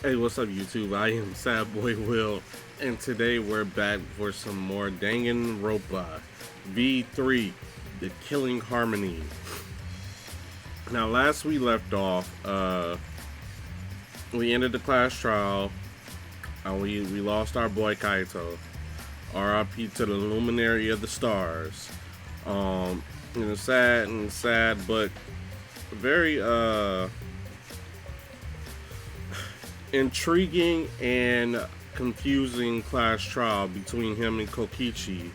Hey, what's up, YouTube? I am Sad Boy Will, and today we're back for some more Danganropa V3, The Killing Harmony. Now, last we left off, we ended the class trial, and we lost our boy Kaito. R.I.P. to the Luminary of the Stars. Sad, but very intriguing and confusing class trial between him and Kokichi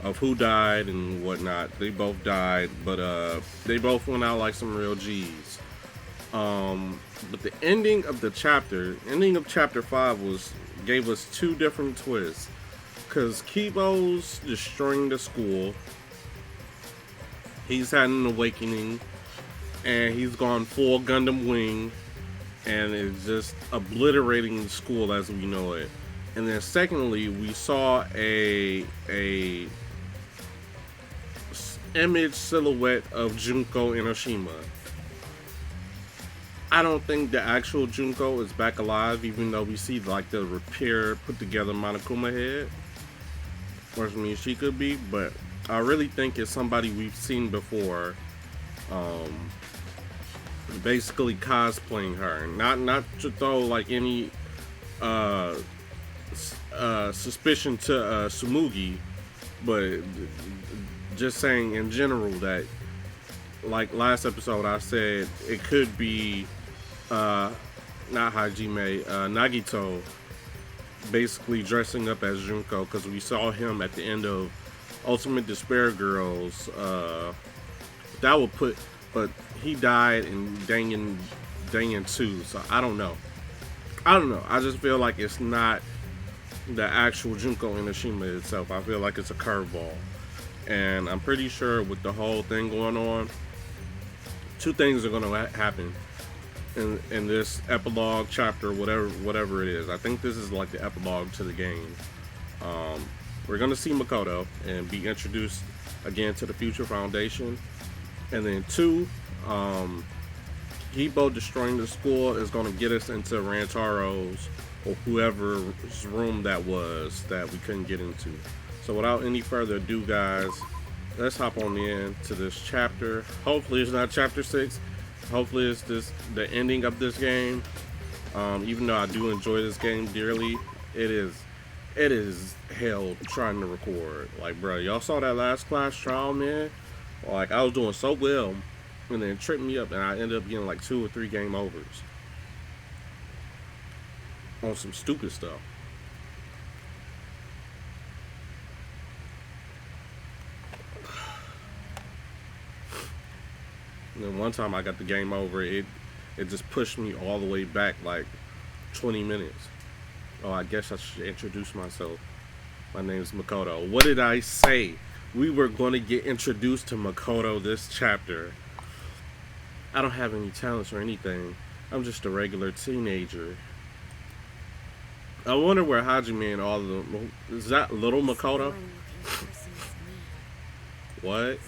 of who died and whatnot. They both died, but they both went out like some real G's. But the ending of chapter 5 gave us two different twists. Cause Keebo's destroying the school. He's had an awakening, and he's gone full Gundam Wing, and is just obliterating the school as we know it. And then secondly, we saw a image silhouette of Junko Enoshima. I don't think the actual Junko is back alive, even though we see like the put together Monokuma head. Or I mean, she could be, but I really think it's somebody we've seen before. Basically cosplaying her, not to throw like any suspicion to Sumugi, but just saying in general that, like last episode I said, it could be not Hajime, Nagito basically dressing up as Junko, because we saw him at the end of Ultimate Despair Girls. That would put, but he died in Dangan 2, so I don't know. I just feel like it's not the actual Junko Enoshima itself. I feel like it's a curveball. And I'm pretty sure with the whole thing going on, two things are going to happen in this epilogue chapter, whatever it is. I think this is like the epilogue to the game. We're going to see Makoto and be introduced again to the Future Foundation. And then two, Keebo destroying the school is going to get us into Rantaro's or whoever's room that was that we couldn't get into. So without any further ado, guys, let's hop on in to this chapter. Hopefully it's not chapter 6. Hopefully it's the ending of this game. Even though I do enjoy this game dearly, it is hell trying to record. Like, bro, y'all saw that last class trial, man? Like, I was doing so well, and then it tripped me up, and I ended up getting like 2 or 3 game overs on some stupid stuff. And then one time I got the game over, it just pushed me all the way back like 20 minutes. Oh, I guess I should introduce myself. My name is Makoto. What did I say? We were going to get introduced to Makoto this chapter. I don't have any talents or anything. I'm just a regular teenager. I wonder where Hajime and all of them... Is that little Makoto? What?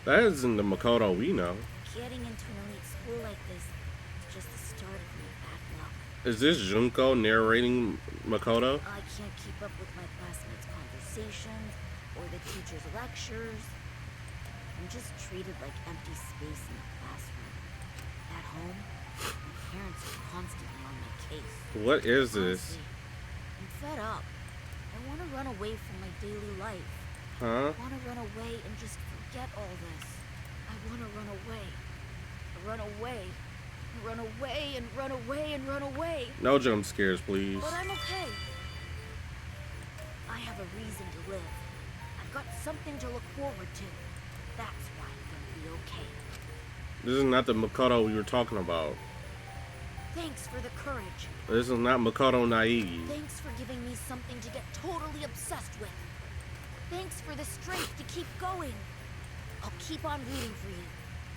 That isn't the Makoto we know. Getting into an elite school like this is just the start of my bad luck. Is this Junko narrating Makoto? I can't keep up with my classmates' conversations or the teacher's lectures. I'm just treated like empty space in the classroom. At home, my parents are constantly on my case. What is this? Honestly, I'm fed up. I want to run away from my daily life. Huh? I want to run away and just forget all this. I want to run away. Run away. Run away and run away and run away. No jump scares, please. But I'm okay. I have a reason to live. I've got something to look forward to. That's why I'm gonna be okay. This is not the Makoto we were talking about. Thanks for the courage. This is not Makoto Naegi. Thanks for giving me something to get totally obsessed with. Thanks for the strength to keep going. I'll keep on rooting for you.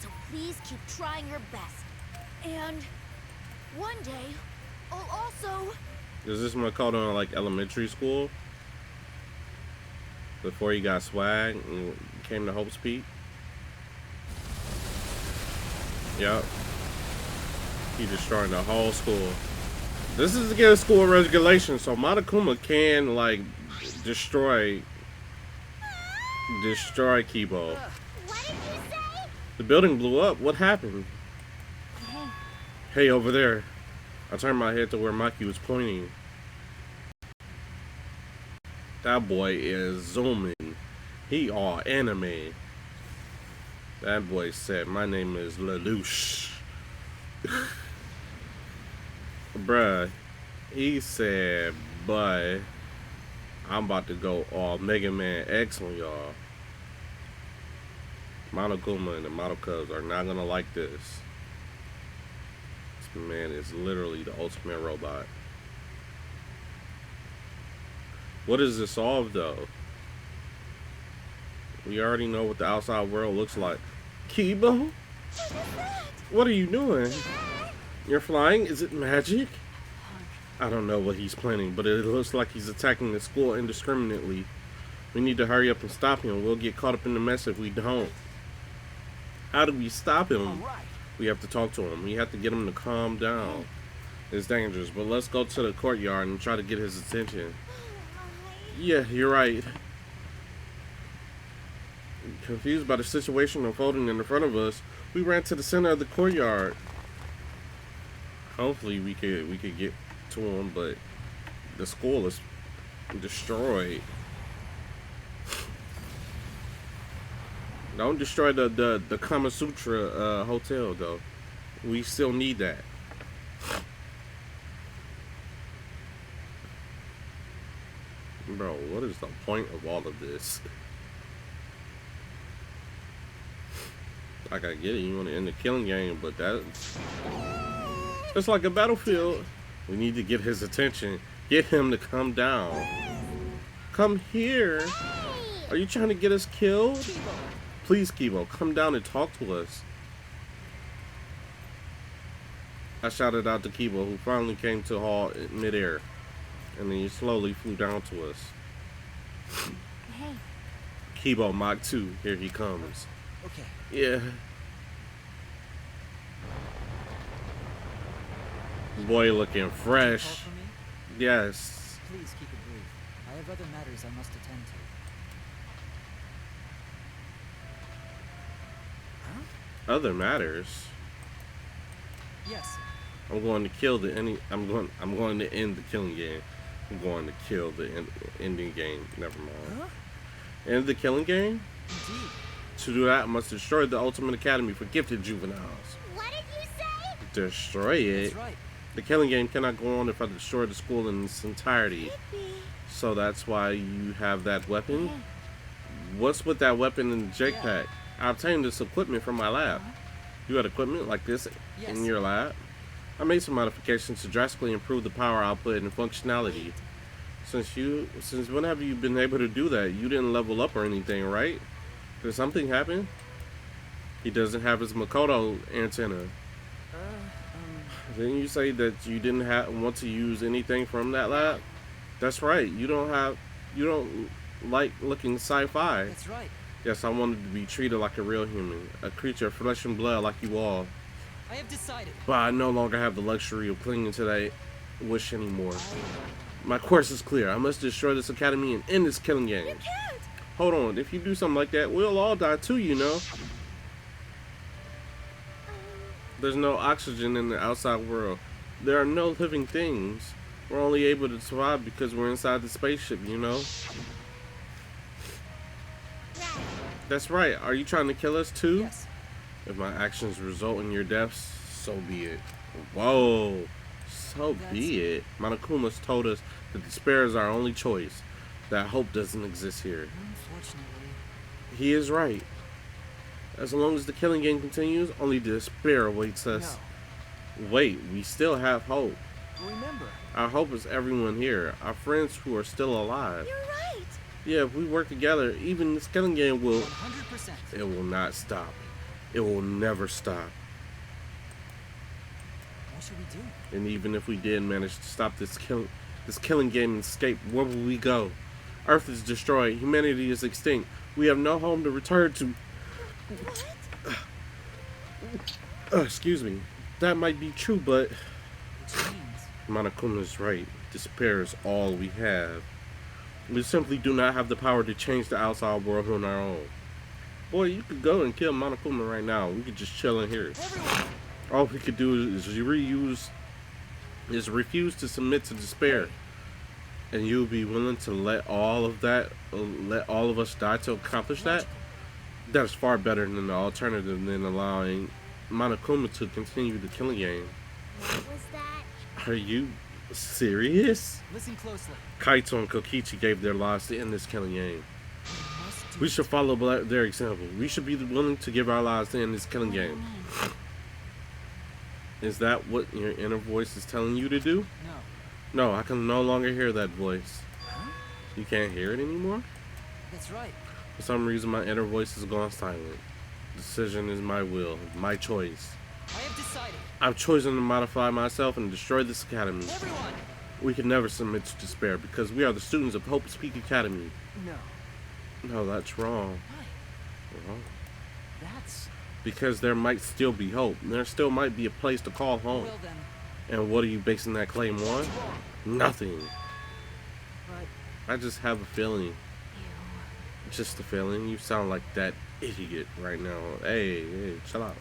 So please keep trying your best. And one day, I'll also... Is this Makoto in like elementary school? Before he got swag and came to Hope's Peak? Yep. He destroying the whole school. This is against school regulation, so Monokuma can like destroy Keebo. What did you say? The building blew up. What happened? Hey, Hey, over there. I turned my head to where Maki was pointing. That boy is zooming. He all anime. That boy said, "My name is Lelouch." Bruh, he said, "But I'm about to go all Mega Man X on y'all." Monokuma and the Model Cubs are not gonna like this. This man is literally the ultimate robot. What does this solve though? We already know what the outside world looks like. Keebo? What are you doing? You're flying? Is it magic? I don't know what he's planning, but it looks like he's attacking the school indiscriminately. We need to hurry up and stop him. We'll get caught up in the mess if we don't. How do we stop him? We have to talk to him. We have to get him to calm down. It's dangerous, but let's go to the courtyard and try to get his attention. Yeah, you're right. Confused by the situation unfolding in front of us, we ran to the center of the courtyard. Hopefully we could get to him, but the school is destroyed. Don't destroy the Kama Sutra hotel though. We still need that. Bro, what is the point of all of this? Like, I get it, you want to end the killing game, but it's like a battlefield. We need to get his attention. Get him to come down. Come here. Are you trying to get us killed? Please, Keebo, come down and talk to us. I shouted out to Keebo, who finally came to a halt in midair. And then he slowly flew down to us. hey. Keebo Mach 2, here he comes. Okay. Yeah. Boy looking fresh. Call for me? Yes. Please keep it brief. I have other matters I must attend to. Huh? Other matters. Yes. I'm going to kill I'm going to end the killing game. I'm going to kill the ending game. Never mind. Huh? End the killing game? Indeed. To do that, I must destroy the Ultimate Academy for gifted juveniles. What did you say? Destroy it? That's right. The killing game cannot go on if I destroy the school in its entirety. Yippee. So that's why you have that weapon? What's with that weapon in the jetpack? I obtained this equipment from my lab. You had equipment like this in your lab? I made some modifications to drastically improve the power output and functionality. Since when have you been able to do that? You didn't level up or anything, right? Did something happen? He doesn't have his Makoto antenna. Didn't you say that you didn't want to use anything from that lab? That's right. You don't like looking sci-fi. That's right. Yes, I wanted to be treated like a real human, a creature of flesh and blood like you all. I have decided. But I no longer have the luxury of clinging to that wish anymore. My course is clear. I must destroy this academy and end this killing game. You can't. Hold on. If you do something like that, we'll all die too, you know. There's no oxygen in the outside world. There are no living things. We're only able to survive because we're inside the spaceship, you know. Right. That's right. Are you trying to kill us too? Yes. If my actions result in your deaths, so be it. Whoa. So be it. Monokuma's told us that despair is our only choice. That hope doesn't exist here. Unfortunately. He is right. As long as the killing game continues, only despair awaits us. No. Wait, we still have hope. Remember. Our hope is everyone here, our friends who are still alive. You're right. Yeah, if we work together, even this killing game will... 100%. It will not stop. It will never stop. What should we do? And even if we did manage to stop this killing game and escape, where will we go? Earth is destroyed. Humanity is extinct. We have no home to return to. What? Excuse me. That might be true, but Which means Monokuma's right. Despair is all we have. We simply do not have the power to change the outside world on our own. Boy, you could go and kill Monokuma right now. We could just chill in here. everyone. All we could do is refuse to submit to despair. And you'll be willing to let all of us die to accomplish that? Logical. That is far better than the alternative than allowing Monokuma to continue the killing game. What was that? Are you serious? Listen closely. Kaito and Kokichi gave their lives to end this killing game. We must do We should follow their example. We should be willing to give our lives to end this killing game. Is that what your inner voice is telling you to do? No. No, I can no longer hear that voice. Huh? You can't hear it anymore? That's right. For some reason, my inner voice has gone silent. Decision is my will, my choice. I have decided. I've chosen to modify myself and destroy this academy. Everyone. We can never submit to despair because we are the students of Hope's Peak Academy. No. No, that's wrong. Why? Wrong. That's. Because there might still be hope. There still might be a place to call home. Well then. And what are you basing that claim on? That's wrong. Nothing. But I just have a feeling. You. Just a feeling. You sound like that idiot right now. Hey, chill out.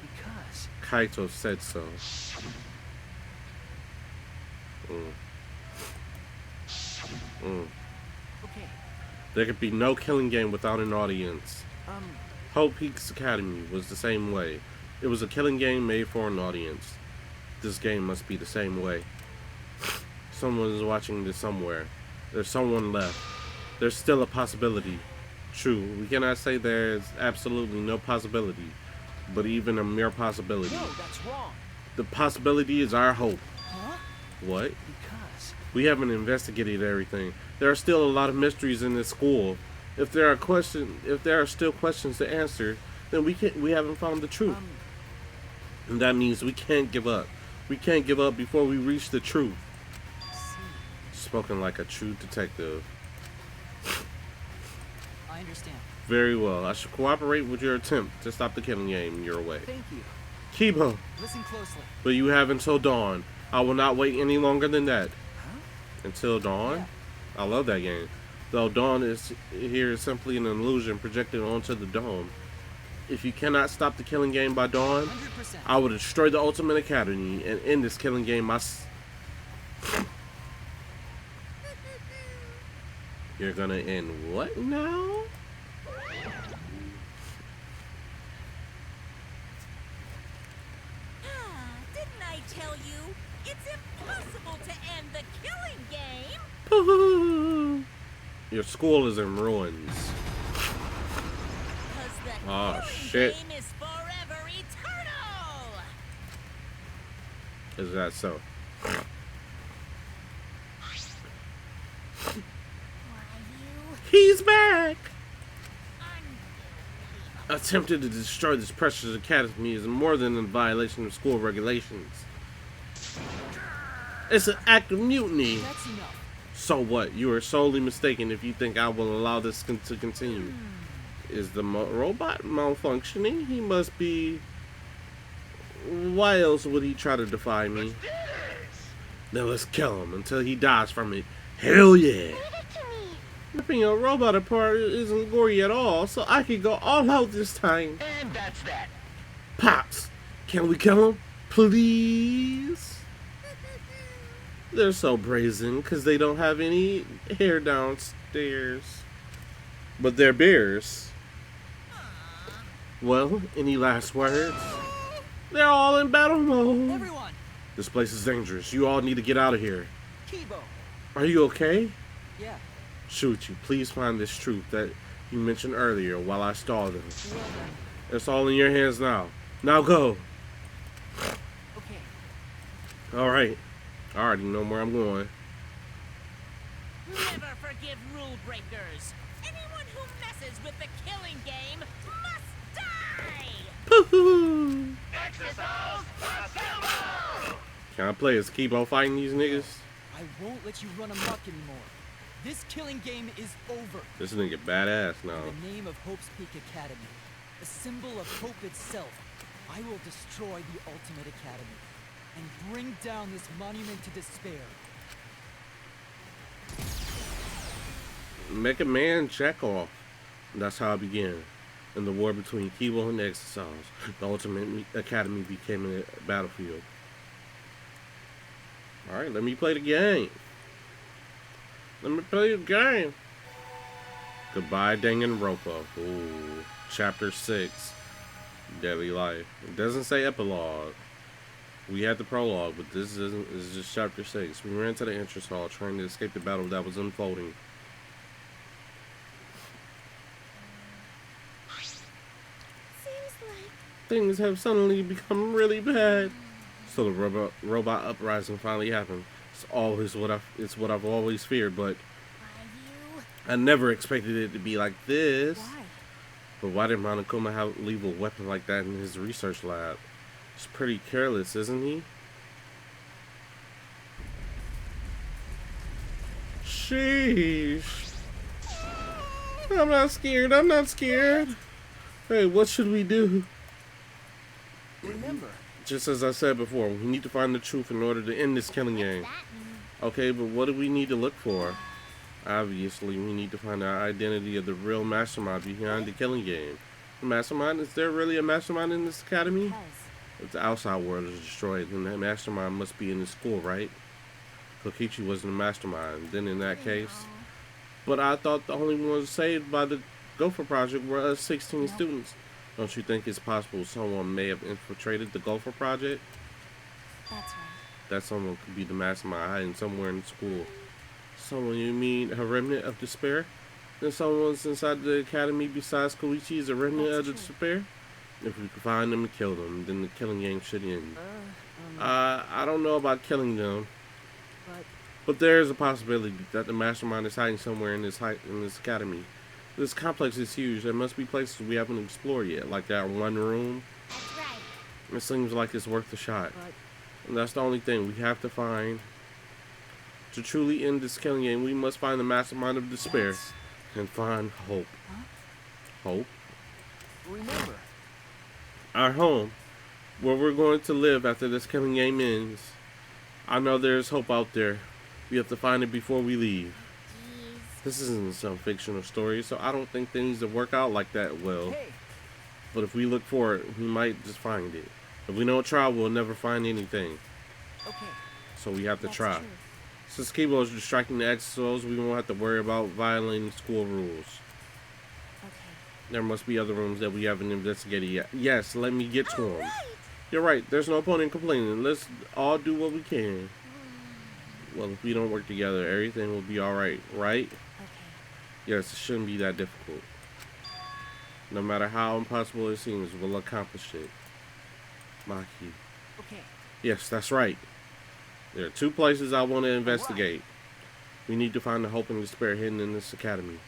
because Kaito said so. okay. There could be no killing game without an audience. Hope Peaks Academy was the same way. It was a killing game made for an audience. This game must be the same way. Someone is watching this somewhere. There's someone left. There's still a possibility. True, we cannot say there's absolutely no possibility, but even a mere possibility. No, that's wrong. The possibility is our hope. Huh? What? Because We haven't investigated everything. There are still a lot of mysteries in this school. If there are still questions to answer, then we haven't found the truth. And that means we can't give up. We can't give up before we reach the truth. see. Spoken like a true detective. I understand. Very well. I should cooperate with your attempt to stop the killing game your way. Thank you. Keebo, Listen closely. but you have until dawn. I will not wait any longer than that. Huh? Until dawn? Yeah. I love that game. Though dawn is simply an illusion projected onto the dome. If you cannot stop the killing game by dawn, 100%. I will destroy the Ultimate Academy and end this killing game. You're gonna end what now? Didn't I tell you? It's impossible to end the killing game. Your school is in ruins. Because the Oh, killing shit. game is forever eternal. Is that so? Why you He's back! unbelievable. Attempted to destroy this precious academy is more than a violation of school regulations. It's an act of mutiny. That's enough. So what? You are solely mistaken if you think I will allow this to continue. Is the robot malfunctioning? He must be... Why else would he try to defy me? Then let's kill him until he dies from it. Hell yeah! Ripping a robot apart isn't gory at all, so I can go all out this time. And that's that. Pops, can we kill him? Please? They're so brazen because they don't have any hair downstairs. But they're bears. Well, any last words? They're all in battle mode. Everyone. This place is dangerous. You all need to get out of here. Keebo. Are you okay? Yeah. Shoot you. Please find this truth that you mentioned earlier while I stalled them. Well then. It's all in your hands now. Now go. Okay. Alright. I already know where I'm going. Never forgive rule breakers. Anyone who messes with the killing game must die. Pooh! Exercise assemble! Can I play as Keebo fighting these niggas? I won't let you run amok anymore. This killing game is over. This nigga badass now. In the name of Hope's Peak Academy, a symbol of hope itself, I will destroy the Ultimate Academy and bring down this monument to despair. Make a man check off. That's how it began. In the war between Keebo and the Exiles, the Ultimate Academy became a battlefield. Alright, let me play the game. Let me play the game. Goodbye, Danganropa. Ooh, Chapter 6. Deadly Life. It doesn't say epilogue. We had the prologue, but this is just Chapter 6. We ran to the entrance hall trying to escape the battle that was unfolding. Things have suddenly become really bad. So the robot uprising finally happened. It's what I've always feared, but I never expected it to be like this. Why? But why did Monokuma leave a weapon like that in his research lab? It's pretty careless, isn't he? Sheesh. I'm not scared. I'm not scared. Hey, what should we do? Remember, Just as I said before, we need to find the truth in order to end this killing game. Okay, but what do we need to look for? Obviously, we need to find the identity of the real mastermind behind the killing game. The mastermind? Is there really a mastermind in this academy? If the outside world is destroyed, then the mastermind must be in the school, right? Kokichi wasn't a mastermind. Then in that case... But I thought the only ones saved by the Gopher Project were us 16 students. Don't you think it's possible someone may have infiltrated the Gopher Project? That's right. That someone could be the mastermind hiding somewhere in the school. Someone, you mean a remnant of despair? Then someone's inside the academy besides Koichi is a remnant of the despair? If we can find them and kill them, then the killing game should end. I don't know about killing them. But there is a possibility that the mastermind is hiding somewhere in this academy. This complex is huge. There must be places we haven't explored yet, like that one room. That's right. It seems like it's worth a shot. And that's the only thing we have to find. To truly end this killing game, we must find the mastermind of despair and find hope. Hope? remember. Our home, where we're going to live after this killing game ends. I know there's hope out there. We have to find it before we leave. Jeez. This isn't some fictional story, so I don't think things will work out like that well. Hey, But if we look for it, we might just find it. If we don't try, we'll never find anything. okay. So we have to That's try. true. Since Keebo is distracting the exos, we won't have to worry about violating school rules. Okay. There must be other rooms that we haven't investigated yet. Yes, let me get to them. Alright. You're right, there's no point in complaining. Let's all do what we can. Well, if we don't work together, everything will be alright, right? Okay. Yes, it shouldn't be that difficult. No matter how impossible it seems, we'll accomplish it. Maki. Okay. Yes, that's right. There are two places I want to investigate. We need to find the hope and despair hidden in this academy.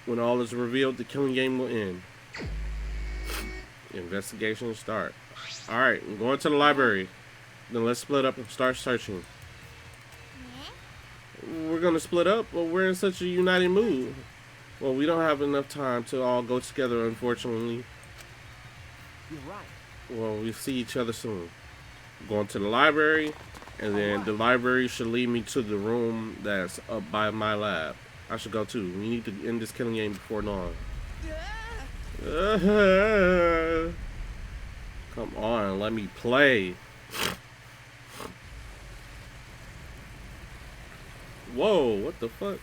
When all is revealed, the killing game will end. Investigation start. Alright, I'm going to the library. Then let's split up and start searching. We're gonna split up, but we're in such a united mood. Well, we don't have enough time to all go together, unfortunately. You're right. Well, we'll see each other soon. Going to the library, and then the library should lead me to the room that's up by my lab. I should go too. We need to end this killing game before dawn. Come on, let me play. Whoa, what the fuck?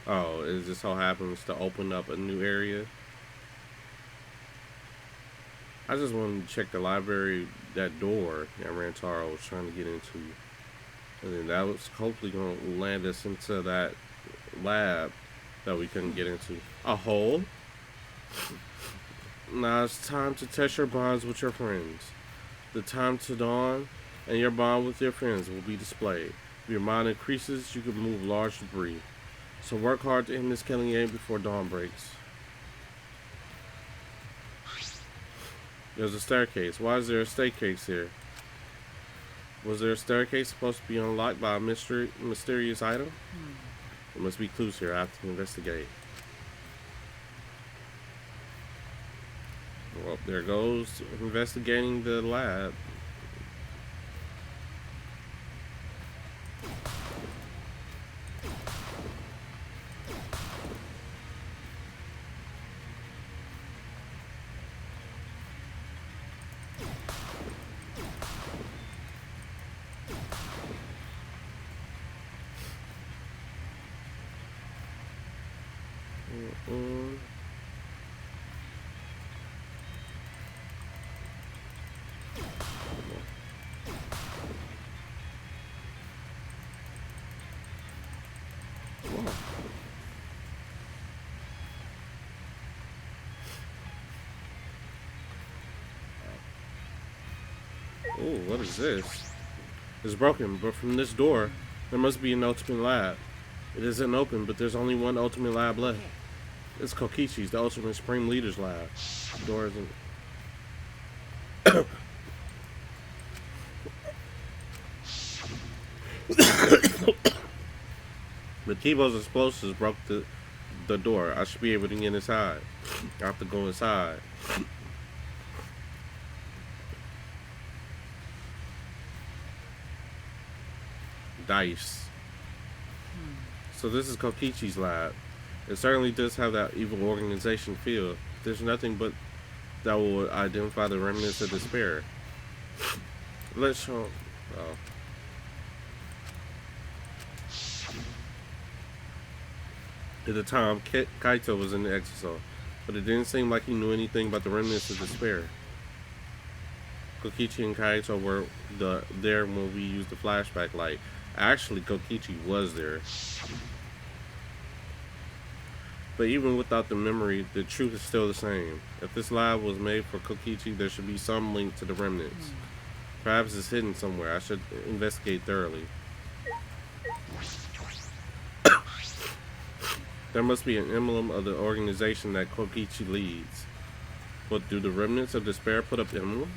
Oh, it just so happens to open up a new area. I just wanted to check the library, that door that Rantaro was trying to get into. And then that was hopefully going to land us into that lab that we couldn't get into. A hole? Now it's time to test your bonds with your friends. The time to dawn and your bond with your friends will be displayed. If your bond increases, you can move large debris. So work hard to end this killing game before dawn breaks. There's a staircase. Why is there a staircase here? Was there a staircase supposed to be unlocked by a mysterious item? There must be clues here. I have to investigate. There goes investigating the lab. Mm-mm. Whoa. Oh, what is this? It's broken, but from this door, there must be an ultimate lab. It isn't open, but there's only one ultimate lab left. It's Kokichi's, the ultimate Supreme Leader's lab. The door isn't. But Keebo's explosives broke the door. I should be able to get inside. I have to go inside. Dice. So this is Kokichi's lab. It certainly does have that evil organization feel. There's nothing but that will identify the remnants of despair. Let's show. Oh. At the time, Kaito was in the exile, but it didn't seem like he knew anything about the remnants of despair. Kokichi and Kaito were there when we used the flashback light. Actually, Kokichi was there. But even without the memory, the truth is still the same. If this lab was made for Kokichi, there should be some link to the remnants. Perhaps it's hidden somewhere. I should investigate thoroughly. There must be an emblem of the organization that Kokichi leads. But do the remnants of despair put up emblems?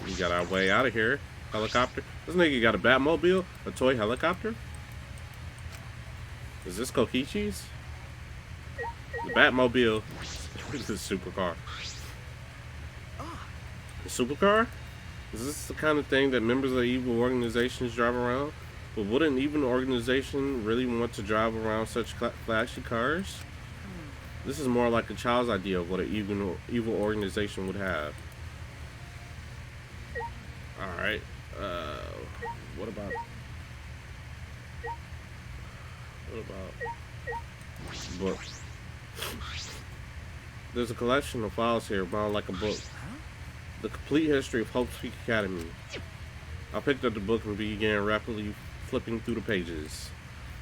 We got our way out of here. Helicopter. This nigga got a Batmobile? A toy helicopter? Is this Kokichi's? The Batmobile is a supercar. A supercar? Is this the kind of thing that members of evil organizations drive around? But wouldn't even an organization really want to drive around such flashy cars? This is more like a child's idea of what an evil organization would have. Alright. What about book? There's a collection of files here bound like a book. The complete history of Hope's Peak Academy. I picked up the book and began rapidly flipping through the pages.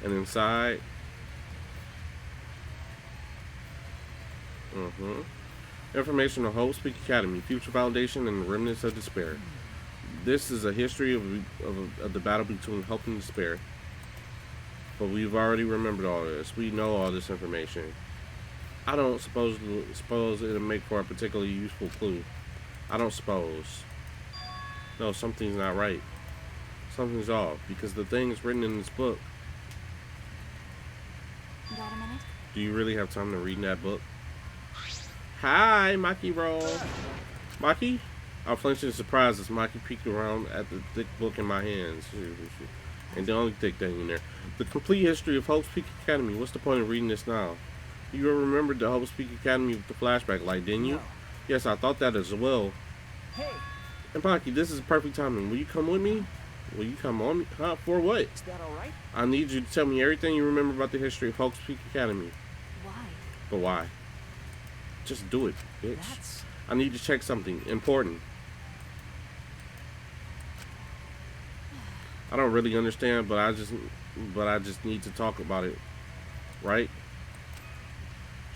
And inside... Information on Hope's Peak Academy, future validation, and the remnants of despair. This is a history of the battle between hope and despair. But we've already remembered all this. We know all this information. I don't suppose it'll make for a particularly useful clue. I don't suppose. No, something's not right. Something's off, because the things written in this book. Got a minute? Do you really have time to read that book? Hi, Maki roll. Maki? I flinched in surprise as Maki peeked around at the thick book in my hands. And the only thick thing in there. The complete history of Hope's Peak Academy. What's the point of reading this now? You remembered the Hope's Peak Academy with the flashback light, didn't you? No. Yes, I thought that as well. Hey, And Maki, this is perfect timing. Will you come with me? Will you come on me? Huh? For what? is that alright? I need you to tell me everything you remember about the history of Hope's Peak Academy. Why? But why? Just do it, bitch. That's... I need to check something important. I don't really understand, but I just need to talk about it, right?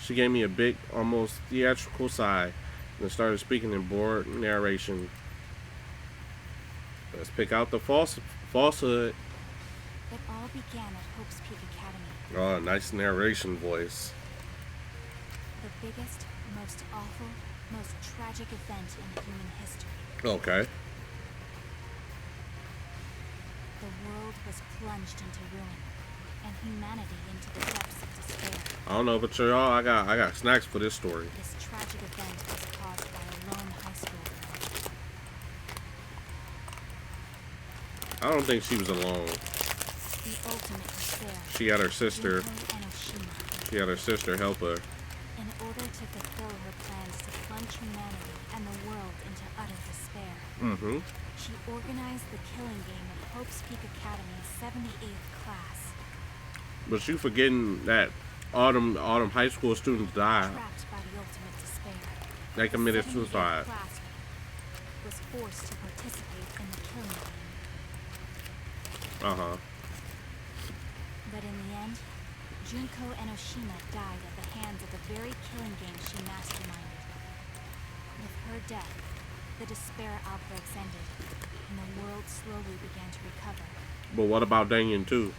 She gave me a big, almost theatrical sigh, and started speaking in bored narration. Let's pick out the falsehood. It all began at Hope's Peak Academy. Oh, nice narration voice. The biggest, most awful, most tragic event in human history. Okay. The world was plunged into ruin. and humanity into the depths of despair. I don't know about y'all. I got snacks for this story. This tragic event was caused by a lone high school girl. I don't think she was alone. The ultimate despair. She had her sister. Junko Enoshima. She had her sister help her. In order to fulfill her plans to plunge humanity and the world into utter despair, Mm-hmm. she organized the killing game of Hope's Peak Academy's 78th class. But you forgetting that all them high school students died. Trapped by the ultimate despair, They committed the 78th suicide. class was forced to participate in the killing game. Uh-huh. But in the end, Junko Enoshima died at the hands of the very killing game she masterminded. With her death, the despair outbreaks ended, and the world slowly began to recover. But what about Dangan too?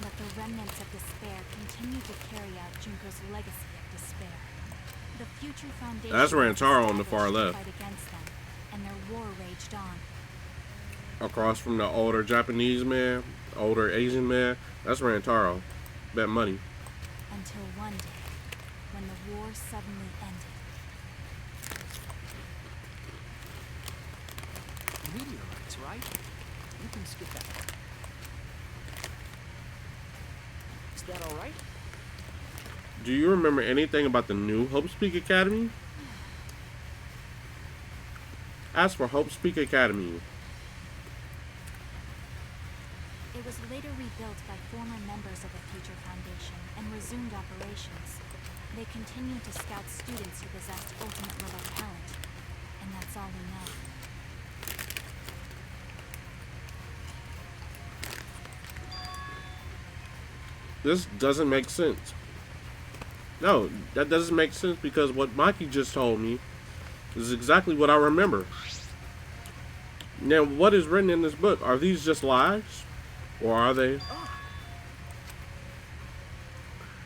But the remnants of despair continued to carry out Junko's legacy of despair. The future foundation That's was Rantaro on the far established to left. fight against them, and their war raged on. Across from the older Japanese man, older Asian man, that's Rantaro. Bet money. Until one day, when the war suddenly ended. Meteorites, right? You can skip that part. Is that all right? Do you remember anything about the new Hope Speak Academy? As for Hope Speak Academy, It was later rebuilt by former members of the Future Foundation and resumed operations. They continued to scout students who possessed ultimate level talent, and that's all we know. this doesn't make sense. No, that doesn't make sense because what Mikey just told me is exactly what I remember. Now, what is written in this book? Are these just lies? Or are they?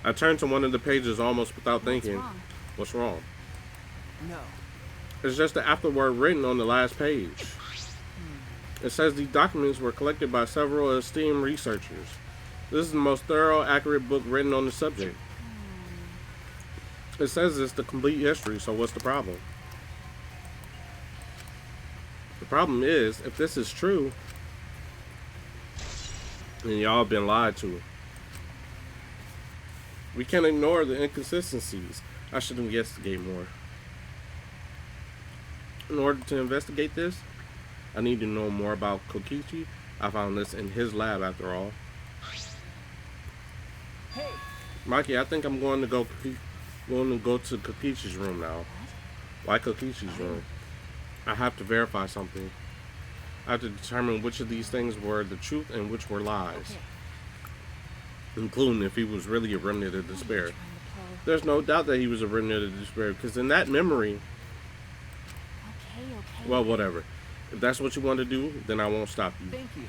I turned to one of the pages almost without thinking. What's wrong? What's wrong? No. It's just the afterword written on the last page. It says these documents were collected by several esteemed researchers. This is the most thorough, accurate book written on the subject. It says it's the complete history, so what's the problem? The problem is, if this is true, then y'all have been lied to. We can't ignore the inconsistencies. I should investigate more. In order to investigate this, I need to know more about Kokichi. I found this in his lab after all. Hey, Mikey, I think I'm going to go to Kokichi's room now. Why Kokichi's room? I have to verify something. I have to determine which of these things were the truth and which were lies. okay. Including if he was really a remnant of despair. Trying to pull. There's no doubt that he was a remnant of despair, because in that memory, Okay. well, whatever. If that's what you want to do, then I won't stop you. Thank you.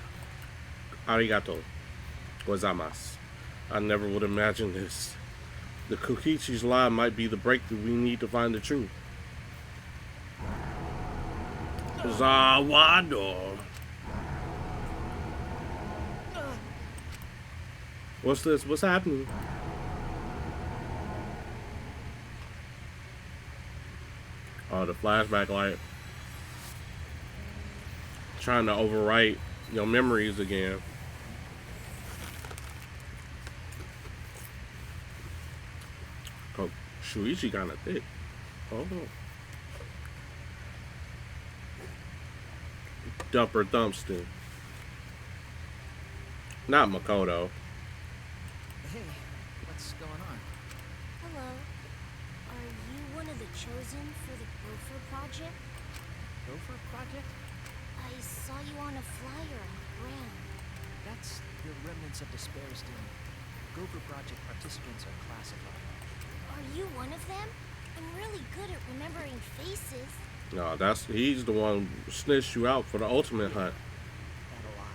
Arigato gozaimasu. I never would imagine this. The Kokichi's lie might be the breakthrough we need to find the truth. Zawado. What's this? What's happening? Oh, the flashback light. Trying to overwrite your memories again. Oh, Shuichi kinda thick. Oh. Dumper Thumpston. Not Makoto. Hey, what's going on? Hello. Are you one of the chosen for the Gopher project? Gopher Project? I saw you on a flyer on the ground. That's the remnants of Despair's doing. Gopher Project participants are classified. Are you one of them? I'm really good at remembering faces. No, he's the one who snitched you out for the ultimate hunt. That a lot.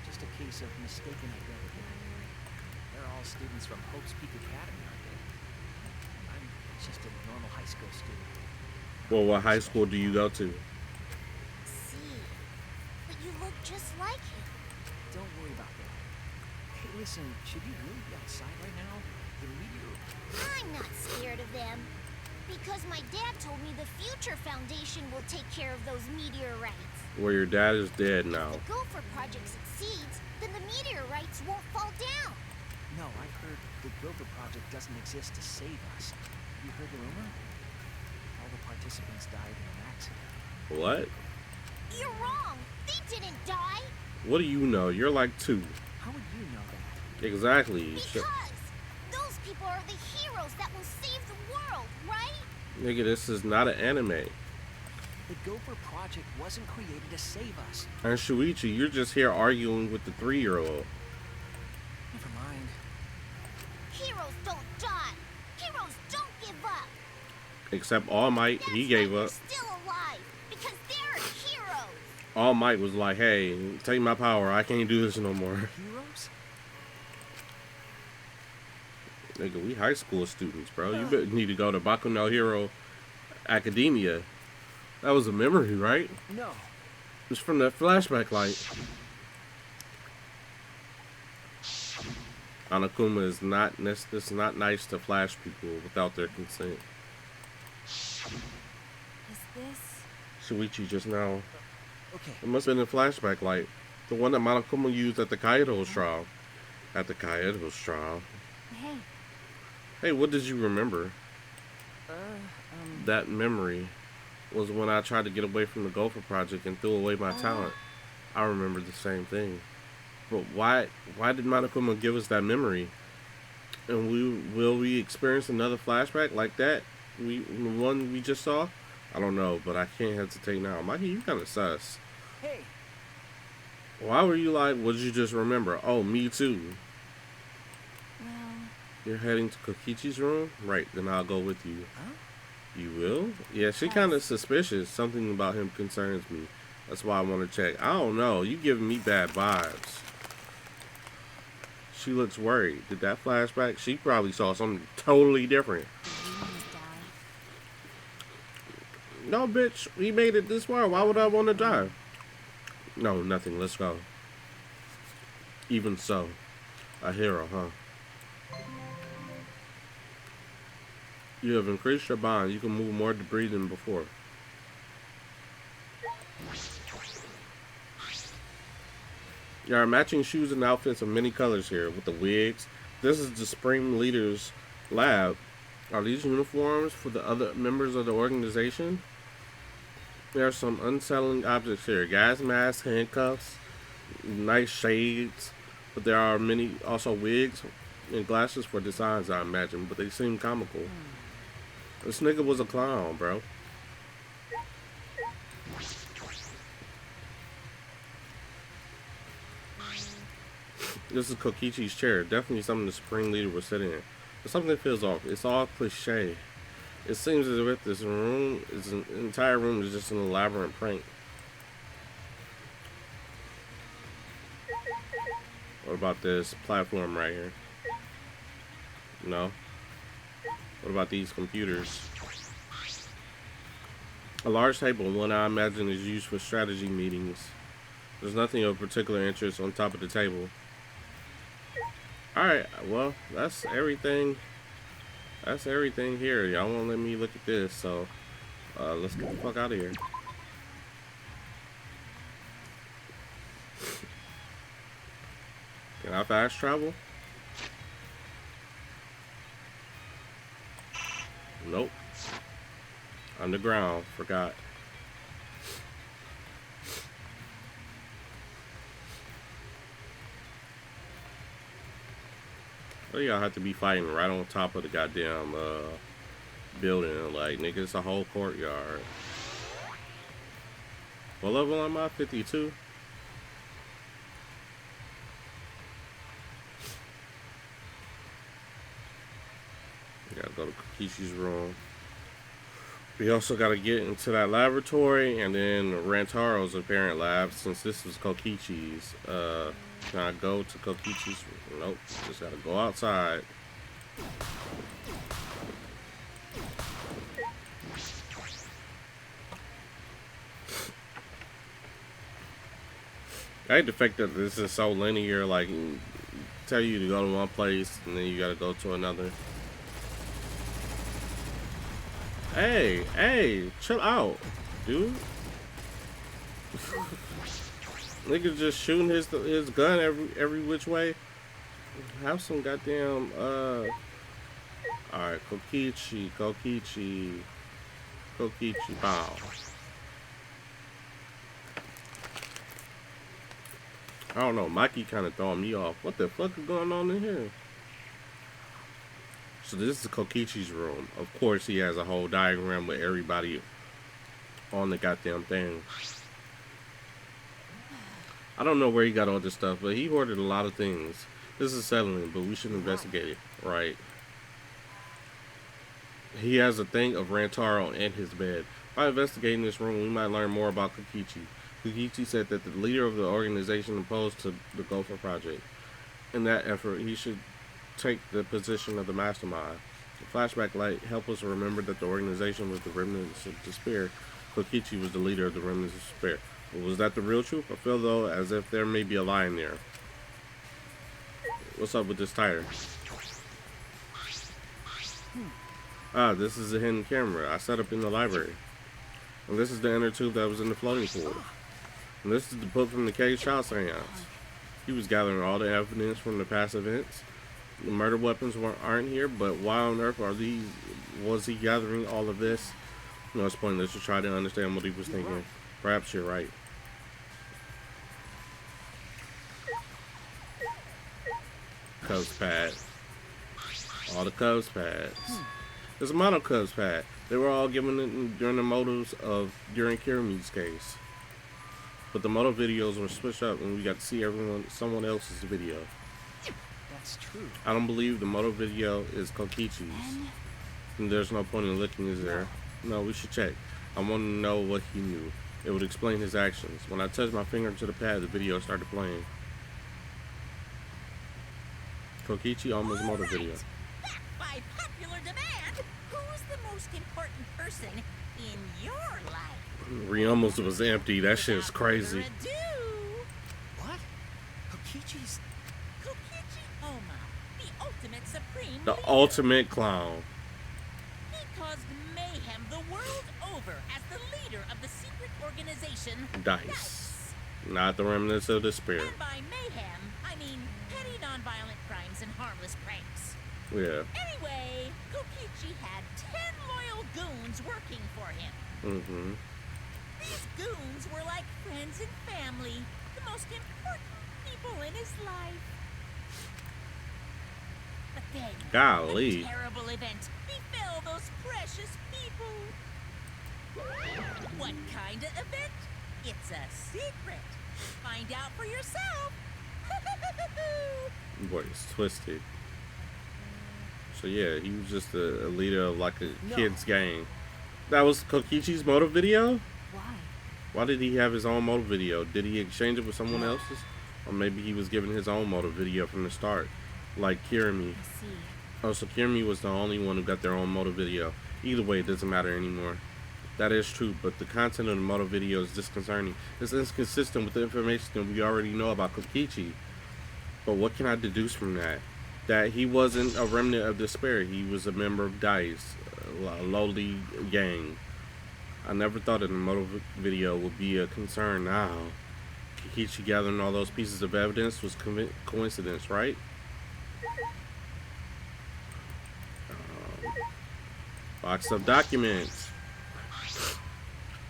Just a case of mistaken identity. They're all students from Hope's Peak Academy, aren't they? I'm just a normal high school student. Well, what high school do you go to? See, but you look just like him. Don't worry about that. Hey, listen, should you really be outside right now? The meteor... I'm not scared of them. Because my dad told me the Future Foundation will take care of those meteorites. Well, your dad is dead now. If the Gopher Project succeeds, then the meteorites won't fall down. No, I've heard the Gopher Project doesn't exist to save us. You heard the rumor? All the participants died in an accident. What? You're wrong. They didn't die. What do you know? You're like 2. How would you know that? Exactly. Because those people are the heroes that will save the world, right? Nigga, this is not an anime. The Gopher Project wasn't created to save us. And Shuichi, you're just here arguing with the 3-year-old. Never mind. Heroes don't die. Heroes don't give up. Except All Might, That's he gave why up. they're still alive. Because they're heroes. All Might was like, hey, take my power. I can't do this no more. Heroes? Nigga, we high school students, bro. You need to go to Baku no Hero Academia. That was a memory, right? No. It's from that flashback light. Anakuma is not. It's not nice to flash people without their consent. Is this? Shuichi just now. Okay. It must have been a flashback light. The one that Monokuma used at the Kaido's trial. At the Kaido's trial. Hey. Hey, what did you remember? That memory was when I tried to get away from the Gopher Project and threw away my talent. I remember the same thing. But why did Monokuma give us that memory? And will we experience another flashback like that? The one we just saw? I don't know, but I can't hesitate now. Mikey, you kind of sus. Hey. Why were you like, what did you just remember? Oh, me too. Well, You're heading to Kokichi's room? Right, then I'll go with you. Huh? You will? Yeah, she kind of suspicious. Something about him concerns me. That's why I want to check. I don't know. You giving me bad vibes. She looks worried. Did that flashback? She probably saw something totally different. did you die? No, bitch. We made it this far. Why would I want to die? No, nothing. Let's go. Even so. A hero, huh? You have increased your bond. You can move more debris than before. There are matching shoes and outfits of many colors here with the wigs. This is the Spring Leaders Lab. Are these uniforms for the other members of the organization? There are some unsettling objects here. Gas masks, handcuffs, nice shades. But there are many also wigs and glasses for designs, I imagine. But they seem comical. This nigga was a clown, bro. This is Kokichi's chair. Definitely something the Spring Leader would sit in. But something feels off. It's all cliche. It seems as if this room, entire room is just an elaborate prank. What about this platform right here? No. What about these computers? A large table, one I imagine is used for strategy meetings. There's nothing of particular interest on top of the table. Alright, well, that's everything. That's everything here. Y'all won't let me look at this, so let's get the fuck out of here. Can I fast travel? Nope. Underground. Forgot. Well, y'all have to be fighting right on top of the goddamn building. Like, nigga, it's a whole courtyard. What level am I? 52? Gotta go to Kokishi's room. We also gotta get into that laboratory and then Rantaro's apparent lab, since this was Kokichi's. Can I go to Kokichi's? Nope. Just gotta go outside. I hate the fact that this is so linear. Like, tell you to go to one place and then you gotta go to another. Hey, chill out, dude. Nigga just shooting his gun every which way. Have some goddamn Alright, Kokichi, bow. I don't know, Mikey kinda throwing me off. What the fuck is going on in here? So this is Kokichi's room. Of course he has a whole diagram with everybody on the goddamn thing. I don't know where he got all this stuff, but he ordered a lot of things. This is settling, but we should investigate it. Right. He has a thing of Rantaro in his bed. By investigating this room, we might learn more about Kokichi. Kokichi said that the leader of the organization opposed to the Gopher Project. In that effort, he should take the position of the mastermind. The flashback light help us remember that the organization was the Remnants of Despair. Kokichi was the leader of the Remnants of Despair. But was that the real truth? I feel though as if there may be a lie in there. What's up with this tire? Ah, this is a hidden camera I set up in the library. And this is the inner tube that was in the floating pool. And this is the book from the cage child seance. He was gathering all the evidence from the past events. The murder weapons aren't here, but why on earth was he gathering all of this? No, it's pointless to try to understand what he was thinking. Perhaps you're right. Cubs pad. All the Cubs pads. There's a mono Cubs pad. They were all given it during the motos during Kirimi's case. But the moto videos were switched up and we got to see someone else's video. That's true. I don't believe the moto video is Kokichi's. And there's no point in looking, is there? No, we should check. I want to know what he knew. It would explain his actions. When I touched my finger to the pad, the video started playing. Kokichi almost moto video. Back by popular demand, who's the most important person in your life? Ryuma's was empty. That shit's crazy. Without further ado, What? Kokichi's... Kokichi Oma, the ultimate supreme The leader. ultimate clown. He caused mayhem the world over as the leader of the secret organization Dice. Not the Remnants of Despair. And by mayhem, I mean petty nonviolent crimes and harmless pranks. Yeah. Anyway, Kokichi had 10 loyal goons working for him. Mm-hmm. These goons were like friends and family, the most important people in his life. But then, Golly. a terrible event befell those precious people. What kind of event? It's a secret. Find out for yourself. Boy, it's twisted. So yeah, he was just a leader of like a kid's gang. That was Kokichi's moto video? Why? Why did he have his own moto video? Did he exchange it with someone else's? Or maybe he was given his own moto video from the start. Like Kirimi. I see. Oh, so Kirimi was the only one who got their own moto video. Either way, it doesn't matter anymore. That is true, but the content of the moto video is disconcerting. It's inconsistent with the information that we already know about Kokichi. But what can I deduce from that? That he wasn't a remnant of Despair. He was a member of Dice, a lowly gang. I never thought that the moto video would be a concern now. Kokichi gathering all those pieces of evidence was coincidence, right? Box of documents.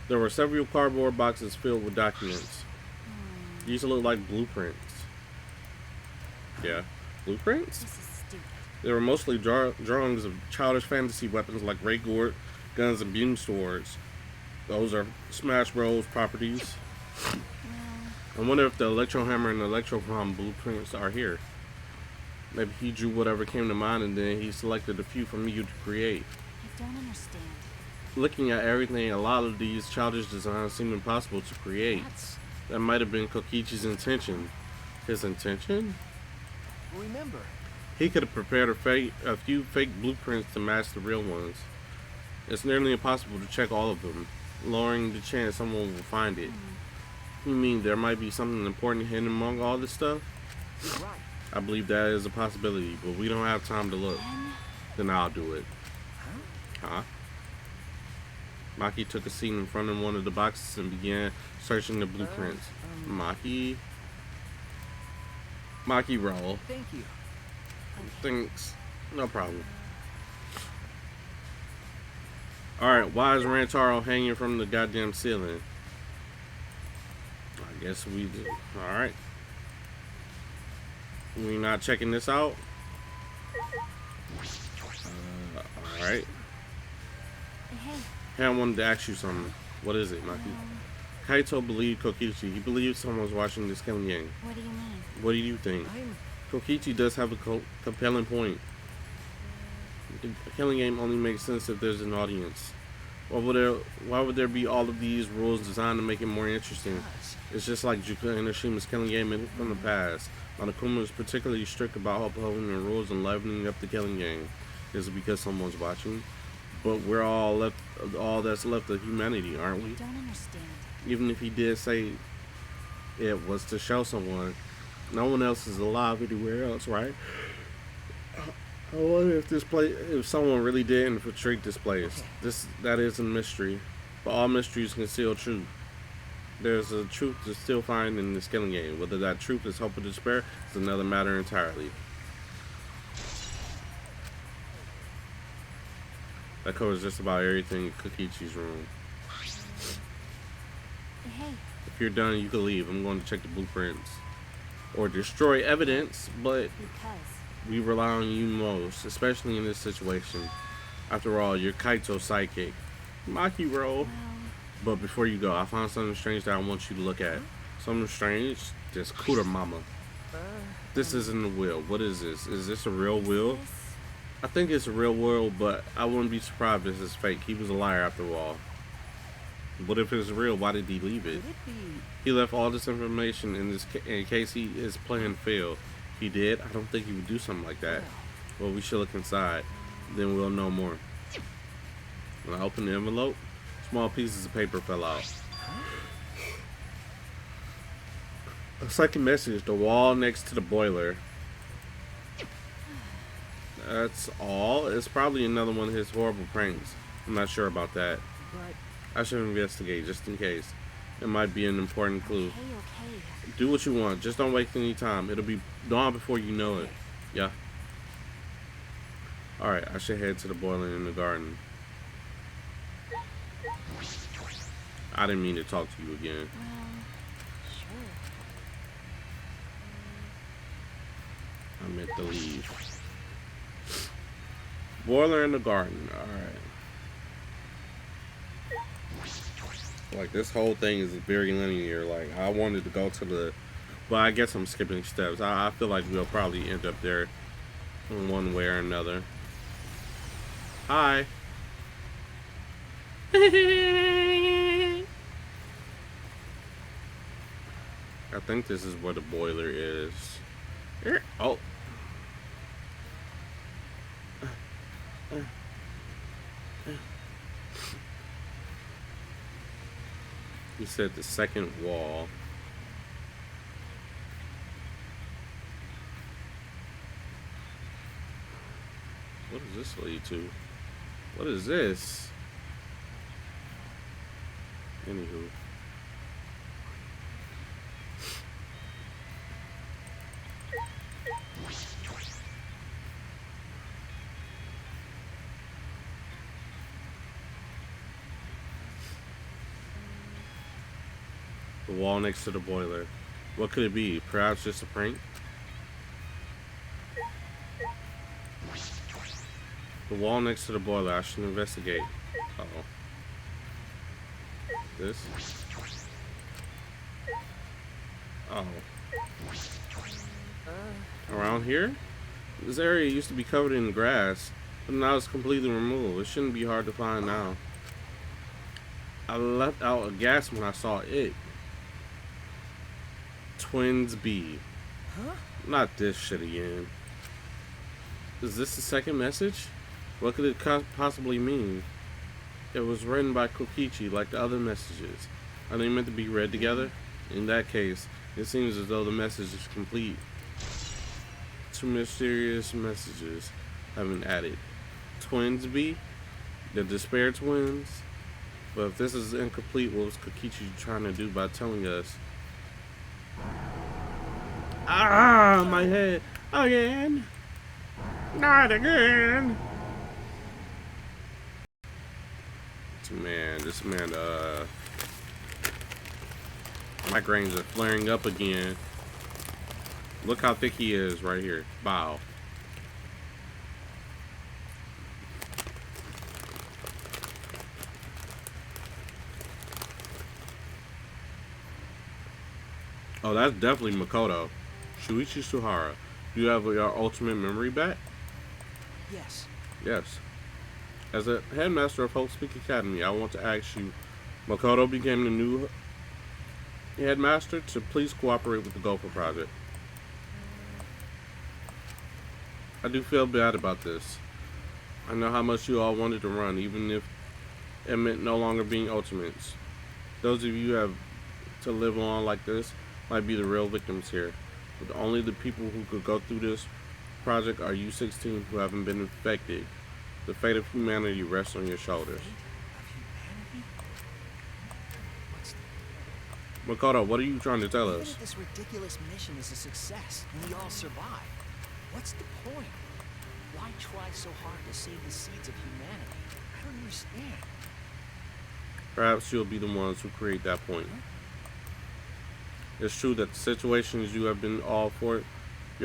There were several cardboard boxes filled with documents. These look like blueprints. Yeah, blueprints? This is stupid. They were mostly drawings of childish fantasy weapons like ray gourd, guns, and beam swords. Those are Smash Bros. Properties. I wonder if the Electro Hammer and the Electroprom blueprints are here. Maybe he drew whatever came to mind and then he selected a few from you to create. I don't understand. Looking at everything, a lot of these childish designs seem impossible to create. That might have been Kokichi's intention. His intention? Remember, He could have prepared a few fake blueprints to match the real ones. It's nearly impossible to check all of them, lowering the chance someone will find it. You mean there might be something important hidden among all this stuff? You're right. I believe that is a possibility, but we don't have time to look. Then I'll do it. Huh? Maki took a seat in front of one of the boxes and began searching the blueprints. Maki roll. Thank you. Thanks. No problem. Alright, why is Rantaro hanging from the goddamn ceiling? I guess we do. Alright. We not checking this out? Alright. Hey, Hey, I wanted to ask you something. What is it, Maki? Kaito believed Kokichi. He believed someone was watching this killing game. what do you mean? What do you think? Kokichi does have a compelling point. The killing game only makes sense if there's an audience. Why would there be all of these rules designed to make it more interesting? It's just like Juka Hinoshima's killing game from the past. Monokuma is particularly strict about upholding the rules and livening up the killing game. Is it because someone's watching? But we're all that's left of humanity, aren't we? I don't understand. Even if he did say it was to show someone, no one else is alive anywhere else, right? I wonder if someone really did infiltrate this place. That is a mystery, but all mysteries conceal truth. There's a truth to still find in this killing game. Whether that truth is hope or despair is another matter entirely. That covers just about everything in Kokichi's room. Hey, If you're done, you can leave. I'm going to check the blueprints or destroy evidence, but because we rely on you most, especially in this situation. After all, you're Kaito's sidekick. Maki roll. But before you go, I found something strange that I want you to look at. Something strange? This Kuda Mama. This isn't a wheel. What is this? Is this a real wheel? this I think it's a real wheel, but I wouldn't be surprised if it's fake. He was a liar after all. What if it's real? Why did he leave it? Could it be? He left all this information in case his plan failed. He did? I don't think he would do something like that. Well, we should look inside. Then we'll know more. When I opened the envelope, small pieces of paper fell out. A second message, the wall next to the boiler. That's all. It's probably another one of his horrible pranks. I'm not sure about that. But I should investigate just in case. It might be an important clue. okay. Do what you want. Just don't waste any time. It'll be dawn before you know it. Yeah. Alright, I should head to the boiler in the garden. I didn't mean to talk to you again. Sure. I meant to leave. Boiler in the garden. Alright. Like, this whole thing is very linear. Like, I wanted to go to the... But I guess I'm skipping steps. I feel like we'll probably end up there in one way or another. Hi. I think this is where the boiler is. Here. Oh. He said the second wall. What does this lead to? What is this? Anywho. The wall next to the boiler. What could it be? Perhaps just a prank? The wall next to the boiler. I should investigate. Uh-oh. This? Oh. Around here? This area used to be covered in grass, but now it's completely removed. It shouldn't be hard to find now. I left out a gas when I saw it. Twins B. huh? Not this shit again. Is this the second message? What could it possibly mean? It was written by Kokichi like the other messages. Are they meant to be read together? In that case, it seems as though the message is complete. Two mysterious messages have been added. Twins B, the Despair Twins. But if this is incomplete, what was Kokichi trying to do by telling us? Ah, my head again. Not again. This man, migraines are flaring up again. Look how thick he is right here. Wow. Oh, that's definitely Makoto. Shuichi Suhara. Do you have your ultimate memory back? Yes. Yes. As a headmaster of Hope Speak Academy, I want to ask you, Makoto became the new headmaster, to please cooperate with the Gopher Project. I do feel bad about this. I know how much you all wanted to run, even if it meant no longer being ultimates. Those of you who have to live on like this might be the real victims here. But only the people who could go through this project are you 16 who haven't been infected. The fate of humanity rests on your shoulders. Makoto, what are you trying to tell Even us? if this ridiculous mission is a success and we all survive, what's the point? Why try so hard to save the seeds of humanity? I don't understand. Perhaps you'll be the ones who create that point. It's true that the situations you're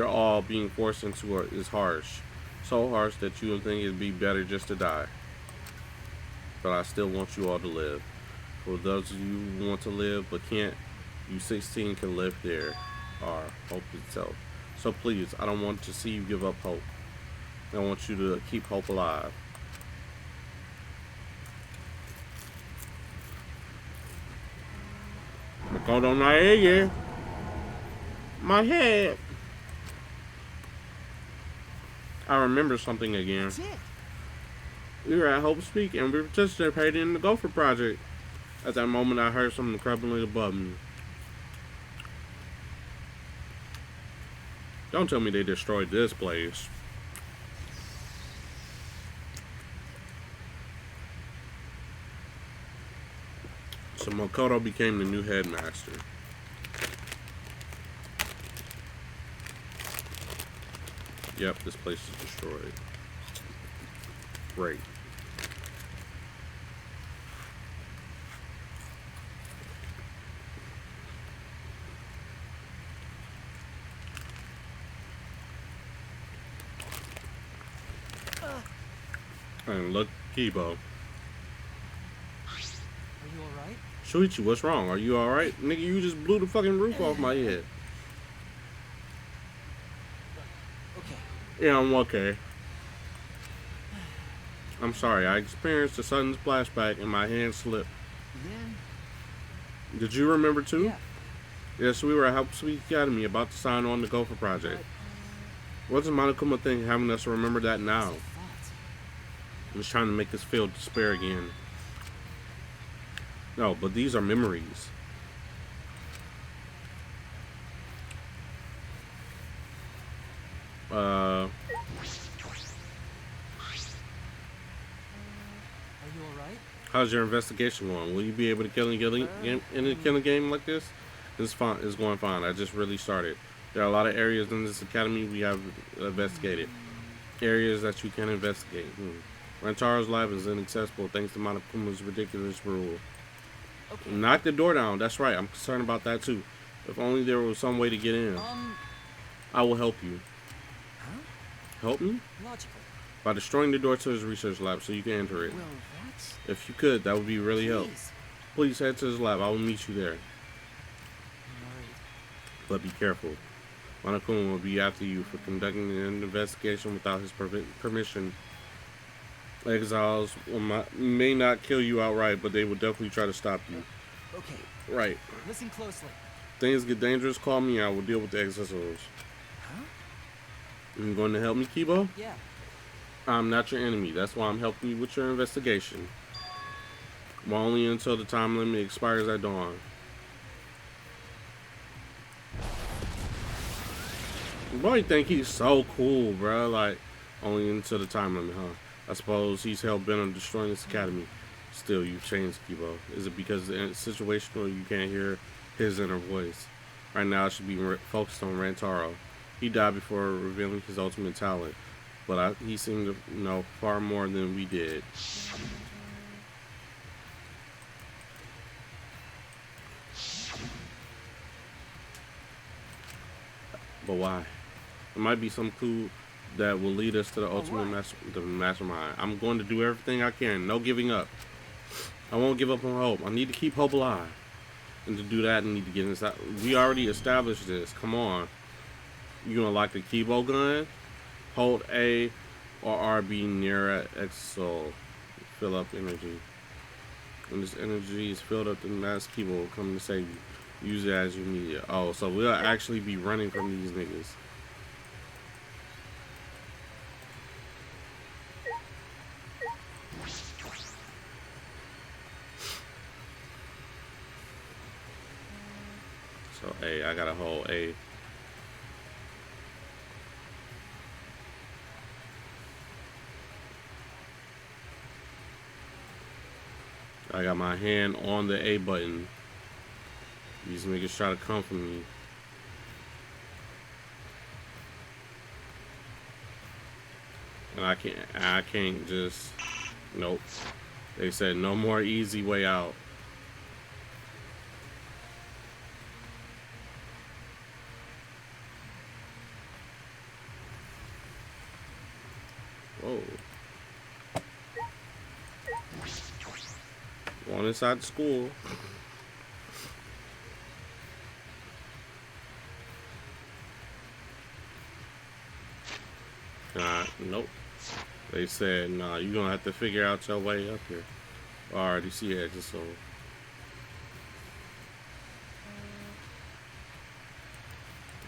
all being forced into is harsh. So harsh that you'll think it'd be better just to die. But I still want you all to live. For those of you who want to live but can't, you 16 can live there. Or hope itself. So please, I don't want to see you give up hope. I want you to keep hope alive. Makoto Naege. My head. I remember something again. That's it. We were at Hope Speak and we participated in the Gopher Project. At that moment, I heard something crumbling above me. Don't tell me they destroyed this place. So Makoto became the new headmaster. Yep, this place is destroyed. Great. And look, Keebo. Are you alright? Shuichi, what's wrong? Are you alright? Nigga, you just blew the fucking roof off my head. Okay. Yeah, I'm okay. I'm sorry, I experienced a sudden splashback and my hand slipped. Then? Did you remember too? Yeah. Yes, we were at Help Sweet Academy about to sign on the Gopher Project. What's the Monokuma thing having us remember that now? I'm just trying to make us feel despair again. No, but these are memories. Are you alright? How's your investigation going? Will you be able to kill in a killing game like this? It's fine. It's going fine. I just really started. There are a lot of areas in this academy we have investigated. Areas that you can investigate. Rantaro's lab is inaccessible thanks to Monokuma's ridiculous rule. Okay. Knock the door down. That's right. I'm concerned about that too. If only there was some way to get in. I will help you. Huh? Help me? Logical. By destroying the door to his research lab so you can enter it. Well, that's... If you could, that would be really helpful. Please. Please head to his lab. I will meet you there. Alright. But be careful. Monokuma will be after you for conducting an investigation without his permission. Exiles may not kill you outright, but they will definitely try to stop you. Okay. Right. Listen closely. Things get dangerous, call me. I will deal with the exiles. Huh? You going to help me, Keebo? Yeah. I'm not your enemy. That's why I'm helping you with your investigation. But only until the time limit expires at dawn. Boy, think he's so cool, bro. Like, only until the time limit, huh? I suppose he's hell bent on destroying this academy. Still, you've changed, Keebo. Is it because the situation or you can't hear his inner voice? Right now, I should be focused on Rantaro. He died before revealing his ultimate talent, but he seemed to know far more than we did. But why? It might be some clue that will lead us to the ultimate mastermind. I'm going to do everything I can. No giving up. I won't give up on hope. I need to keep hope alive. And to do that, I need to get inside. We already established this. Come on. You gonna like the Keebo gun? Hold A or RB near at Exo. Fill up energy. When this energy is filled up, the mass Keebo will come to save you. Use it as you need it. Oh, so we'll actually be running from these niggas. So A, I gotta hold A. I got my hand on the A button. These niggas try to come for me. And I can't just, nope. They said no more easy way out. Whoa. Going inside the school. Nope. They said, nah, you're gonna have to figure out your way up here. I already see it, so.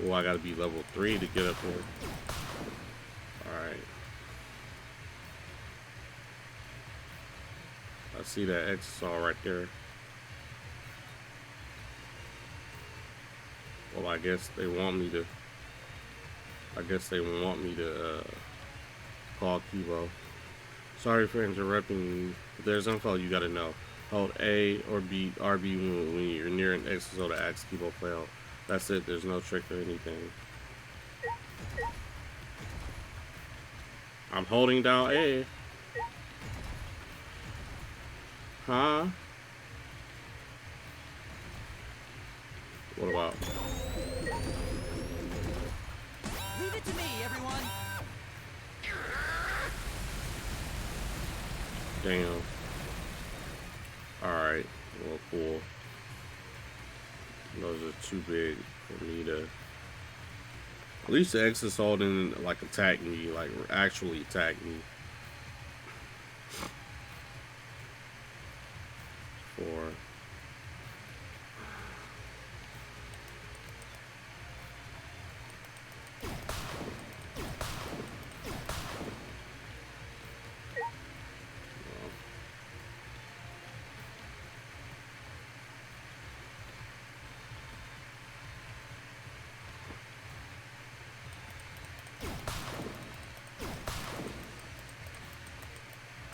Oh, I gotta be level 3 to get up here. Alright. I see that Exosol right there. Well, I guess they want me to call Keebo. Sorry for interrupting you. If there's info you gotta know. Hold A or B, RB when you're near an Exosol to ask Keebo for help. That's it, there's no trick or anything. I'm holding down A. Huh? What about? Leave it to me, everyone. Damn. Alright. Well, cool. Those are too big for me to... At least the Exosol didn't, like, attack me. Like, actually attack me. 4.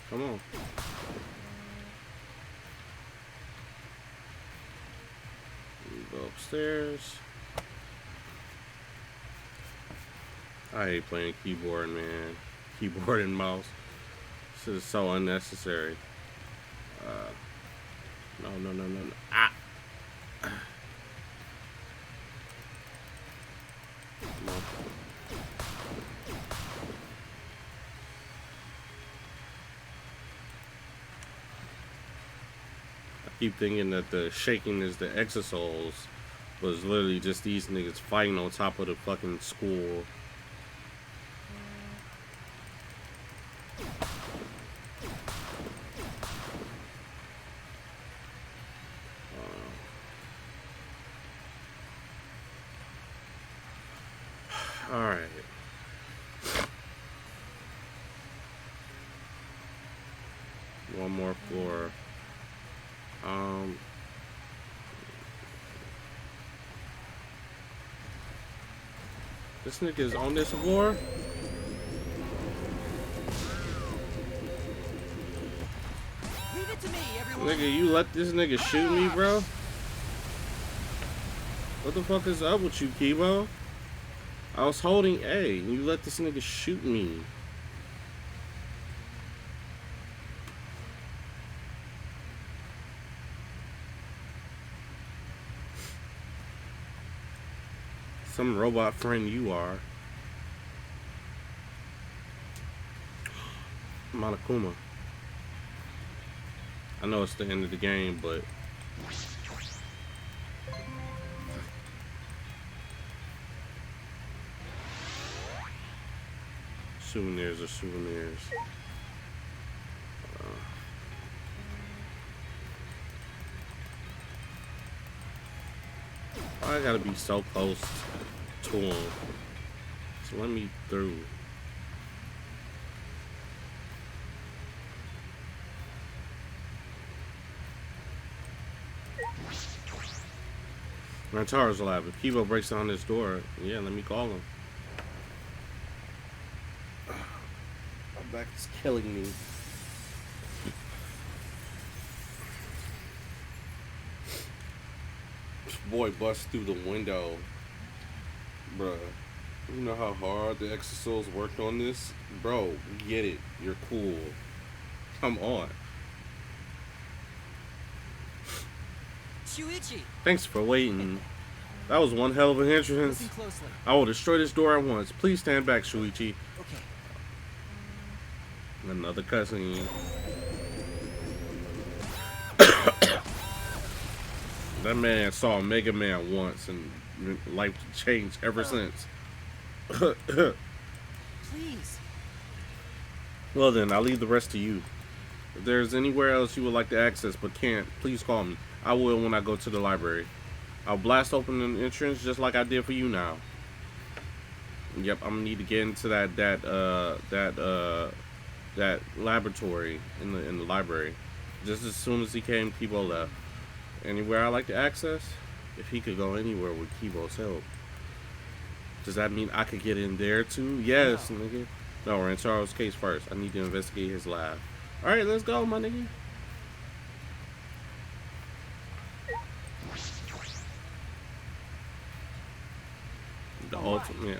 Come on. Go upstairs. I hate playing keyboard, man. Keyboard and mouse. This is so unnecessary. No. Ah! Come on. I keep thinking that the shaking is the Exosols, but it's literally just these niggas fighting on top of the fucking school. Alright. One more floor. This nigga's on this war. Leave it to me, everyone. Nigga, you let this nigga shoot me, bro? What the fuck is up with you, Keebo? I was holding A, and you let this nigga shoot me. Some robot friend you are. Monokuma. I know it's the end of the game, but souvenirs are souvenirs. I gotta be so close to him. So let me through. Rantaro's lab. If Keebo breaks down this door, yeah, let me call him. My back is killing me. This boy busts through the window. Bruh. You know how hard the Exosouls worked on this? Bro, get it. You're cool. Come on. Shuichi. Thanks for waiting. That was one hell of an entrance. Listen closely. I will destroy this door at once. Please stand back, Shuichi. Okay. Another cussing. That man saw Mega Man once and life changed ever since. Please. Well then, I'll leave the rest to you. If there's anywhere else you would like to access but can't, please call me. I will when I go to the library. I'll blast open an entrance just like I did for you now. Yep, I'm gonna need to get into that laboratory in the library. Just as soon as he came, Keebo left. Anywhere I like to access? If he could go anywhere with Keebo's help. Does that mean I could get in there too? Yes, No. nigga. No, we're in Charles' case first. I need to investigate his lab. Alright, let's go, my nigga. The ultimate.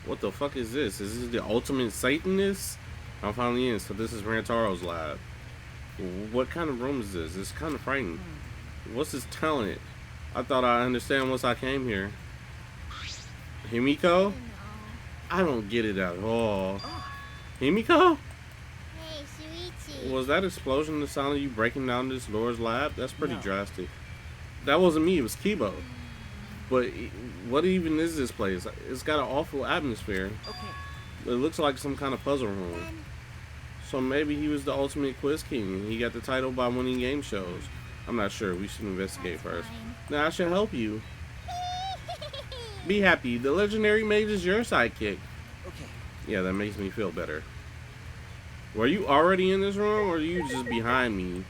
What the fuck is this? Is this the ultimate Satanist? I'm finally in, so this is Rantaro's lab. What kind of room is this? It's kind of frightening. What's his talent? I thought I understand once I came here. Himiko? I don't get it at all. Himiko? Hey, Shuichi. Was that explosion the sound of you breaking down this Laura's lab? That's pretty No. drastic. That wasn't me, it was Keebo. But what even is this place? It's got an awful atmosphere. Okay. It looks like some kind of puzzle room. Then So maybe he was the ultimate quiz king and he got the title by winning game shows. I'm not sure. We should investigate first. fine. Now I should help you. Be happy. The legendary mage is your sidekick. Okay. Yeah, that makes me feel better. Were you already in this room or are you just behind me?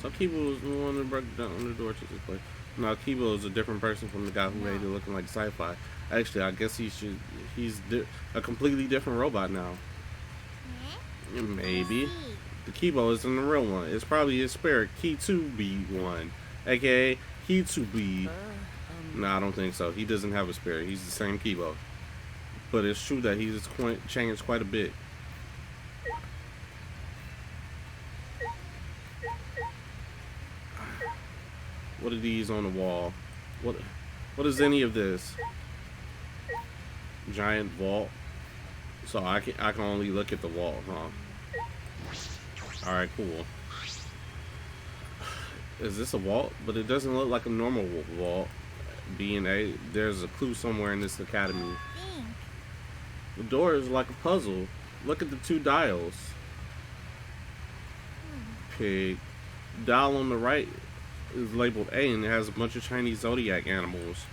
So Keebo was the one that broke down the door to this place. No, Keebo is a different person from the guy who made it looking like sci-fi. Actually, I guess he's a completely different robot now. Eh? Maybe. See. The Keebo isn't the real one. It's probably his spirit, Key2B1, aka Key2B. No, I don't think so. He doesn't have a spirit. He's the same Keebo. But it's true that he's changed quite a bit. What are these on the wall? What is any of this? Giant vault. So I can only look at the wall, huh? Alright, cool. Is this a vault? But it doesn't look like a normal vault. There's a clue somewhere in this academy. Think. The door is like a puzzle. Look at the two dials. Pig. Dial on the right is labeled A and it has a bunch of Chinese zodiac animals.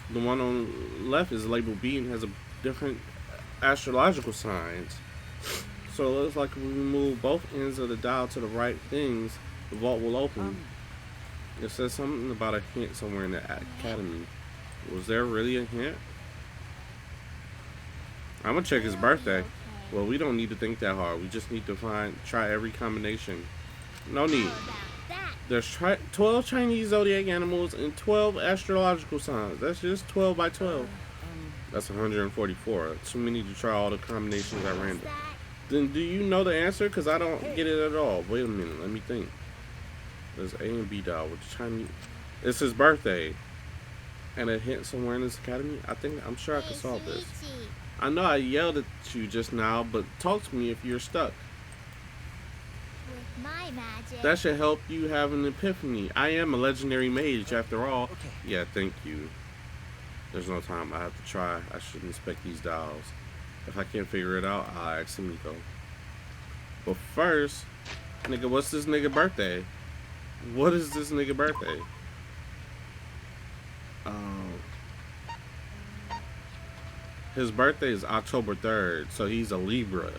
The one on the left is labeled B and has a different astrological signs. So it looks like if we move both ends of the dial to the right things, the vault will open. It says something about a hint somewhere in the academy. Was there really a hint? I'm gonna check his birthday. Well, we don't need to think that hard. We just need to try every combination. No need. How about that? There's 12 Chinese zodiac animals and 12 astrological signs. That's just 12 by 12. That's 144. Too many to try all the combinations at What's random. that? Then do you know the answer? Because I don't get it at all. Wait a minute. Let me think. There's A and B dial with Chinese. It's his birthday. And a hint somewhere in this academy. I'm sure I can solve this. Sweetie. I know I yelled at you just now, but talk to me if you're stuck. With my magic. That should help you have an epiphany. I am a legendary mage after all. Okay. Yeah, thank you. There's no time. I have to try. I should inspect these dials. If I can't figure it out, I'll ask Himiko. But first, nigga, what's this nigga birthday? What is this nigga birthday? His birthday is October 3rd, so he's a Libra.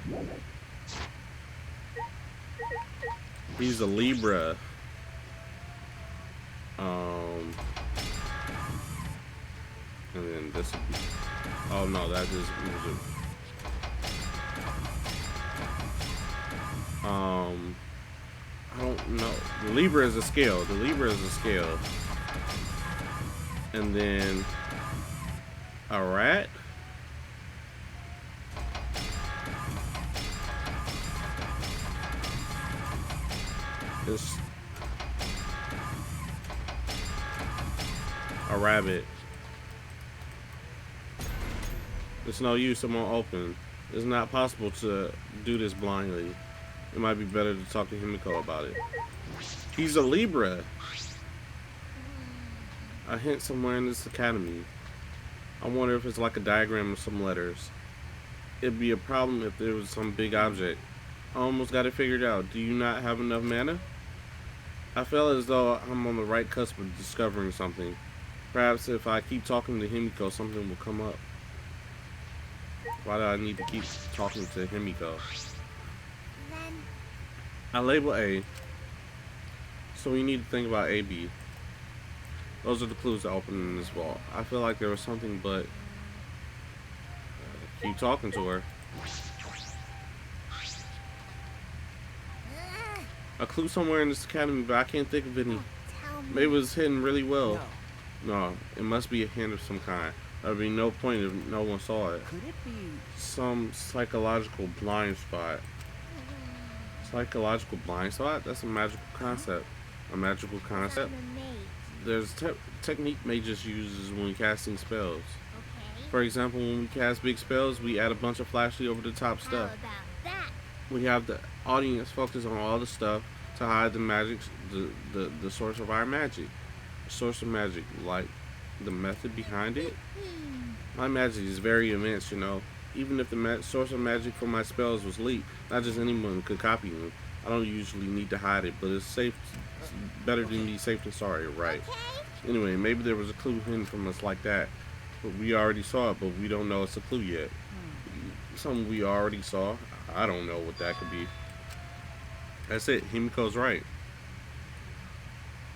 He's a Libra. And then this would be, oh no, that is music. I don't know. The Libra is a scale. The Libra is a scale. And then a rat. It's a rabbit. It's no use. I'm gonna open. It's not possible to do this blindly. It might be better to talk to Himiko about it. He's a Libra. A hint somewhere in this academy. I wonder if it's like a diagram of some letters. It'd be a problem if there was some big object. I almost got it figured out. Do you not have enough mana? I feel as though I'm on the right cusp of discovering something. Perhaps if I keep talking to Himiko, something will come up. Why do I need to keep talking to Himiko? Then I label A. So we need to think about A, B. Those are the clues to open in this vault. I feel like there was something, but keep talking to her. A clue somewhere in this academy, but I can't think of any. tell me. Maybe it was hidden really well. No. No, it must be a hint of some kind. There'd be no point if no one saw it. Could it be? Some psychological blind spot. Psychological blind spot? That's a magical concept. A magical concept? I'm a mage. There's technique mages uses when casting spells. Okay. For example, when we cast big spells, we add a bunch of flashy over the top How stuff. about that? We have the audience focus on all the stuff to hide the magic, the source of our magic. Source of magic, like the method behind it. My magic is very immense, you know. Even if the source of magic for my spells was leaked, not just anyone could copy them. I don't usually need to hide it, but it's safe. It's better than be safe than sorry, right? Okay. Anyway, maybe there was a clue hidden from us like that. But we already saw it, but we don't know it's a clue yet. Something we already saw. I don't know what that could be. That's it. Himiko's right.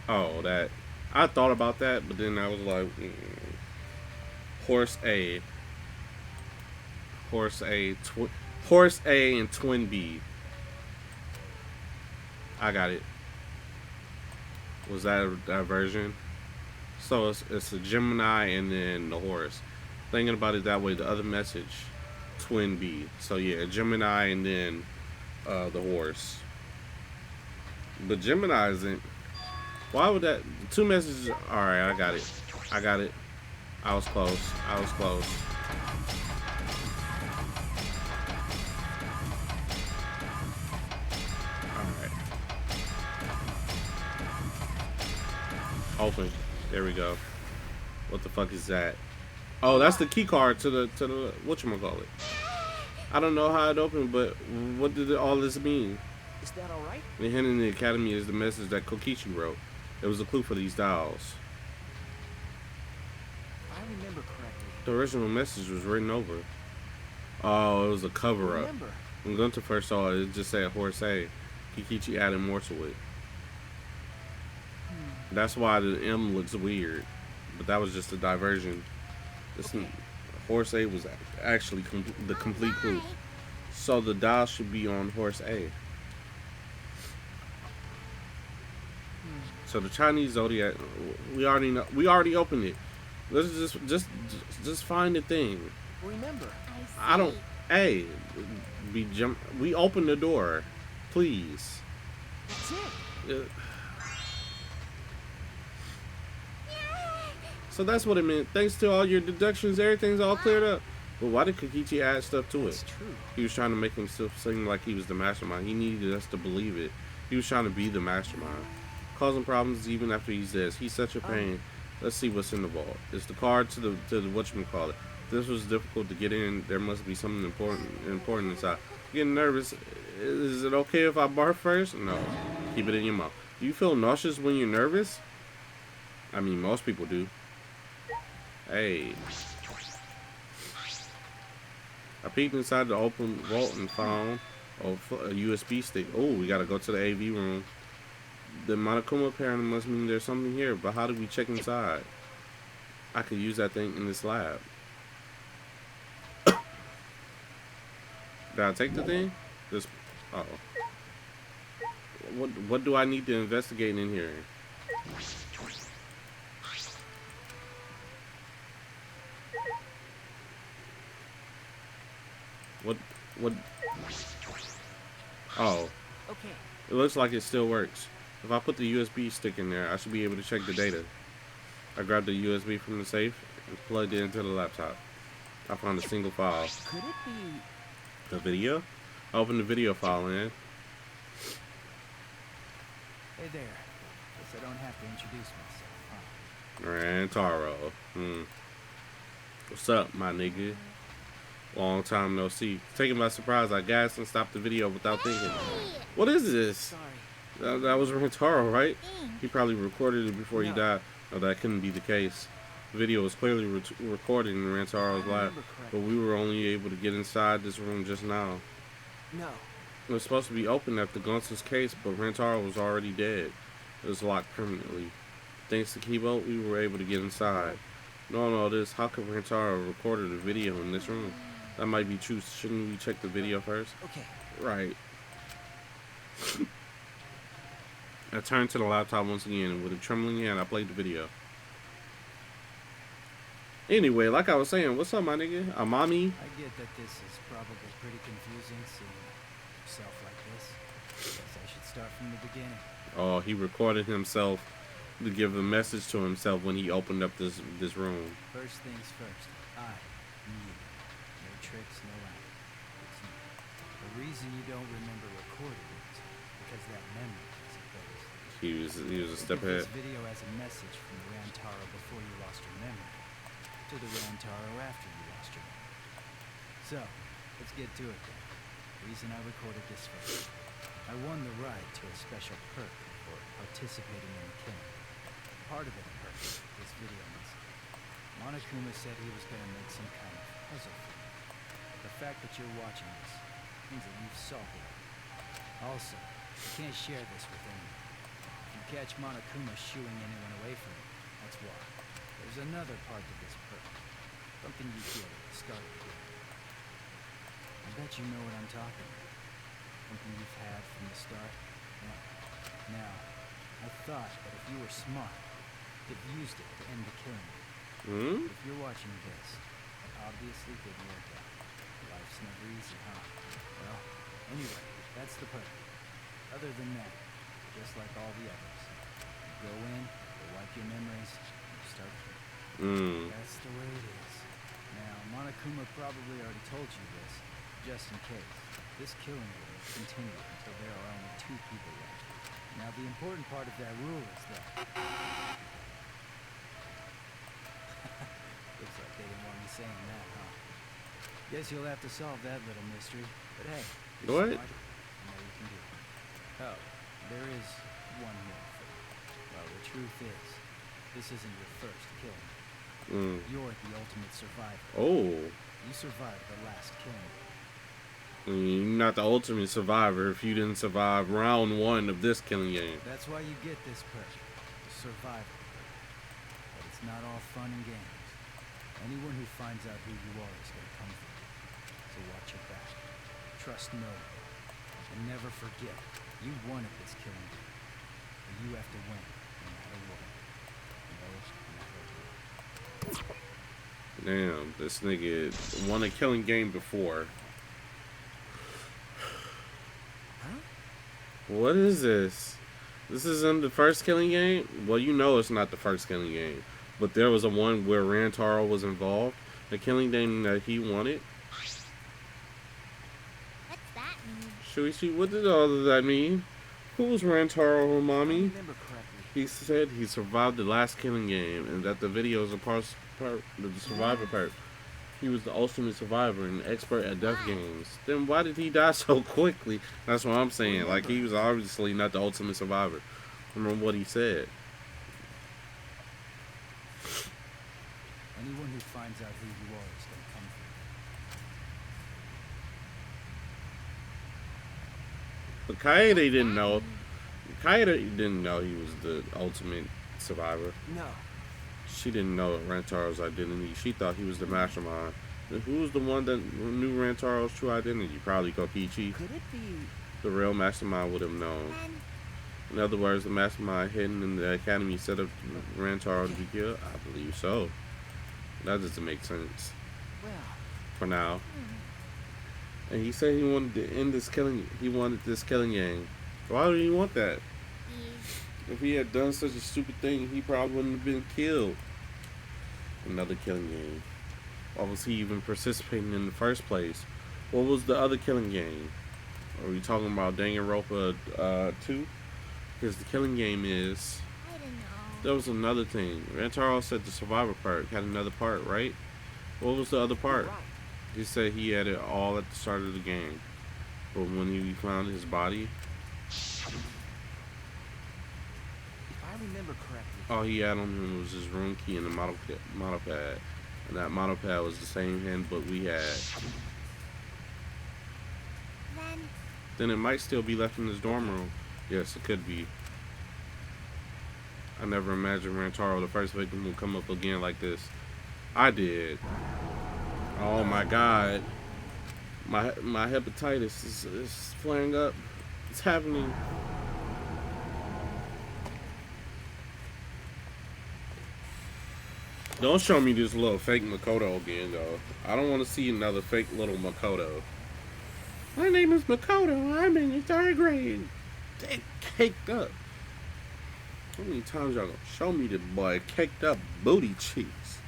Oh, that. I thought about that, but then I was like, Horse A. Horse A. Horse A and Twin B. I got it. Was that a version? So it's a Gemini and then the horse. Thinking about it that way, the other message, Twin B. So yeah, Gemini and then the horse. But Gemini isn't. Why would that? Two messages. All right, I got it. I got it. I was close. I was close. Open. There we go. What the fuck is that? Oh, that's the key card to the whatchamacallit. I don't know how it opened, but what did all this mean? Is that all right? The hint in the academy is the message that Kokichi wrote. It was a clue for these dials. If I remember correctly. The original message was written over. Oh, it was a cover up. Remember? When Gunter first saw it, it just said Horse A. Kokichi added more to it. That's why the M looks weird. But that was just a diversion. This horse A was actually the complete clue. So the dial should be on horse A. So the Chinese zodiac, we already know. We already opened it. Let's just find the thing. Remember, I don't. Hey, we opened the door, please. that's it. So that's what it meant. Thanks to all your deductions, everything's all cleared up. But why did Kokichi add stuff to That's it? true. He was trying to make himself seem like he was the mastermind. He needed us to believe it. He was trying to be the mastermind, causing problems even after he's dead. He's such a pain. Let's see what's in the vault. It's the card to the whatchamacallit. This was difficult to get in. There must be something important inside. Getting nervous. Is it okay if I barf first? No. Keep it in your mouth. Do you feel nauseous when you're nervous? I mean, most people do. Hey. I peeked inside the open vault and found a USB stick. Oh, we gotta go to the AV room. The Monokuma parent must mean there's something here, but how do we check inside? I could use that thing in this lab. Did I take the thing? This. Uh oh. What do I need to investigate in here? What? Oh. Okay. It looks like it still works. If I put the USB stick in there, I should be able to check the data. I grabbed the USB from the safe and plugged it into the laptop. I found a single file. Could it be The video? I opened the video file in. Hey there. Guess I don't have to introduce myself, huh? Rantaro. What's up, my nigga? Long time no see. Taken by surprise, I gasped and stopped the video without thinking. What is this? Sorry. That was Rantaro, right? He probably recorded it before he No. died. No, that couldn't be the case. The video was clearly recorded in Rantaro's lab, but we were only able to get inside this room just now. No. It was supposed to be open after Gunsa's case, but Rantaro was already dead. It was locked permanently. Thanks to Keebo, we were able to get inside. Knowing all this, how could Rantaro recorded a video in this room? That might be true. Shouldn't we check the video first? Okay. Right. I turned to the laptop once again, and with a trembling hand, I played the video. Anyway, like I was saying, what's up, my nigga? Amami? I get that this is probably pretty confusing seeing yourself like this. Guess I should start from the beginning. Oh, he recorded himself to give a message to himself when he opened up this room. First things first. I, you. No tricks, no acting. It's you. The reason you don't remember recording is because that memory is erased. He was a step Think of ahead. this video as a message from the Rantaro before you lost your memory to the Rantaro after you lost your memory. So, let's get to it then. The reason I recorded this first. I won the right to a special perk for participating in the killing. Part of the perk is video message. Monokuma said he was going to make some kind of puzzle for me. The fact that you're watching this means that you've solved it. Also, you can't share this with anyone. If you catch Monokuma shooing anyone away from you, that's why. There's another part to this perk. Something you get at the start of the game. I bet you know what I'm talking about. Something you've had from the start. Yeah. Now, I thought that if you were smart, you'd used it to end the killing. Hmm? If you're watching this, it obviously didn't work out. Life's never easy, huh? Well, anyway, that's the perk. Other than that, just like all the others, you go in, you wipe your memories, and you start killing. That's the way it is. Now, Monokuma probably already told you this, just in case. This killing will continue until there are only 2 people left. Now, the important part of that rule is that... Looks like they didn't want me saying that, huh? Guess you'll have to solve that little mystery. But hey, you're What? smart. You know you can do it. Oh, there is one more thing. Well, the truth is, this isn't your first killing. You're the ultimate survivor. Oh. You survived the last killing. You're not the ultimate survivor if you didn't survive round 1 of this killing game. That's why you get this perk. To survival. But it's not all fun and games. Anyone who finds out who you are is gonna come for you. So watch your back. Trust no one. And never forget, you wanted this killing game. And you have to win, no matter what. No matter what. Damn, this nigga won a killing game before. Huh? What is this? This isn't the first killing game? Well, you know it's not the first killing game. But there was a one where Rantaro was involved. The killing game that he wanted. What's that mean? Shuichi, what did all of that mean? Who's Rantaro, I mommy? remember correctly. He said he survived the last killing game and that the video is a part of the survivor part. He was the ultimate survivor and expert at death games. Then why did he die so quickly? That's what I'm saying. Like, he was obviously not the ultimate survivor. Remember what he said. Anyone who finds out who you are is gonna come for you. But Kaede didn't know. Kaede didn't know he was the ultimate survivor. No. She didn't know Rantaro's identity. She thought he was the mastermind. And who was the one that knew Rantaro's true identity? Probably Kokichi. Could it be? The real mastermind would have known. Then In other words, the mastermind hidden in the academy set up Rantaro to be killed? I believe so. That doesn't make sense. Well, For now. And he said he wanted to end this killing. He wanted this killing game. Why would he want that? he If he had done such a stupid thing, he probably wouldn't have been killed. Another killing game. Why was he even participating in the first place? What was the other killing game? Are we talking about Danganropa 2? Because the killing game is... I don't know. There was another thing. Rantaro said the survivor part had another part, right? What was the other part? right. He said he had it all at the start of the game. But when he found his body, If I remember correctly, all he had on him was his room key and the model pad. And that model pad was the same handbook we had. Then it might still be left in his dorm room. Yes, it could be. I never imagined Rantaro, the first victim, would come up again like this. I did. Oh my god. My hepatitis is flaring up. It's happening. Don't show me this little fake Makoto again, though. I don't want to see another fake little Makoto. My name is Makoto. I'm in the 3rd grade. They caked up. How many times y'all gonna show me this boy caked up booty cheeks?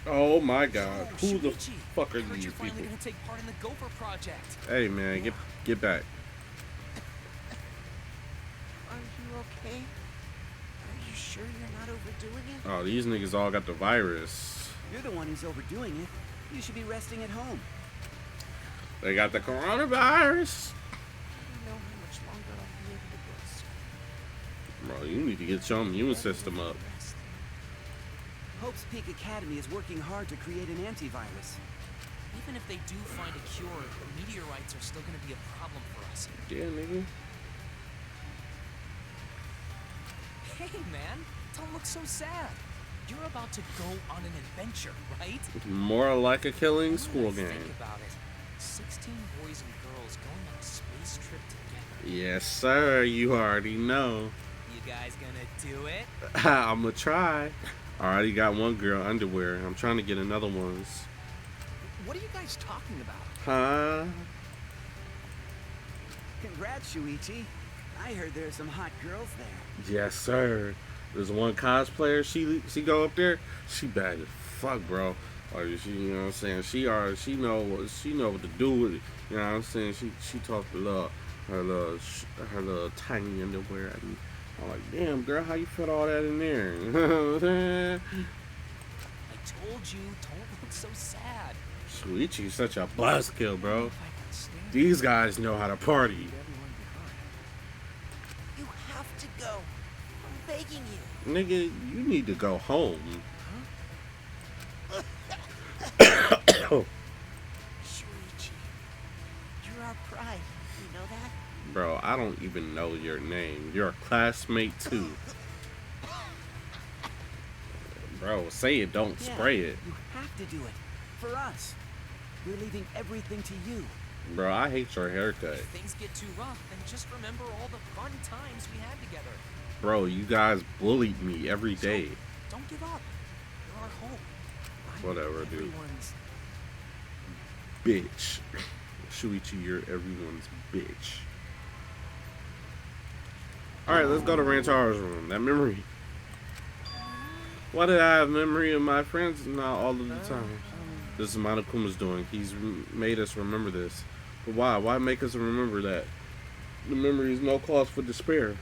Oh my god. Who the fuck are these You're finally people? gonna take part in the Gopher project. Hey man, get back. Are you okay? Are you sure you're not overdoing it? Oh, these niggas all got the virus. You're the one who's overdoing it. You should be resting at home. They got the coronavirus. I don't know how much longer I'll be able to rest. Bro, you need to get your immune system up. Rest. Hope's Peak Academy is working hard to create an antivirus. Even if they do find a cure, meteorites are still gonna be a problem for us. Yeah, nigga. Hey man, don't look so sad. You're about to go on an adventure, right? More like a killing Now school that I game. Think about it. 16 boys and girls going on a space trip together. Yes, sir. You already know. You guys gonna do it? I'm gonna try. I already got one girl underwear. I'm trying to get another ones. What are you guys talking about? Huh? Congrats, Shuichi. I heard there's some hot girls there. Yes, sir. There's one cosplayer. She go up there. She bad as fuck, bro. Or she, you know what I'm saying? She know what to do with it. You know what I'm saying? She talked her little tiny underwear at me. I'm like, damn, girl, how you fit all that in there? You know what I'm saying? I told you, don't look so sad. Shuichi's such a buzzkill, bro. If I can stand These guys know how to party. everyone behind. You have to go. I'm begging you. Nigga, you need to go home. Shuichi, you're our pride. You know that? Bro, I don't even know your name. You're a classmate too. Bro, say it, don't Yeah, spray it. you have to do it. For us. We're leaving everything to you. Bro, I hate your haircut. If things get too rough, then just remember all the fun times we had together. Bro, you guys bullied me every So, day. don't give up. You're our hope. Whatever, dude. Everyone's... Bitch. Shuichi, you're everyone's bitch. Alright, let's go to Rantaro's room. That memory. Why did I have memory of my friends? Not all of the time. This is Monokuma's doing. He's made us remember this. But why? Why make us remember that? The memory is no cause for despair.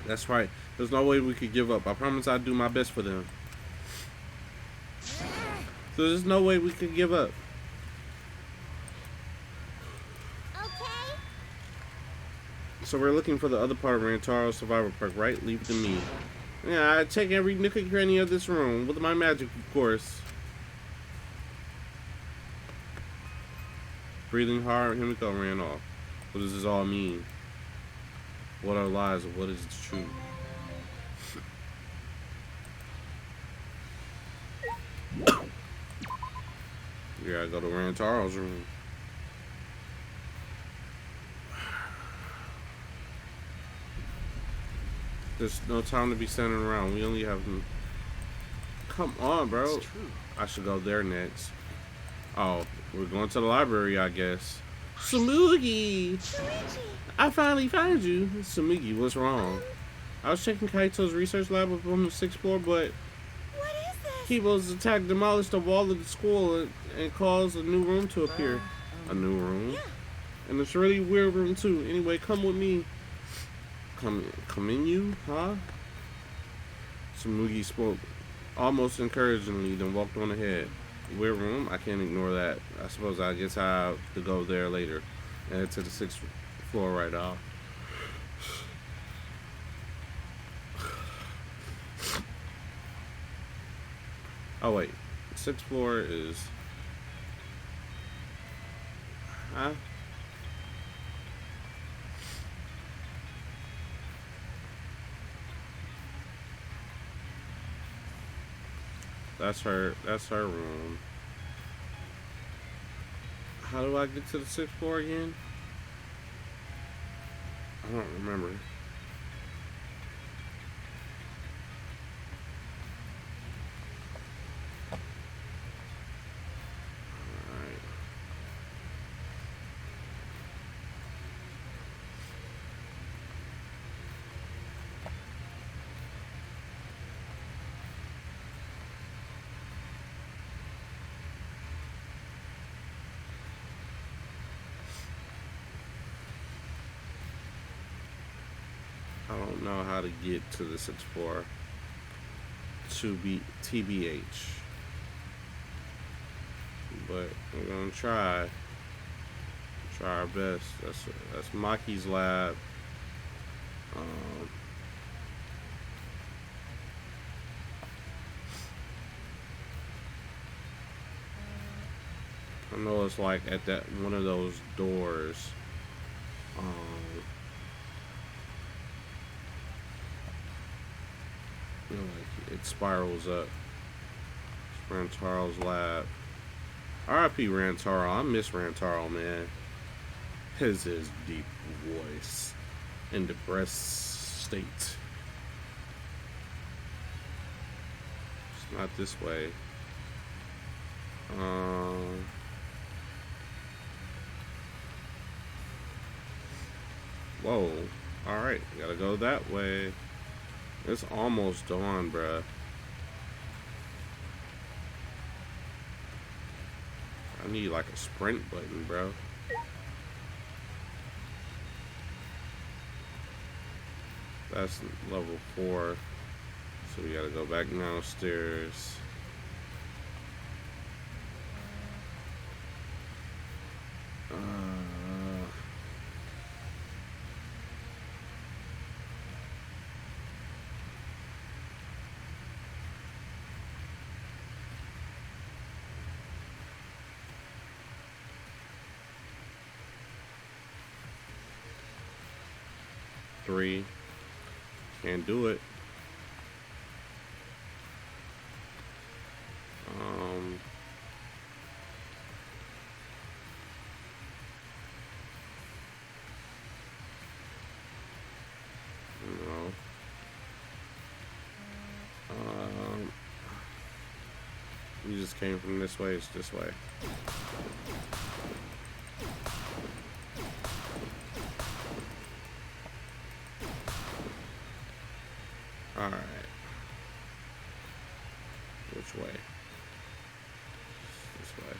That's right. There's no way we could give up. I promise I'd do my best for them. So there's no way we could give up. Okay. So we're looking for the other part of Rantaro Survival Park, right? Leave it to me. Yeah, I take every nook and cranny of this room with my magic, of course. Breathing hard, Himiko ran off. What does this all mean? What are lies and what is true? Here I go to Rantaro's room. There's no time to be standing around. We only have... Come on, bro. It's true. I should go there next. Oh, we're going to the library, I guess. Sumugi! I finally found you. Sumugi, what's wrong? I was checking Kaito's research lab up on the 6th floor, but What is this? Keebo's attack demolished the wall of the school and caused a new room to appear. A new room? Yeah. And it's a really weird room, too. Anyway, come with me. Come in you, huh? Sumugi spoke almost encouragingly, then walked on ahead. Weird room? I can't ignore that. I suppose I guess I have to go there later. And head to the 6th floor right off. Oh wait, 6th floor is... Huh? That's her room. How do I get to the 6th floor again? I don't remember. Alright. I don't know how to get to the 6th floor. To be TBH. But we're gonna try. Try our best. That's Maki's lab. I know it's like at that one of those doors. You know, like it spirals up. It's Rantaro's lab. R.I.P. Rantaro. I miss Rantaro, man. His deep voice and depressed state. It's not this way. Whoa. Alright, gotta go that way. It's almost dawn, bruh. I need like a sprint button, bro. That's level 4. So we gotta go back downstairs. 3. Can't do it. No. You just came from this way. It's this way. All right. Which way? This way.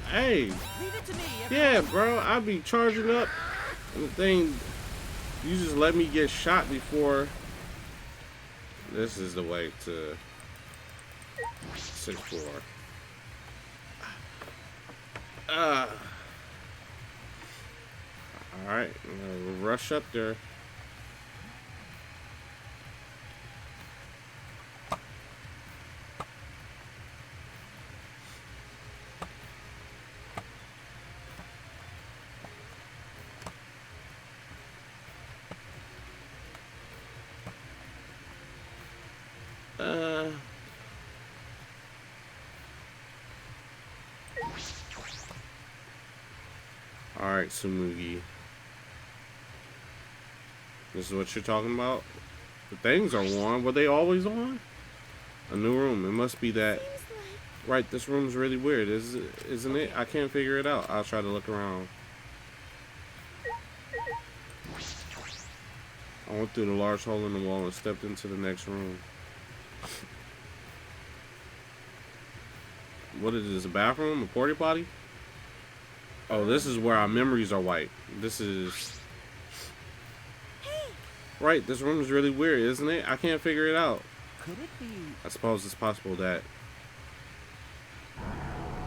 Hey, Leave it to me. yeah, bro, I be charging up, and the thing, you just let me get shot before. This is the way to 6-4. All right, we'll rush up there. Alright, Tsumugi. This is what you're talking about? The things are warm. Were they always on? A new room. It must be that. Right, this room's really weird, isn't it? I can't figure it out. I'll try to look around. I went through the large hole in the wall and stepped into the next room. What is this? A bathroom? A porta potty? Oh, this is where our memories are wiped. This is... Right, this room is really weird, isn't it? I can't figure it out. Could it be? I suppose it's possible that...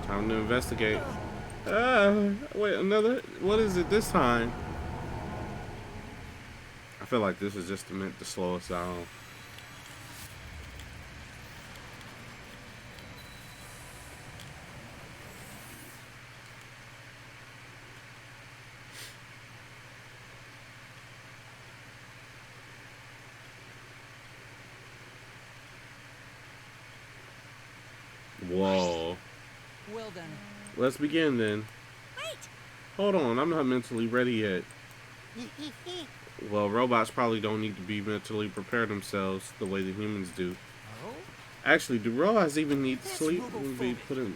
Time to investigate. Wait, another... What is it this time? I feel like this is just meant to slow us down. Whoa. Well then. Let's begin then. Wait! Hold on, I'm not mentally ready yet. Well, robots probably don't need to be mentally prepare themselves the way the humans do. Oh? Actually, do robots even need to sleep and be put in?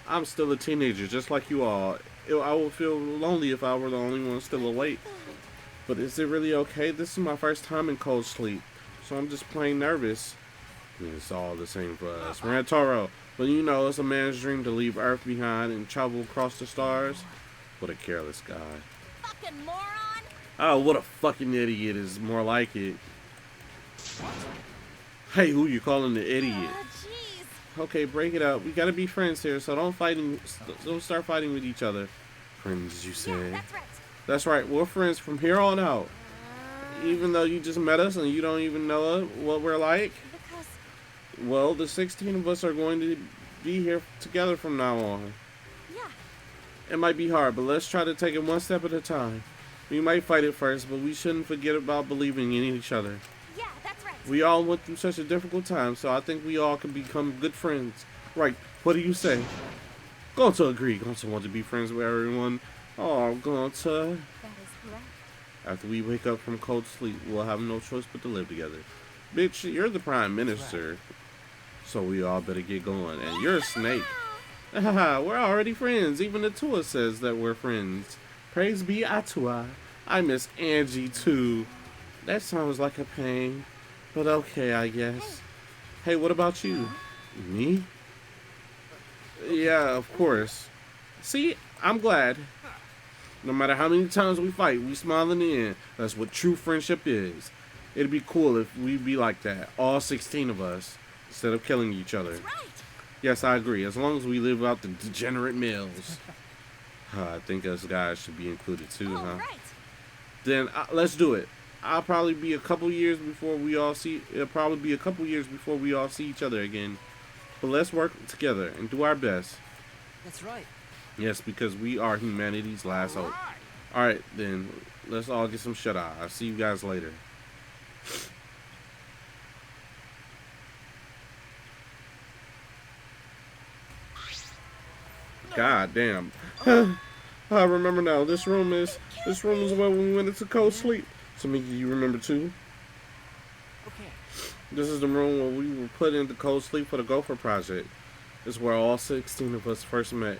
I'm still a teenager, just like you all. I would feel lonely if I were the only one still awake. But is it really okay? This is my first time in cold sleep, so I'm just plain nervous. I mean, it's all the same for us. Rantaro, but you know, it's a man's dream to leave Earth behind and travel across the stars. What a careless guy. Fucking moron! Oh, what a fucking idiot is more like it. Hey, who you calling the idiot? Jeez. Okay, break it up. We gotta be friends here, so don't start fighting with each other. Friends, you say? Yeah, that's right. That's right. We're friends from here on out. Even though you just met us and you don't even know what we're like. Because Well, the 16 of us are going to be here together from now on. yeah, It might be hard, but let's try to take it one step at a time. We might fight at first, but we shouldn't forget about believing in each other. yeah, that's right. We all went through such a difficult time, so I think we all can become good friends. Right, what do you say? Going to agree. Going to want to be friends with everyone. Oh, going to... That is correct. After we wake up from cold sleep, we'll have no choice but to live together. Bitch, you're the prime minister. So we all better get going. And you're a snake. Haha, we're already friends. Even Atua says that we're friends. Praise be Atua. I miss Angie too. That sounds like a pain. But okay, I guess. Hey, what about you? Me? Yeah, of course. See, I'm glad. No matter how many times we fight, we smile in the end. That's what true friendship is. It'd be cool if we'd be like that. All 16 of us. Instead of killing each other. That's right. Yes, I agree. As long as we live out the degenerate males. I think us guys should be included too, All huh? right. Then let's do it. I'll probably be a couple years before we all see. It'll probably be a couple years before we all see each other again. But let's work together and do our best. That's right. Yes, because we are humanity's last hope. All right, then let's all get some shut eye. I'll see you guys later. God damn. I remember now. This room is where we went into cold sleep. So Miki, you remember too? Okay. This is the room where we were put into cold sleep for the Gopher project. It's where all 16 of us first met.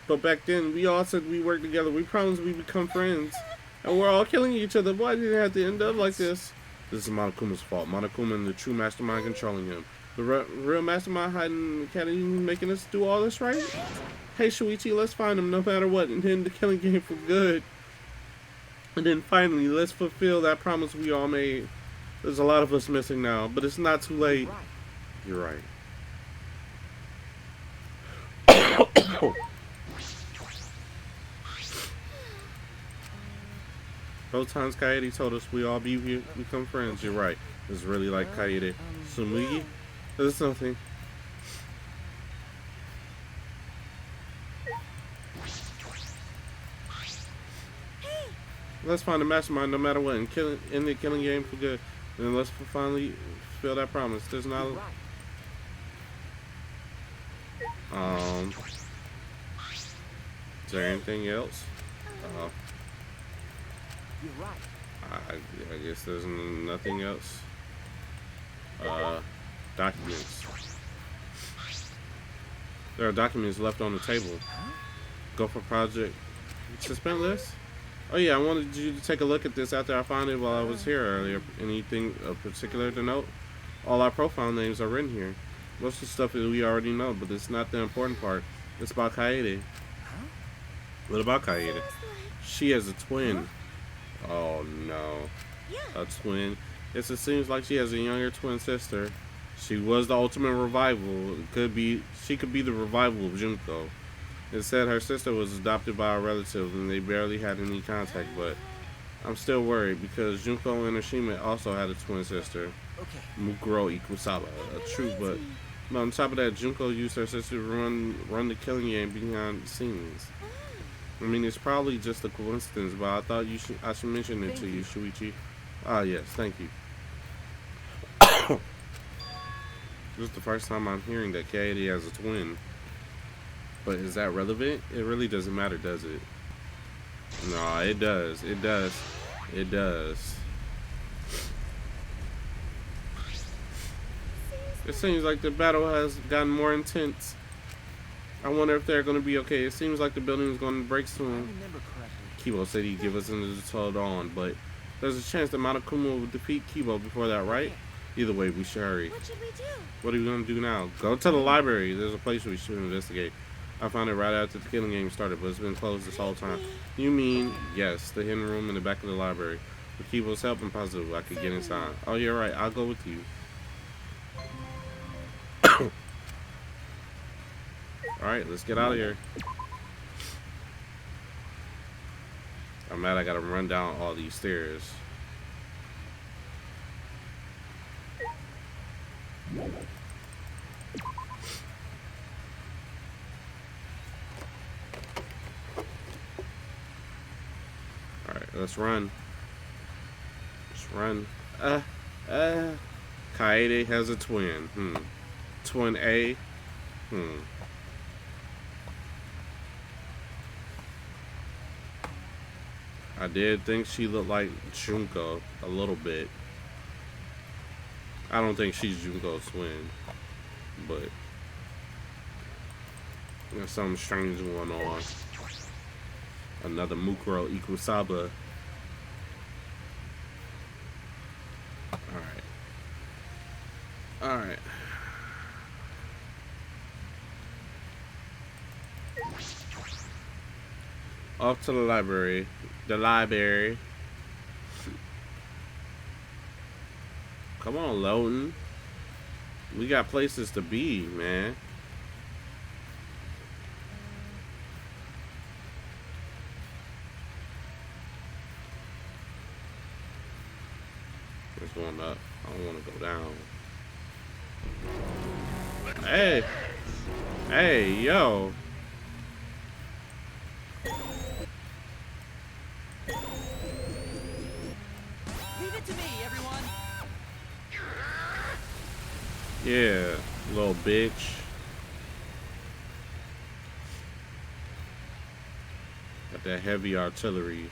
But back then, we all said we work together. We promised we'd become friends. And we're all killing each other. Why did it have to end up like this? This is Monokuma's fault. Monokuma and the true mastermind controlling him. The real mastermind hiding in the academy making us do all this, right? Hey, Shuichi, let's find him no matter what and end the killing game for good. And then finally, let's fulfill that promise we all made. There's a lot of us missing now, but it's not too late. Right. You're right. Both times Kaede told us we all become friends. You're right. It's really like Kaede. Sumugi? There's nothing. Let's find the mastermind no matter what and end the killing game for good. And let's finally fulfill that promise. There's not. Is there anything else? You're right. I guess there's nothing else. Documents. There are documents left on the table. Go for project. Suspend list? Oh yeah, I wanted you to take a look at this after I found it while I was here earlier. Anything of particular to note? All our profile names are written here. Most of the stuff that we already know, but it's not the important part. It's about Kaede. What about Kaede? She has a twin. Oh no. A twin. Yes, it seems like she has a younger twin sister. She was the ultimate revival. She could be the revival of Junko. It said her sister was adopted by a relative and they barely had any contact, but I'm still worried because Junko and Urashima also had a twin sister. Okay. Mukuro Ikusaba. True, but on top of that, Junko used her sister to run the killing game behind the scenes. I mean, it's probably just a coincidence, but I thought I should mention it to you, Shuichi. Ah, yes, thank you. This is the first time I'm hearing that Kaede has a twin. But is that relevant? It really doesn't matter, does it? No, it does. It does. It does. It seems like the battle has gotten more intense. I wonder if they're going to be okay. It seems like the building is going to break I soon. remember correctly. Keebo said he'd give us until dawn, but there's a chance that Monokuma will defeat Keebo before that, right? Either way, we should hurry. What should we do? What are we going to do now? Go to the library. There's a place we should investigate. I found it right after the killing game started, but it's been closed this whole time. You mean, yes, the hidden room in the back of the library. With Keebo's help, I'm positive I could get inside. Oh, you're right. I'll go with you. Alright, let's get out of here. I'm mad I gotta run down all these stairs. Alright, let's run. Let's run. Kaede has a twin. Twin A. I did think she looked like Junko a little bit. I don't think she's Junko's twin, but there's something strange going on. Another Mukuro Ikusaba. Alright. Alright. Off to the library. The library. Come on, Loden. We got places to be, man. going up. I don't want to go down. Hey! Hey, yo! Leave it to me, everyone. Yeah, little bitch. Got that heavy artillery.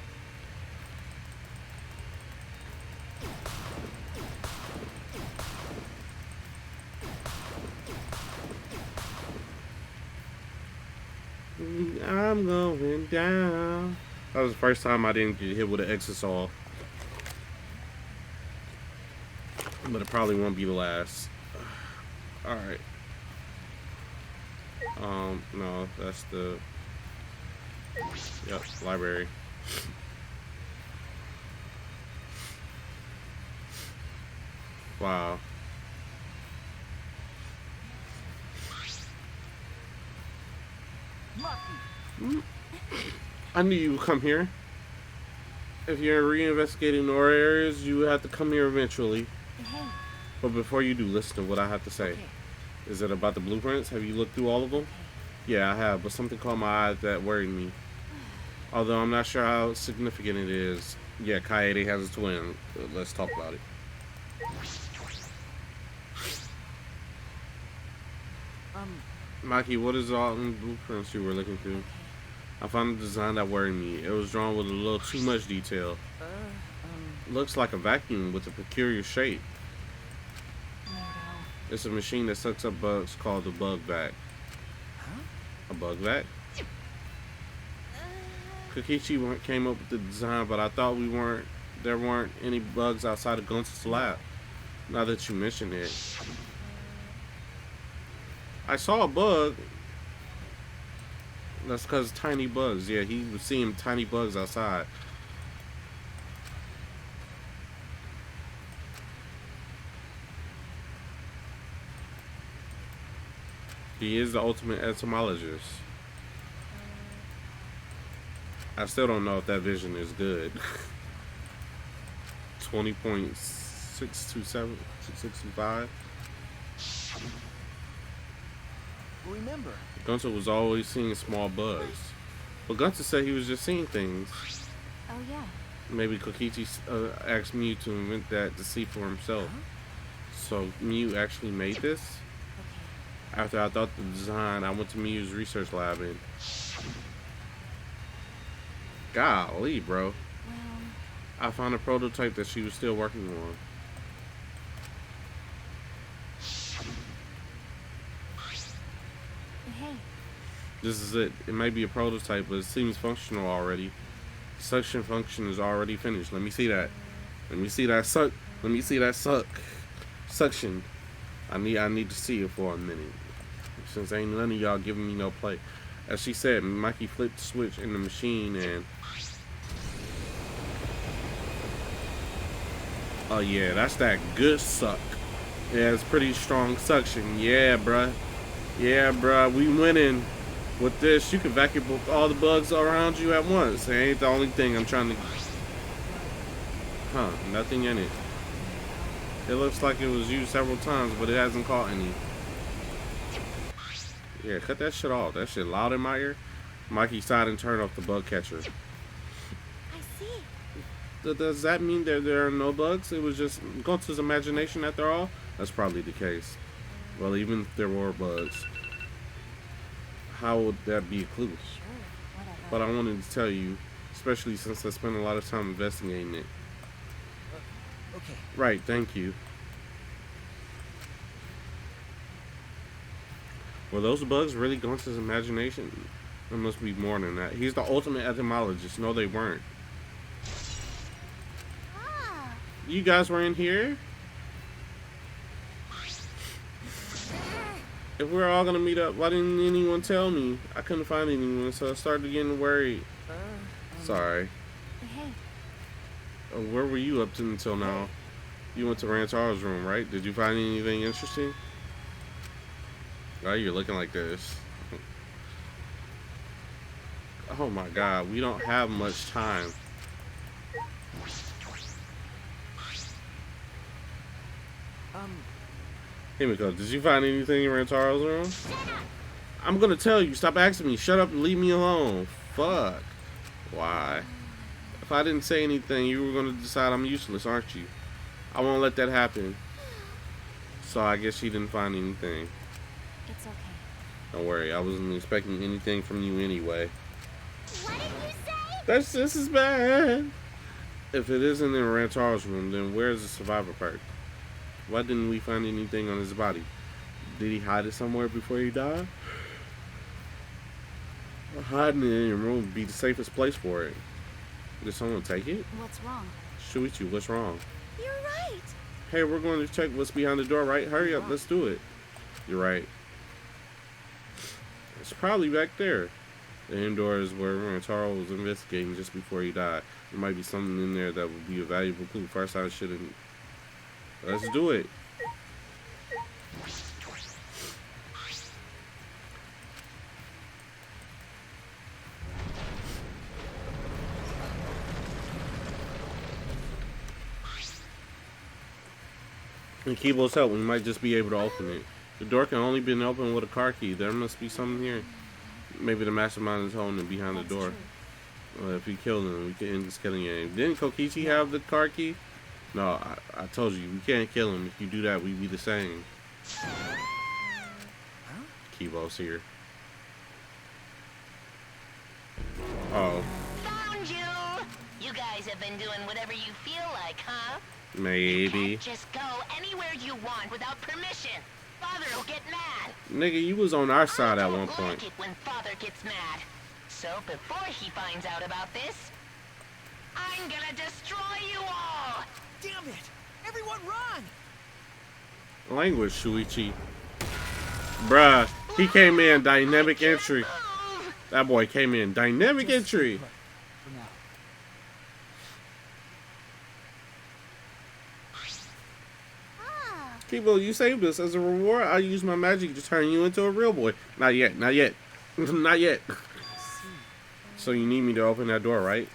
I'm going down. That was the first time I didn't get hit with an exisal. But it probably won't be the last. Alright. No, that's the... Yep, library. Wow. I knew you would come here. If you're reinvestigating more areas, you have to come here eventually. Hey. But before you do, listen to what I have to say. Okay. Is it about the blueprints? Have you looked through all of them? Yeah, I have, but something caught my eye that worried me. Although I'm not sure how significant it is. Yeah, Kaede has a twin. Let's talk about it. Maki, what is all in blueprints you were looking through? I found a design that worried me. It was drawn with a little too much detail. Looks like a vacuum with a peculiar shape. It's a machine that sucks up bugs called a bug vac. Huh? A bug vac? Kokichi came up with the design, but I thought there weren't any bugs outside of Gunsa's lab. Now that you mention it. I saw a bug. That's because tiny bugs. Yeah, he was seeing tiny bugs outside. He is the ultimate entomologist. I still don't know if that vision is good. 20.627, 665. Remember, Gunsa was always seeing small bugs. But Gunsa said he was just seeing things. Oh yeah. Maybe Kokichi asked Mew to invent that to see for himself. So Mew actually made this? Okay. After I thought the design, I went to Mew's research lab and... Golly, bro. Well, I found a prototype that she was still working on. hey. This is it. It might be a prototype, but it seems functional already. Suction function is already finished. Let me see that. Let me see that suck. Let me see that suction. I need to see it for a minute. Since ain't none of y'all giving me no play. As she said, Mikey flipped the switch in the machine and... Oh yeah, that's that good suck. Yeah, it's pretty strong suction. Yeah, bruh. Yeah, bruh, we winning. With this, you can vacuum all the bugs around you at once. It ain't the only thing I'm trying to... Huh, nothing in it. It looks like it was used several times, but it hasn't caught any. Yeah, cut that shit off. That shit loud in my ear. Mikey sighed and turned off the bug catcher. I see. Does that mean that there are no bugs? It was just Gunsa's imagination after all? That's probably the case. Well, even if there were bugs, how would that be a clue? Sure. Whatever. But I wanted to tell you, especially since I spent a lot of time investigating it. okay. Right, thank you. Were those bugs really Gunsa's imagination? There must be more than that. He's the ultimate etymologist. No, they weren't. Ah. You guys were in here? If we're all gonna meet up, why didn't anyone tell me? I couldn't find anyone, so I started getting worried. Sorry. Hey. Where were you up to until now? You went to Rantaro's room, right? Did you find anything interesting? Why you're looking like this? Oh my god, we don't have much time. Himiko, did you find anything in Rantaro's room? I'm gonna tell you. Stop asking me. Shut up and leave me alone. Fuck. Why? If I didn't say anything, you were gonna decide I'm useless, aren't you? I won't let that happen. So I guess she didn't find anything. It's okay. Don't worry. I wasn't expecting anything from you anyway. What did you say? That's just as bad. If it isn't in Rantaro's room, then where's the survivor perk? Why didn't we find anything on his body? Did he hide it somewhere before he died? Hiding it in your room would be the safest place for it. Did someone take it? What's wrong? Shuichi, what's wrong? You're right. Hey, we're going to check what's behind the door, right? Hurry up, let's do it. You're right. It's probably back there. The indoor is where Rantaro was investigating just before he died. There might be something in there that would be a valuable clue. First, I shouldn't. Let's do it. With Keebo's help, we might just be able to open it. The door can only be opened with a car key. There must be something here. Maybe the mastermind is holding it behind the door. If we kill him, we can end this killing game. Didn't Kokichi have the car key? No, I told you, we can't kill him. If you do that, we'd be the same. Keebo's here. Oh. Found you! You guys have been doing whatever you feel like, huh? Maybe. You can't just go anywhere you want without permission. Father'll get mad. Nigga, you was on our side at one I don't point. like it when Father gets mad. So before he finds out about this, I'm gonna destroy you all! Damn it! Everyone run! Language, Shuichi. Bruh, he came in dynamic entry. Move! That boy came in dynamic entry. For now. Ah, Keebo, you saved us. As a reward, I'll use my magic to turn you into a real boy. Not yet, not yet. Not yet. So you need me to open that door, right?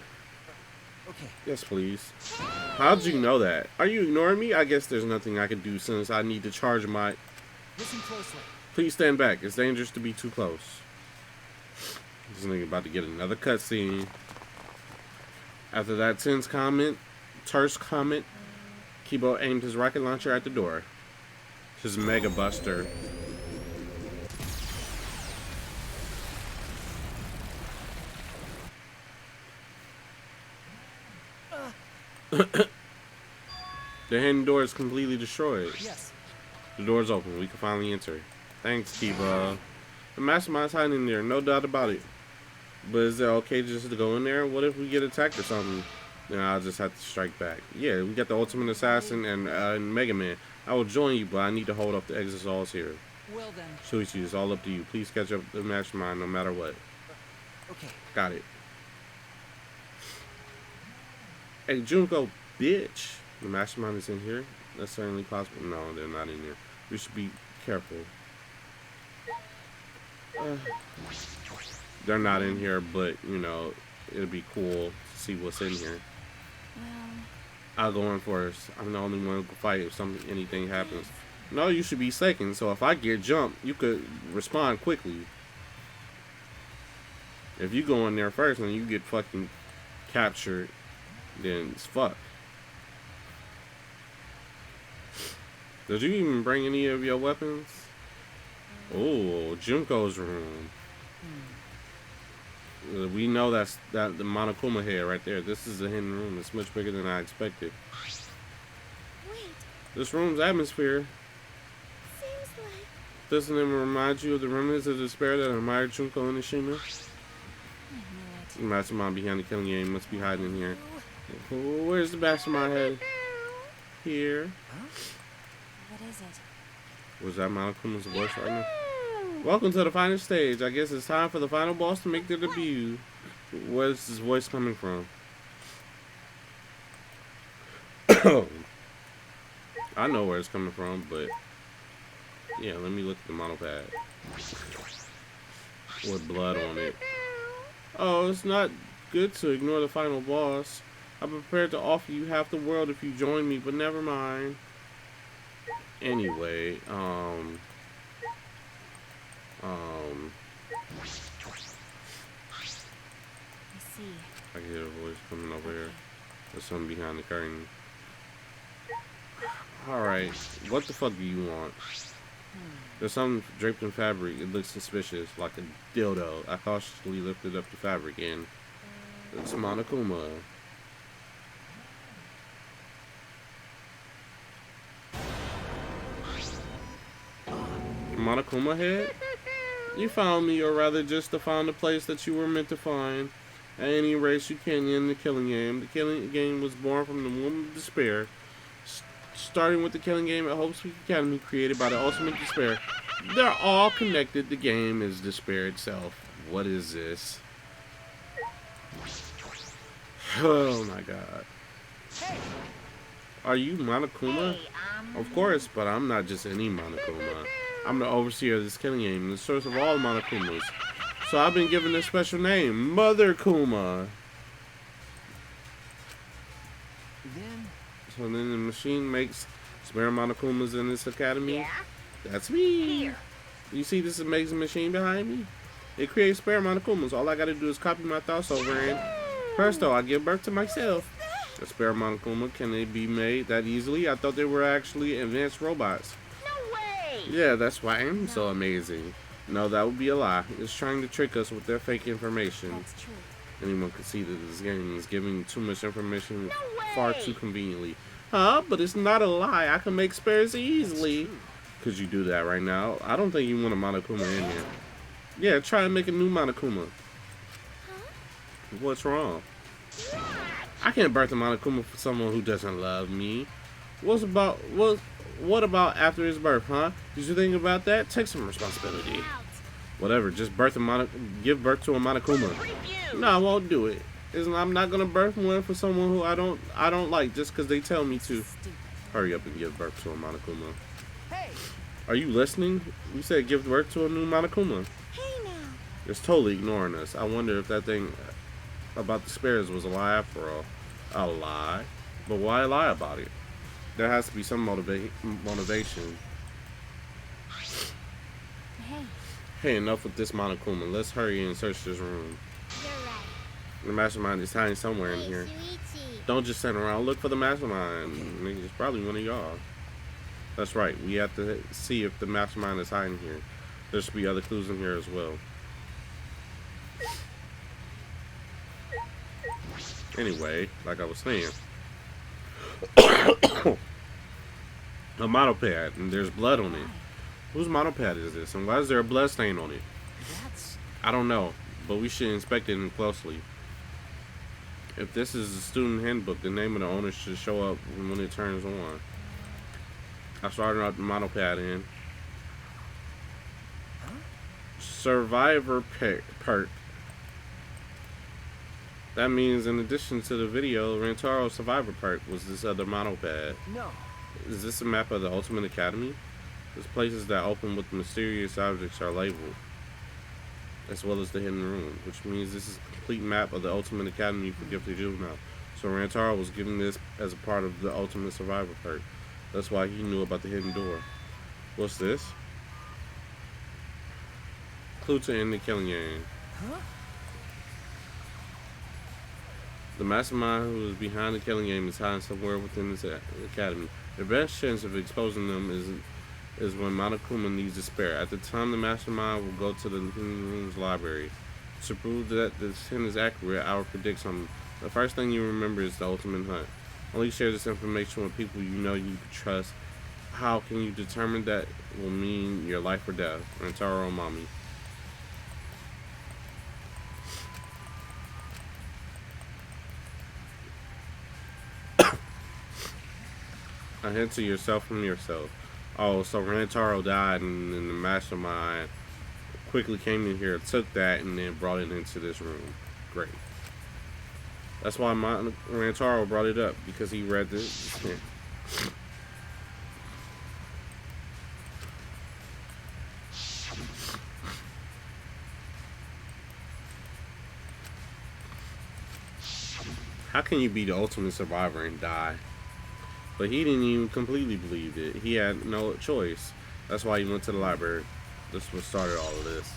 Okay. Yes, please. How'd you know that? Are you ignoring me? I guess there's nothing I can do since I need to charge my... Listen closely. Please stand back. It's dangerous to be too close. This nigga about to get another cutscene. After that terse comment, Keebo aimed his rocket launcher at the door. His Mega Buster. The hidden door is completely destroyed. Yes. The door's open. We can finally enter. Thanks, Keebo. The mastermind's hiding in there, no doubt about it. But is it okay just to go in there? What if we get attacked or something? Then I'll just have to strike back. Yeah, we got the Ultimate Assassin and Mega Man. I will join you, but I need to hold up the exosols here. Well then. Shuichi, it's all up to you. Please catch up the mastermind no matter what. Okay. Got it. Hey, Junko, bitch. The mastermind is in here? That's certainly possible. No, they're not in here. We should be careful. They're not in here, but, you know, it'd be cool to see what's in here. I'll go in first. I'm the only one who can fight if anything happens. No, you should be second, so if I get jumped, you could respond quickly. If you go in there first and you get fucking captured, then it's fucked. Did you even bring any of your weapons? Oh, Junko's room. We know that's the Monokuma head right there. This is a hidden room. It's much bigger than I expected. wait. This room's atmosphere. Seems like Doesn't it remind you of the remnants of despair that admired Junko and Ishima? The mastermind behind the killing game must be hiding in here. Where's the mastermind head? Here. what is it? Was that Monokuma's voice right now? Welcome to the final stage. I guess it's time for the final boss to make their debut. Where's this voice coming from? I know where it's coming from, but yeah, let me look at the monopad with blood on it. Oh, it's not good to ignore the final boss. I'm prepared to offer you half the world if you join me, but never mind. Anyway, I see. I hear a voice coming over here. There's something behind the curtain. Alright, what the fuck do you want? There's something draped in fabric. It looks suspicious, like a dildo. I cautiously lifted up the fabric and it's Monokuma. Monokuma head? You found me, or rather just to find the place that you were meant to find. At any rate, you can't end the killing game. The killing game was born from the womb of despair. Starting with the killing game at Hope's Peak Academy, created by the Ultimate Despair. They're all connected. The game is despair itself. What is this? Oh my god. Are you Monokuma? Of course, but I'm not just any Monokuma. I'm the overseer of this killing game and the source of all Monokumas. So I've been given a special name, Mother Kuma. So then the machine makes spare Monokumas in this academy? Yeah? That's me. Here. You see this amazing machine behind me? It creates spare Monokumas. All I gotta do is copy my thoughts over and presto, I give birth to myself. A spare Monokuma, can they be made that easily? I thought they were actually advanced robots. No way! Yeah, that's why I'm so amazing. No, that would be a lie. It's trying to trick us with their fake information. That's true. Anyone could see that this game is giving too much information No far way! too conveniently. Huh? But it's not a lie. I can make spares easily. Could you do that right now? I don't think you want a Monokuma in here. Yeah, try and make a new Monokuma. What's wrong? I can't birth a Monokuma for someone who doesn't love me. What about after his birth, huh? Did you think about that? Take some responsibility. Whatever, just give birth to a Monokuma. Refuse. No, I won't do it. I'm not gonna birth one for someone who I don't like just because they tell me to. Stupid. Hurry up and give birth to a Monokuma. Hey! Are you listening? You said give birth to a new Monokuma. Hey now. It's totally ignoring us. I wonder if that thing about the spares was a lie after all. A lie? But why lie about it? There has to be some motivation. Hey. Hey, enough with this Monokuma. Let's hurry and search this room. You're right. The mastermind is hiding somewhere in here. Don't just sit around. Look for the mastermind. Nigga, it's probably one of y'all. That's right. We have to see if the mastermind is hiding here. There should be other clues in here as well. Anyway, like I was saying, a model pad, and there's blood on it. Whose model pad is this, and why is there a blood stain on it? That's... I don't know, but we should inspect it closely. If this is a student handbook, the name of the owner should show up when it turns on. I started out the model pad in. Survivor perk. That means in addition to the video, Rantaro's Survivor perk was this other model pad. No. Is this a map of the Ultimate Academy? There's places that open with mysterious objects are labeled, as well as the hidden room, which means this is a complete map of the Ultimate Academy for Gifted Juvenile. So Rantaro was given this as a part of the Ultimate Survivor perk. That's why he knew about the hidden door. What's this? Clue to end the killing game. Huh? The mastermind who is behind the killing game is hiding somewhere within this academy. The best chance of exposing them is when Monokuma needs a spare. At the time, the mastermind will go to the hidden room's library. To prove that this hint is accurate, I will predict something. The first thing you remember is the ultimate hunt. Only share this information with people you know you can trust. How can you determine that will mean your life or death? Rantaro Mommy. A hint to yourself from yourself. Oh, so Rantaro died and then the mastermind quickly came in here, took that, and then brought it into this room. Great. That's why Rantaro brought it up, because he read this. Yeah. How can you be the ultimate survivor and die? But he didn't even completely believe it. He had no choice. That's why he went to the library. This is what started all of this.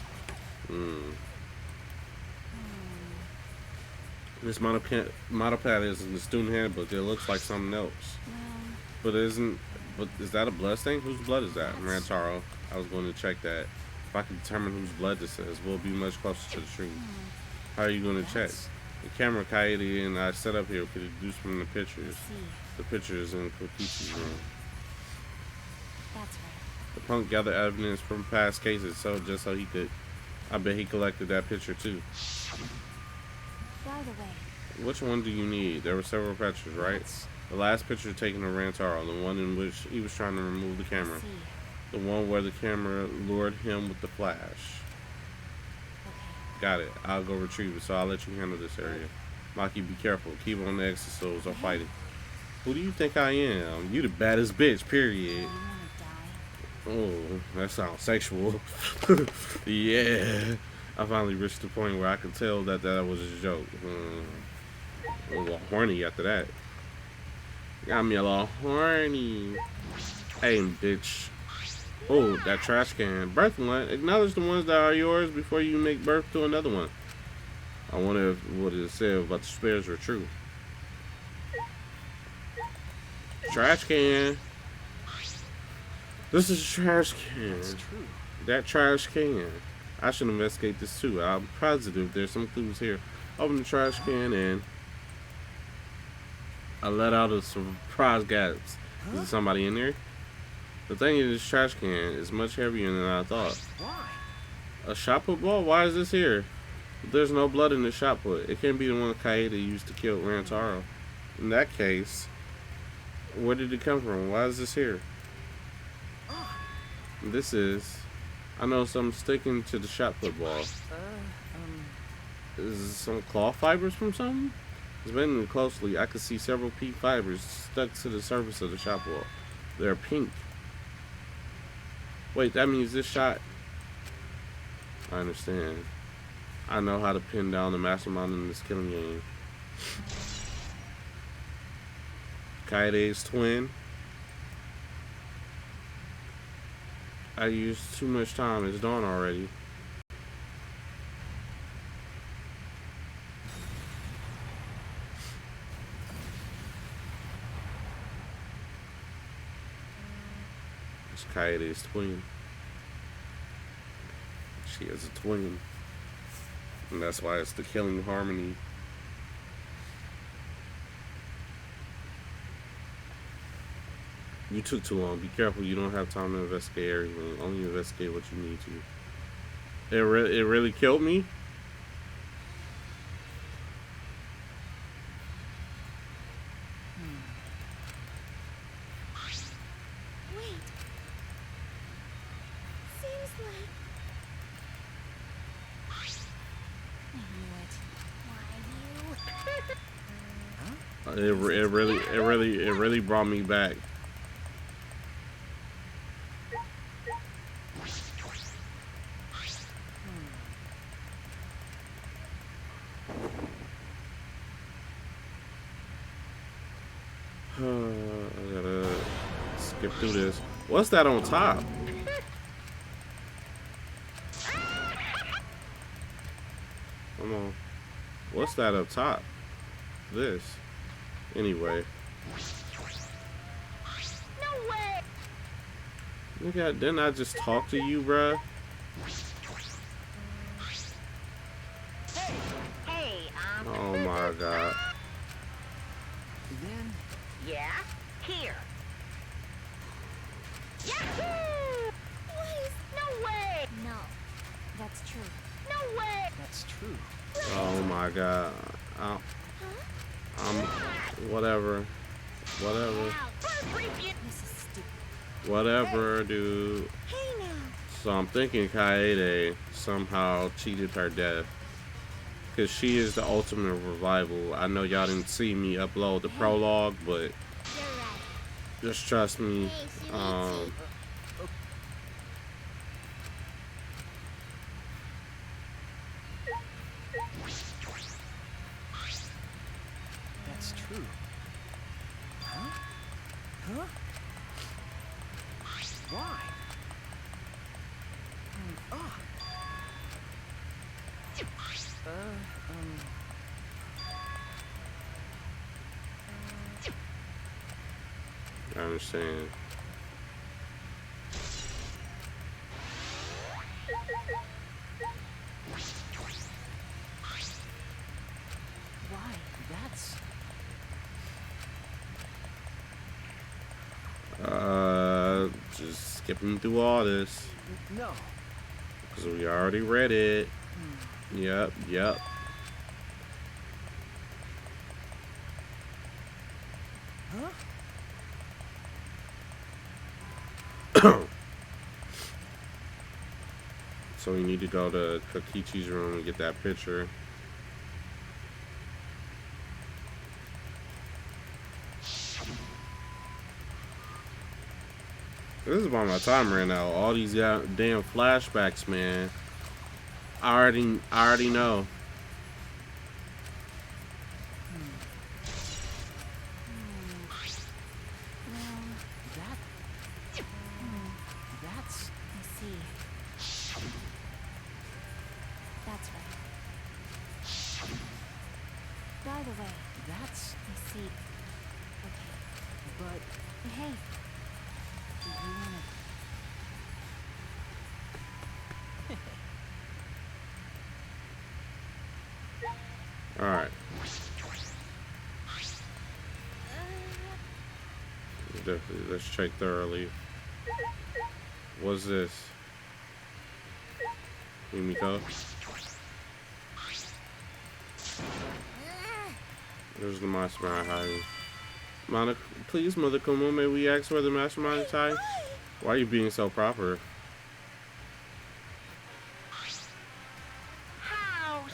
This model pad is in the student handbook. It looks like something else. But isn't... But is that a blood stain? Whose blood is that? Rantaro. I was going to check that. If I can determine whose blood this is, we'll be much closer to the truth. How are you going to check? The camera Kaede and I set up here could deduce from the pictures. The pictures in Kokichi's room. That's right. The punk gathered evidence from past cases, so just so he could... I bet he collected that picture too. By the way, Which one do you need? There were several pictures, right? The last picture taken of Rantaro, the one in which he was trying to remove the camera. see. The one where the camera lured him with the flash. Okay. Got it. I'll go retrieve it, so I'll let you handle this area. Maki, be careful. Keep on the exorcils or fighting. Who do you think I am? You the baddest bitch, period. You wanna die? Oh, that sounds sexual. Yeah. I finally reached the point where I could tell that that was a joke. A little horny after that. Got me a little horny. Hey, bitch. Oh, that trash can. Birth one. Acknowledge the ones that are yours before you make birth to another one. I wonder if what it said about the spares were true. Trash can. This is a trash can. That's true. That trash can. I should investigate this too. I'm positive there's some clues here. Open the trash can and I let out a surprise gasp. Is there somebody in there? The thing is, this trash can is much heavier than I thought. Why? A shot put ball? Why is this here? There's no blood in the shot put. It can't be the one Kaede used to kill Rantaro. In that case, where did it come from? Why is this here? This is... I know something sticking to the shot put ball. Is this some cloth fibers from something? Examining closely, I could see several pink fibers stuck to the surface of the shot ball. They're pink. Wait, that means this shot... I understand. I know how to pin down the mastermind in this killing game. Kaede's twin. I used too much time. It's dawn already. It's Kaede's twin. She has a twin. And that's why it's the killing harmony. You took too long. Be careful. You don't have time to investigate everything. Only investigate what you need to. It really killed me? Wait. Seems like I knew it. Why you? It really brought me back. I gotta skip through this. What's that on top? Come on. What's that up top? This. Anyway. No way! Nigga, didn't I just talk to you, bruh? Hey, Oh my god. Then yeah? Here. Yahoo! Please. No way! No. That's true. No way! that's true. Oh my god. Whatever. Whatever. This is stupid. Whatever, dude. Hey now. So I'm thinking Kaede somehow cheated her death. Because she is the ultimate revival. I know y'all didn't see me upload the prologue, but You're right. just trust me. Hey, sweetie. That's true. Huh? Huh? Why? Ah. I understand. Why? That's... Just skipping through all this No. because we already read it. Yep, yep. Huh? So we need to go to Kokichi's room and get that picture. This is about my time right now. All these damn flashbacks, man. I already know. That's... I see. That's right. By the way, That's... I see. Okay. But... Hey. Do you wanna... Alright. Definitely, let's check thoroughly. What's this? Himiko? There's the mastermind hiding. Please, Mother Kumo, may we ask where the mastermind is hiding? Why are you being so proper?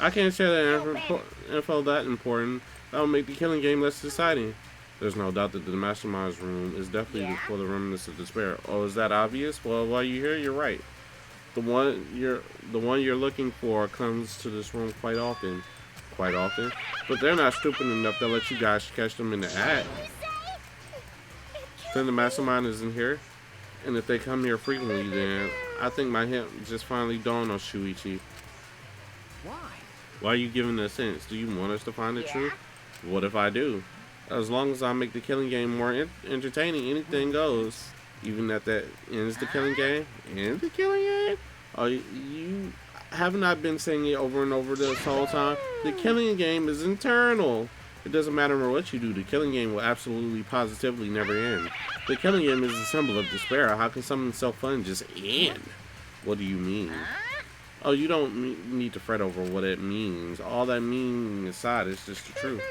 I can't share that info that important. That will make the killing game less exciting. There's no doubt that the mastermind's room is definitely for the remnants of despair. Oh, is that obvious? Well, while you're here, you're right. The one you're looking for comes to this room quite often. But they're not stupid enough to let you guys catch them in the act. Then the mastermind isn't here. And if they come here frequently, then I think my hint just finally dawned on Shuichi. Why? Why are you giving us hints? Do you want us to find the truth? What if I do? As long as I make the killing game more entertaining, anything goes. Even if that ends the killing game? Ends the killing game? Oh, you haven't I been saying it over and over this whole time? The killing game is eternal. It doesn't matter what you do. The killing game will absolutely, positively never end. The killing game is a symbol of despair. How can something so fun just end? What do you mean? Oh, you don't need to fret over what it means. All that meaning aside, it's just the truth.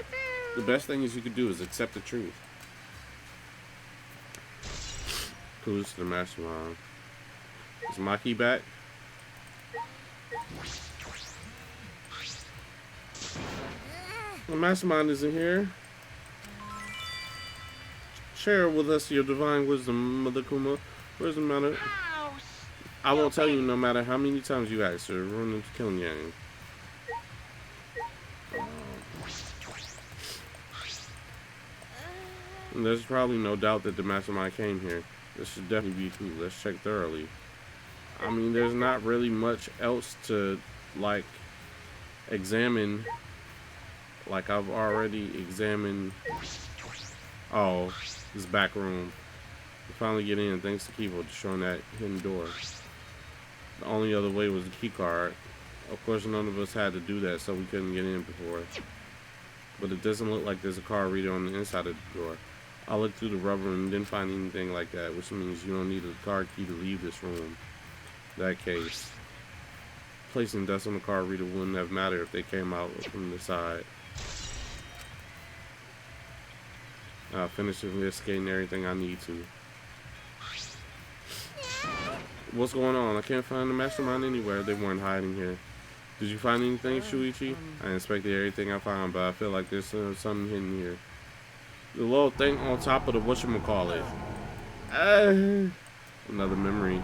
The best thing you could do is accept the truth. Clues to the mastermind. Is Maki back? The mastermind isn't here. Share with us your divine wisdom, Mother Kuma. Where's the matter? I won't tell you no matter how many times you ask her. Ruin the killing game. There's probably no doubt that the mastermind came here. This should definitely be true. Let's check thoroughly. I mean, there's not really much else to, like, examine. Like, I've already examined. Oh, this back room. We finally get in thanks to Keebo showing that hidden door. The only other way was the key card. Of course, none of us had to do that, so we couldn't get in before. But it doesn't look like there's a card reader on the inside of the door. I looked through the rubber and didn't find anything like that, which means you don't need a card key to leave this room. In that case, placing dust on the card reader wouldn't have mattered if they came out from the side. Finishing this, getting everything I need to. What's going on? I can't find the mastermind anywhere. They weren't hiding here. Did you find anything, Shuichi? I inspected everything I found, but I feel like there's something hidden here. The little thing on top of the whatchamacallit. Another memory.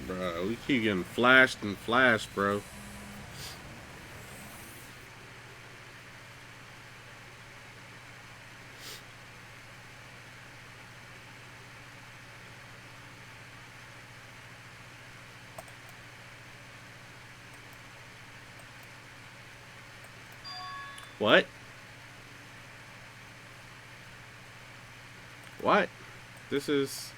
Bro, we keep getting flashed and flashed, bro. What? What? This is...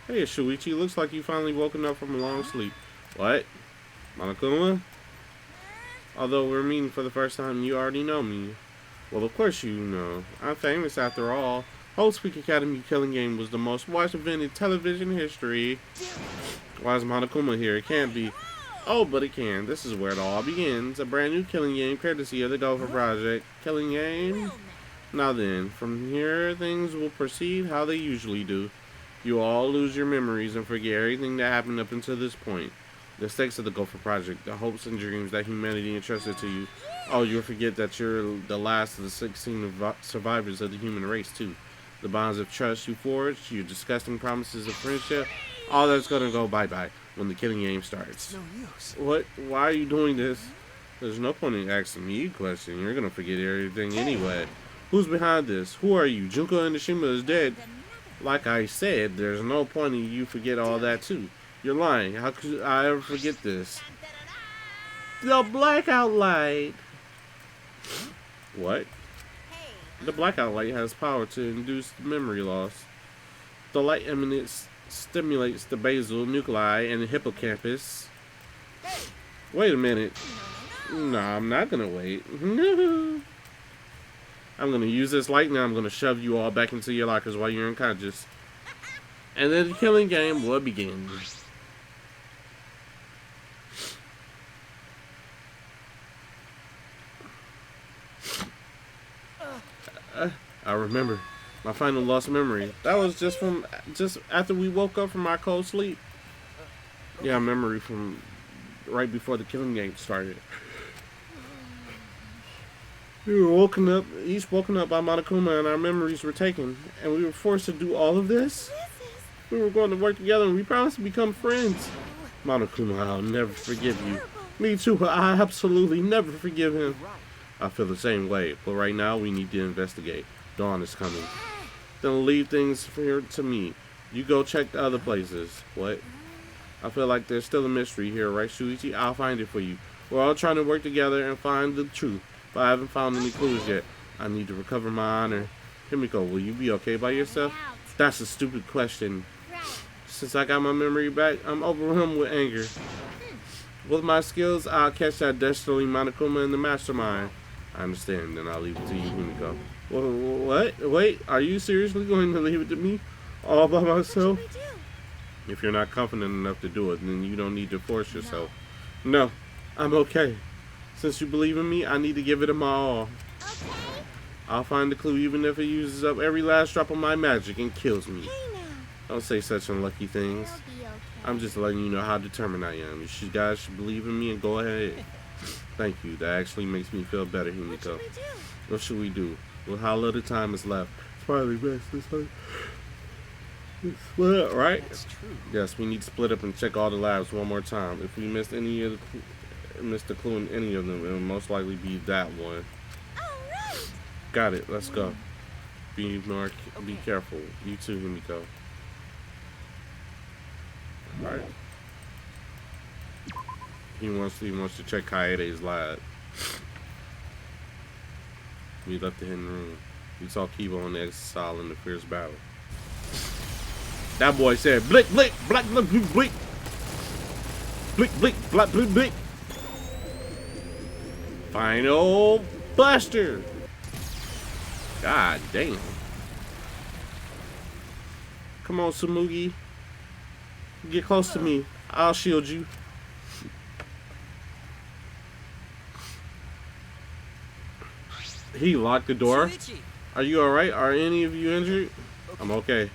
Hey, Shuichi, looks like you finally woken up from a long sleep. What? Monokuma? Although we're meeting for the first time, you already know me. Well, of course you know. I'm famous after all. Hope's Peak Academy Killing Game was the most watched event in television history. Why is Monokuma here? It can't be. Oh, but it can. This is where it all begins. A brand new killing game courtesy of the Gopher Project. Killing game? Now then, from here, things will proceed how they usually do. You all lose your memories and forget everything that happened up until this point. The stakes of the Gopher Project, the hopes and dreams that humanity entrusted to you. Oh, you'll forget that you're the last of the 16 survivors of the human race, too. The bonds of trust you forged, your disgusting promises of friendship, all that's gonna go bye-bye when the killing game starts. No use. What? Why are you doing this? There's no point in asking me a question. You're gonna forget everything anyway. Who's behind this? Who are you? Junko Enoshima is dead. Like I said, there's no point in you forget all that too. You're lying. How could I ever forget this? The blackout light. What? The blackout light has power to induce memory loss. The light emanates stimulates the basal nuclei and the hippocampus. Wait a minute. No, I'm not gonna wait. No. I'm gonna use this light now. I'm gonna shove you all back into your lockers while you're unconscious. And then the killing game will begin. I remember my final lost memory. That was just after we woke up from our cold sleep. Yeah, memory from right before the killing game started. We were each woken up by Monokuma, and our memories were taken, and we were forced to do all of this. We were going to work together, and we promised to become friends. Monokuma, I'll never forgive you. Me too. I absolutely never forgive him. I feel the same way, but right now we need to investigate. Dawn is coming. Then leave things here to me. You go check the other places. What? I feel like there's still a mystery here, right, Shuichi? I'll find it for you. We're all trying to work together and find the truth, but I haven't found any clues yet. I need to recover my honor. Himiko, will you be okay by yourself? That's a stupid question. Since I got my memory back, I'm overwhelmed with anger. With my skills, I'll catch that destiny Monokuma in the mastermind. I understand, then I'll leave it to you, Himiko. What? Wait, are you seriously going to leave it to me? All by myself? If you're not confident enough to do it, then you don't need to force yourself. No, I'm okay. Since you believe in me, I need to give it my all. Okay. I'll find the clue even if it uses up every last drop of my magic and kills me. Hey now. Don't say such unlucky things. I'll be okay. I'm just letting you know how determined I am. You guys should believe in me and go ahead. Thank you. That actually makes me feel better, Himiko. What should we do? What should we do? With how little time is left. It's probably best this time. Split up, right? That's true. Yes, we need to split up and check all the labs one more time. If we missed the clue in any of them, it will most likely be that one. All right. Got it. Let's go. Be careful. You too, Himiko. All right. He wants to check Kaede's lab. We left the hidden room. We saw Keebo on the exile in the fierce battle. That boy said, "Blick, blick, black, blick, blick, blick, blick, blick, black, blick, blick." Final Buster. God damn. Come on, Tsumugi. Get close to me. I'll shield you. He locked the door. Shuichi. Are you alright? Are any of you injured? I'm okay.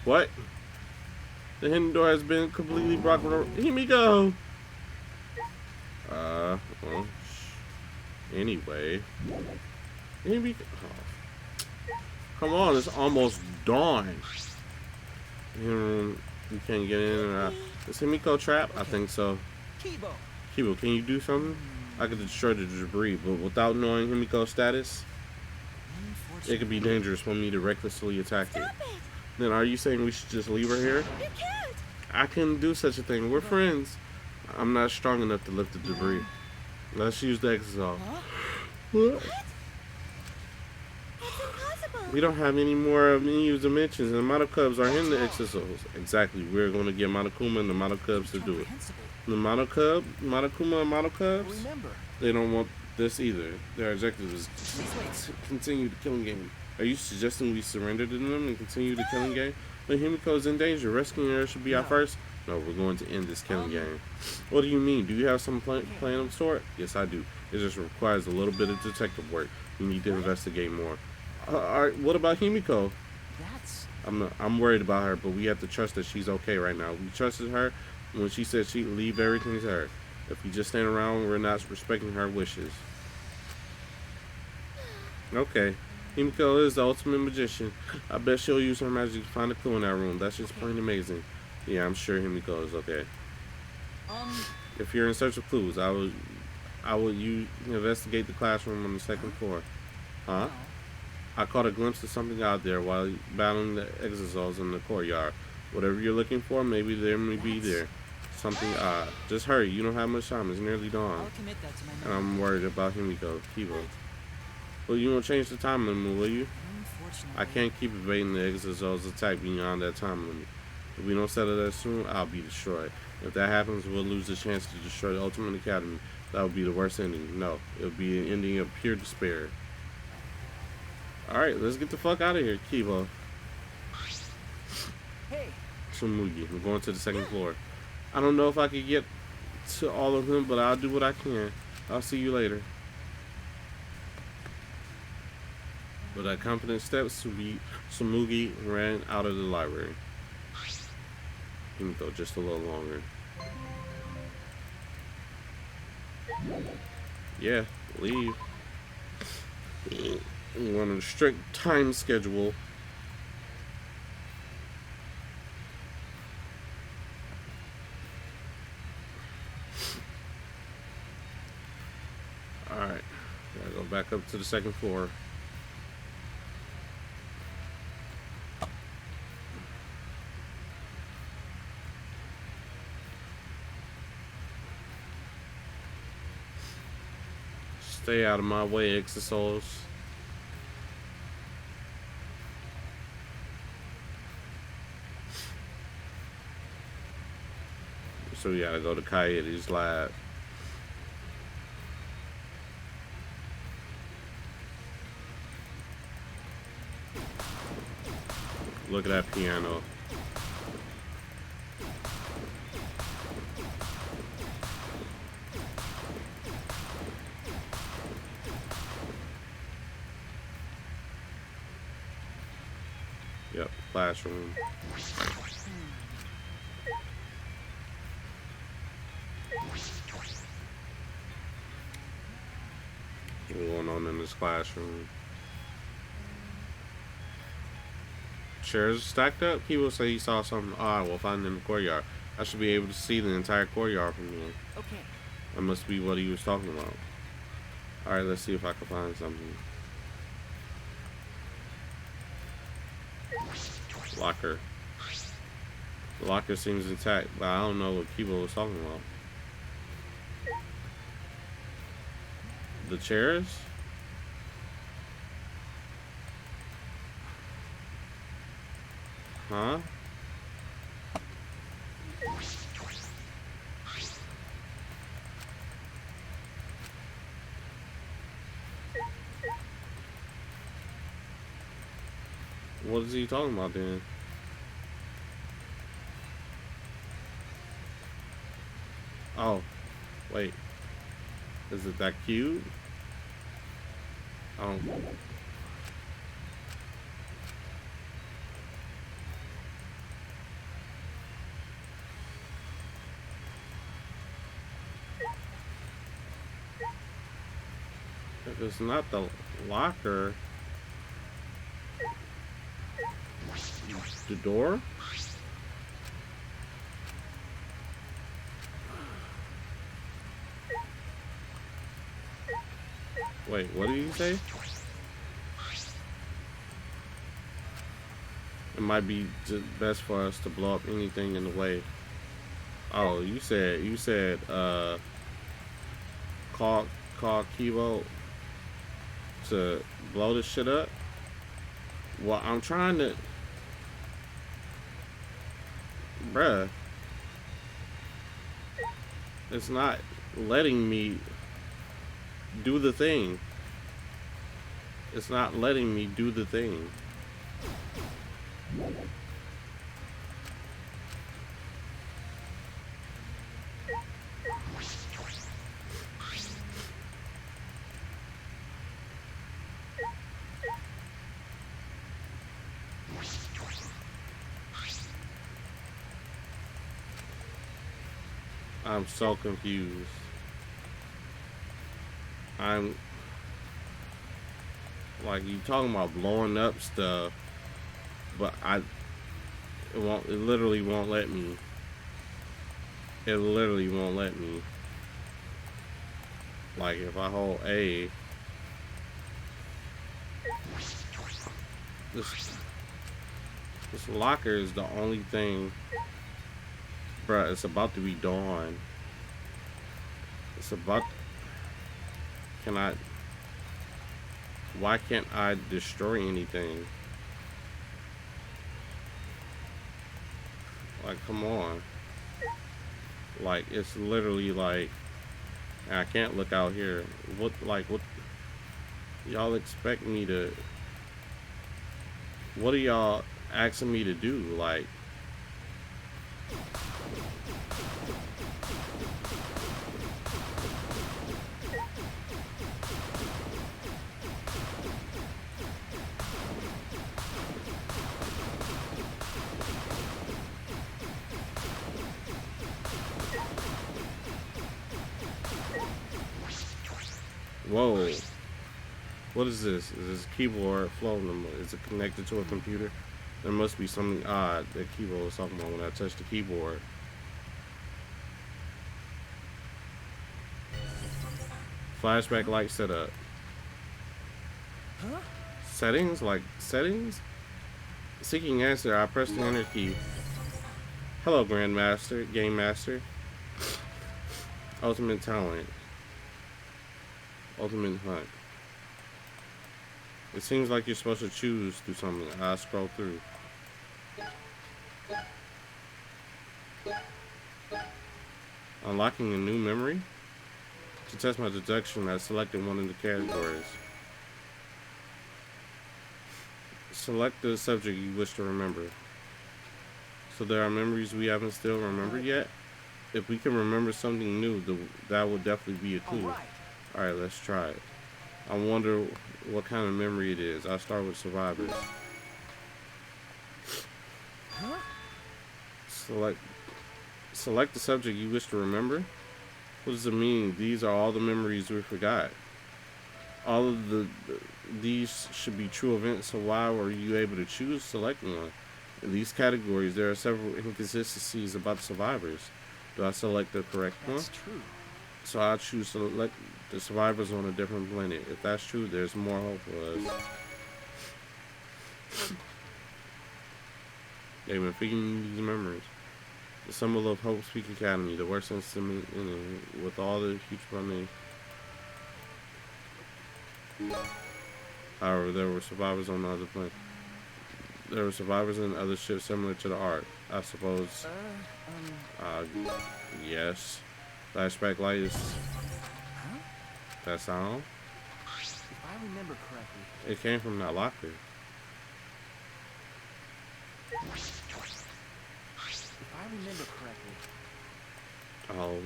What? The hidden door has been completely blocked. Himiko! Well, anyway. Himiko. Oh. Come on, it's almost dawn. You can't get in or out. Is Himiko trapped? I think so. Keebo. Keebo, can you do something? I could destroy the debris, but without knowing Himiko's status, it could be dangerous for me to recklessly attack it. Stop it. Then are you saying we should just leave her here? You can't. I couldn't do such a thing. We're friends. I'm not strong enough to lift the debris. Let's use the exisal. Huh? What? That's impossible. We don't have any more menus dimensions, and the model cubs are in the exisals. Exactly. We're going to get Monokuma and the model cubs to do it. Incomprehensible. The model cub, Monokuma and model cubs, Remember, they don't want this either. Their objective is wait. to continue the killing game. Are you suggesting we surrender to them and continue the killing game? But Himiko is in danger. Rescuing her should be our No. first. No, we're going to end this killing game. What do you mean? Do you have some plan of sort? Yes, I do. It just requires a little bit of detective work. We need to investigate more. All right, what about Himiko? That's I'm worried about her, but we have to trust that she's okay right now. We trusted her when she said she'd leave everything to her. If we just stand around, we're not respecting her wishes. Okay. Himiko is the ultimate magician. I bet she'll use her magic to find a clue in that room. That's just plain amazing. Yeah, I'm sure Himiko is okay. If you're in search of clues, I would you investigate the classroom on the second floor. Huh? I caught a glimpse of something out there while battling the exisals in the courtyard. Whatever you're looking for, maybe there may be there. Something odd. Just hurry, you don't have much time. It's nearly dawn. I'll commit that to my And memory. I'm worried about Himiko. Keebo. Well, you won't change the time limit, will you? Unfortunately, I can't keep evading the exisals attack beyond that time limit. If we don't settle that soon, I'll be destroyed. If that happens, we'll lose the chance to destroy the Ultimate Academy. That would be the worst ending. No, it would be an ending of pure despair. Alright, let's get the fuck out of here, Keebo. Hey, Tsumugi, we're going to the second floor. I don't know if I could get to all of them, but I'll do what I can. I'll see you later. With that confident step, Tsumugi ran out of the library. Himiko, just a little longer. Yeah, leave. We're on a strict time schedule. Alright, gotta go back up to the second floor. Stay out of my way, exisals. So we gotta go to Kaede's lab. Look at that piano. Yep, classroom. What's going on in this classroom? Chairs stacked up? He will say he saw something odd while finding in the courtyard. I should be able to see the entire courtyard from here. okay. That must be what he was talking about. Alright, let's see if I can find something. Locker. The locker seems intact, but I don't know what Keebo was talking about. The chairs? Huh? What is he talking about then? Oh, wait. Is it that cube? Oh. If it's not the locker, the door? Wait, what did you say? It might be just best for us to blow up anything in the way. Oh, you said call Keebo to blow this shit up. Well, I'm trying to, bruh. It's not letting me do the thing. It's not letting me do the thing. I'm so confused. I'm like, you talking about blowing up stuff, but it literally won't let me. It literally won't let me. Like, if I hold A, this locker is the only thing. Bruh, it's about to be dawn. It's about. Can I? Why can't I destroy anything? Like, come on. Like, it's literally like, I can't look out here. What y'all expect me to? What are y'all asking me to do? Like, whoa. What is this? Is this keyboard floating? Is it connected to a computer? There must be something odd that Keebo was talking about when I touched the keyboard. Flashback light setup. Huh? Settings? Like settings? Seeking answer, I press the enter key. Hello, Grandmaster, Game Master. Ultimate talent. Ultimate hunt. It seems like you're supposed to choose through something. I scroll through. Unlocking a new memory? To test my deduction, I selected one of the categories. Select the subject you wish to remember. So there are memories we haven't still remembered yet? If we can remember something new, that would definitely be a clue. Alright, let's try it. I wonder what kind of memory it is. I'll start with survivors. Huh? Select the subject you wish to remember. What does it mean? These are all the memories we forgot. All of these should be true events, so why were you able to choose select one? In these categories, there are several inconsistencies about the survivors. Do I select the correct one? That's true. So I'll choose select the survivors on a different planet. If that's true, there's more hope for us. They've been feeding these memories. The symbol of Hope's Peak Academy, the worst instrument in it, with all the huge funding. However, there were survivors on the other planet. There were survivors in other ships similar to the Ark. I suppose. Yes. Flashback light is. Huh? That sound? If I remember correctly, It came from that locker. if I remember correctly, Oh,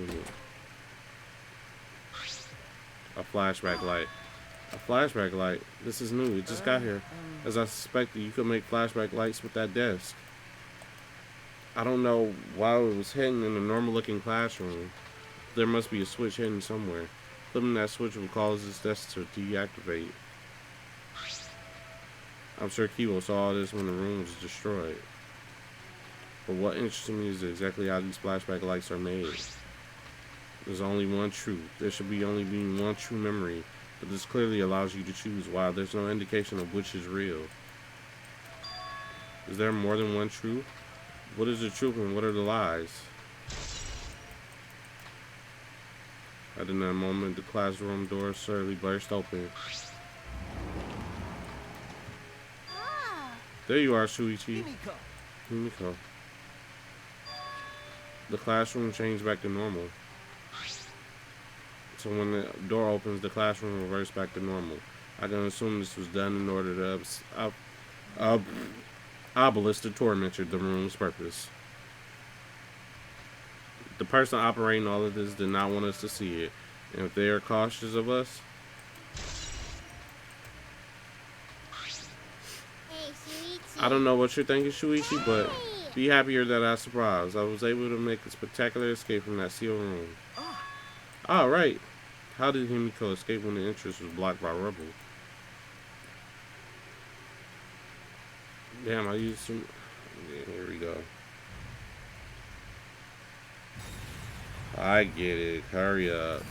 a flashback light. A flashback light. This is new. It just got here. As I suspected, you could make flashback lights with that desk. I don't know why it was hidden in a normal-looking classroom. There must be a switch hidden somewhere. Flipping that switch will cause this desk to deactivate. I'm sure Keebo saw all this when the room was destroyed. But what interests me is exactly how these flashback lights are made. There's only one truth. There should be only being one true memory, but this clearly allows you to choose. While there's no indication of which is real. Is there more than one truth? What is the truth and what are the lies? At that moment, the classroom door suddenly burst open. Ah, There you are, Shuichi. Himiko! Himiko. The classroom changed back to normal. So when the door opens, the classroom reverts back to normal. I can assume this was done in order to abolish the tormentor, the room's purpose. The person operating all of this did not want us to see it. And if they are cautious of us, hey, Shuichi. I don't know what you're thinking, Shuichi, but be happier that I was surprised. I was able to make a spectacular escape from that sealed room. Ah, right. How did Himiko escape when the entrance was blocked by rubble? Damn, I used some... Yeah, here we go. I get it. Hurry up.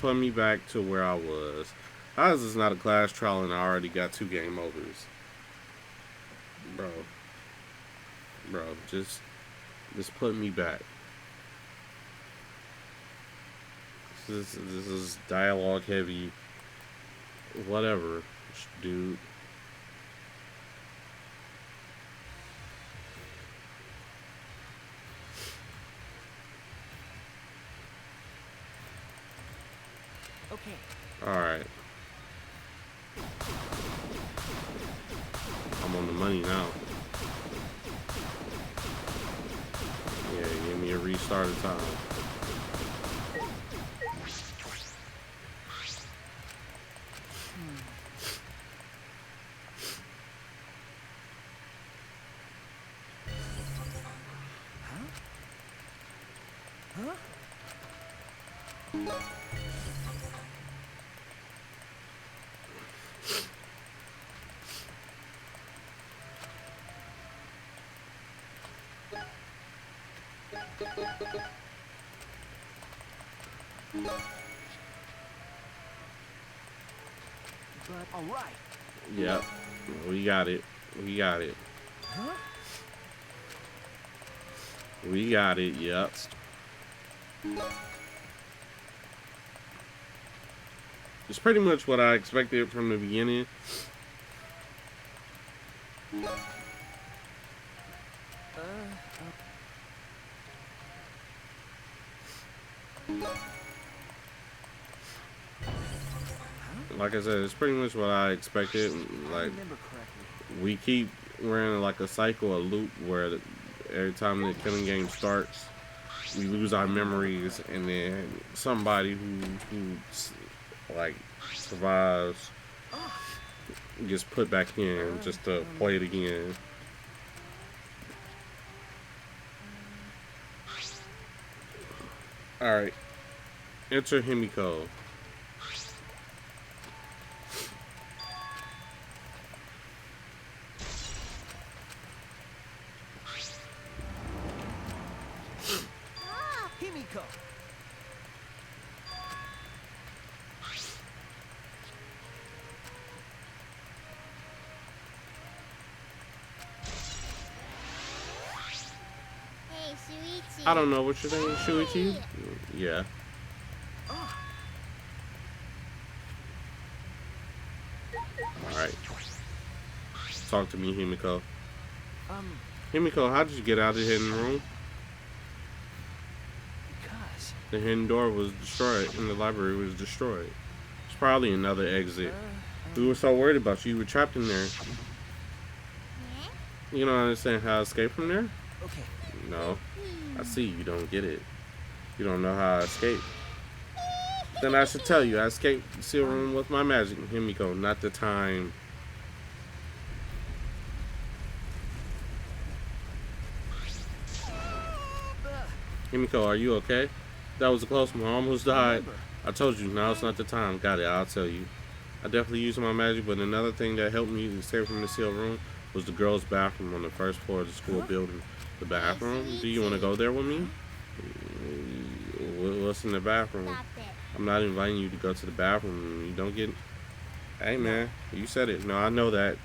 Put me back to where I was. How is this not a class trial and I already got 2 game overs? Bro, just put me back. This is dialogue heavy. Whatever, dude. Okay. Alright. I'm on the money now. Yeah, give me a restart of time. Huh? But all right. Yep. We got it. We got it. Huh? We got it. Yep. It's pretty much what I expected from the beginning. Like I said, it's pretty much what I expected. I Like, remember correctly. we keep we're in like a cycle, a loop where every time the killing game starts, we lose our memories, and then somebody who like survives gets put back in just to play it again. All right, enter Himiko. Himiko! Hey, Shuichi. I don't know what you're thinking, Shuichi. Yeah. All right. Talk to me, Himiko. Himiko, how did you get out of the hidden room? Because... The hidden door was destroyed, and the library was destroyed. It's probably another exit. We were so worried about you. You were trapped in there. Yeah? You don't understand how to escape from there? Okay. No. I see you don't get it. You don't know how I escape. Then I should tell you, I escaped the seal room with my magic. Himiko, not the time. Himiko, are you okay? That was a close one. I almost died. I told you, now it's not the time. Got it, I'll tell you. I definitely used my magic, but another thing that helped me escape from the seal room was the girls' bathroom on the first floor of the school building. The bathroom? Do you want to go there with me? What's in the bathroom? Stop it. I'm not inviting you to go to the bathroom. You don't get... Hey, man, you said it. No, I know that.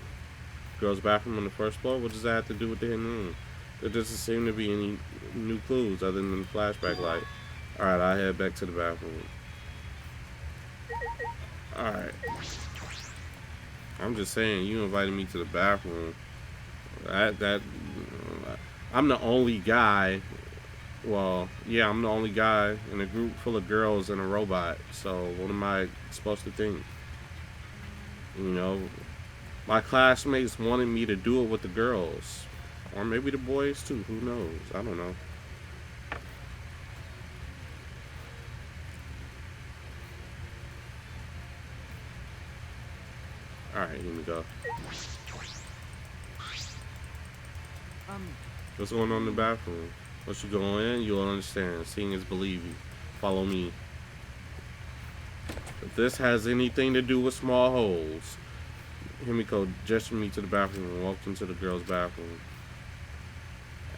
Girls' bathroom on the first floor? What does that have to do with the hidden room? There doesn't seem to be any new clues other than the flashback light. Alright, I head back to the bathroom. Alright. I'm just saying, you invited me to the bathroom. I'm the only guy. Well, yeah, I'm the only guy in a group full of girls and a robot. So what am I supposed to think? You know, my classmates wanted me to do it with the girls, or maybe the boys too. Who knows? I don't know. All right, here we go. What's going on in the bathroom? Once you go in, you'll understand. Seeing is believing. Follow me. If this has anything to do with small holes, Himiko gestured me to the bathroom and walked into the girls' bathroom.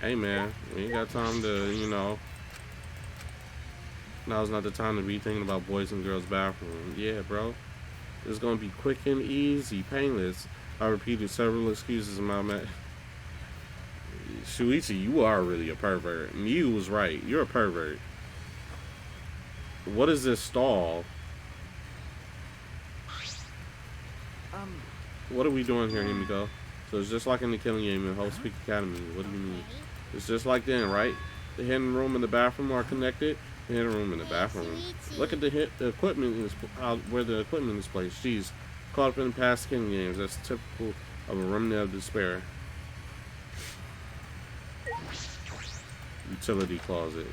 Hey man, we ain't got time to, you know. Now's not the time to be thinking about boys and girls' bathroom. Yeah, bro. It's gonna be quick and easy, painless. I repeated several excuses in my man. Shuichi, you are really a pervert. Miu was right. You're a pervert. What is this stall? What are we doing here, Himiko? So it's just like in the killing game in Hope's Peak Academy. What do you mean? It's just like then, right? The hidden room and the bathroom are connected. The hidden room and the bathroom. Look at the equipment is where the equipment is placed. Jeez, caught up in the past killing games. That's typical of a remnant of despair. Utility closet.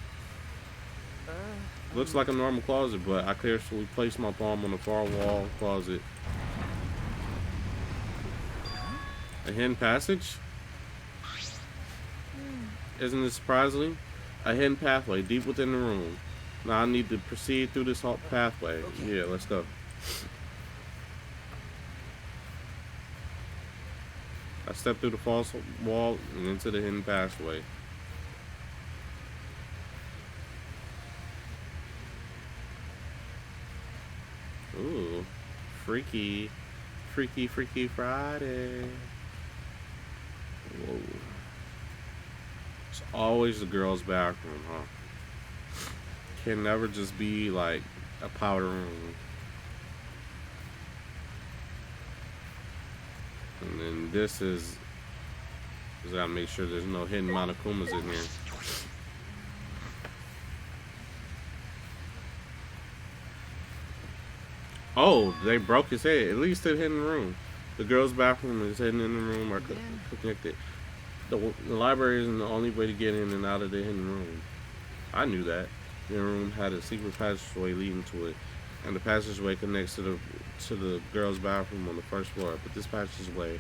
Looks like a normal closet, but I carefully placed my palm on the far wall closet. A hidden passage? Isn't it surprising? A hidden pathway deep within the room. Now I need to proceed through this pathway. Yeah, let's go. I stepped through the false wall and into the hidden pathway. Ooh, freaky. Freaky, Freaky Friday. Whoa. It's always the girls' bathroom, huh? Can never just be like a powder room. And then this is, just gotta make sure there's no hidden Monokumas in here. Oh, they broke his head. At least they're hidden in the room. The girls' bathroom is hidden in the room or connected. The library isn't the only way to get in and out of the hidden room. I knew that. The room had a secret passageway leading to it, and the passageway connects to the girls' bathroom on the first floor. But this passageway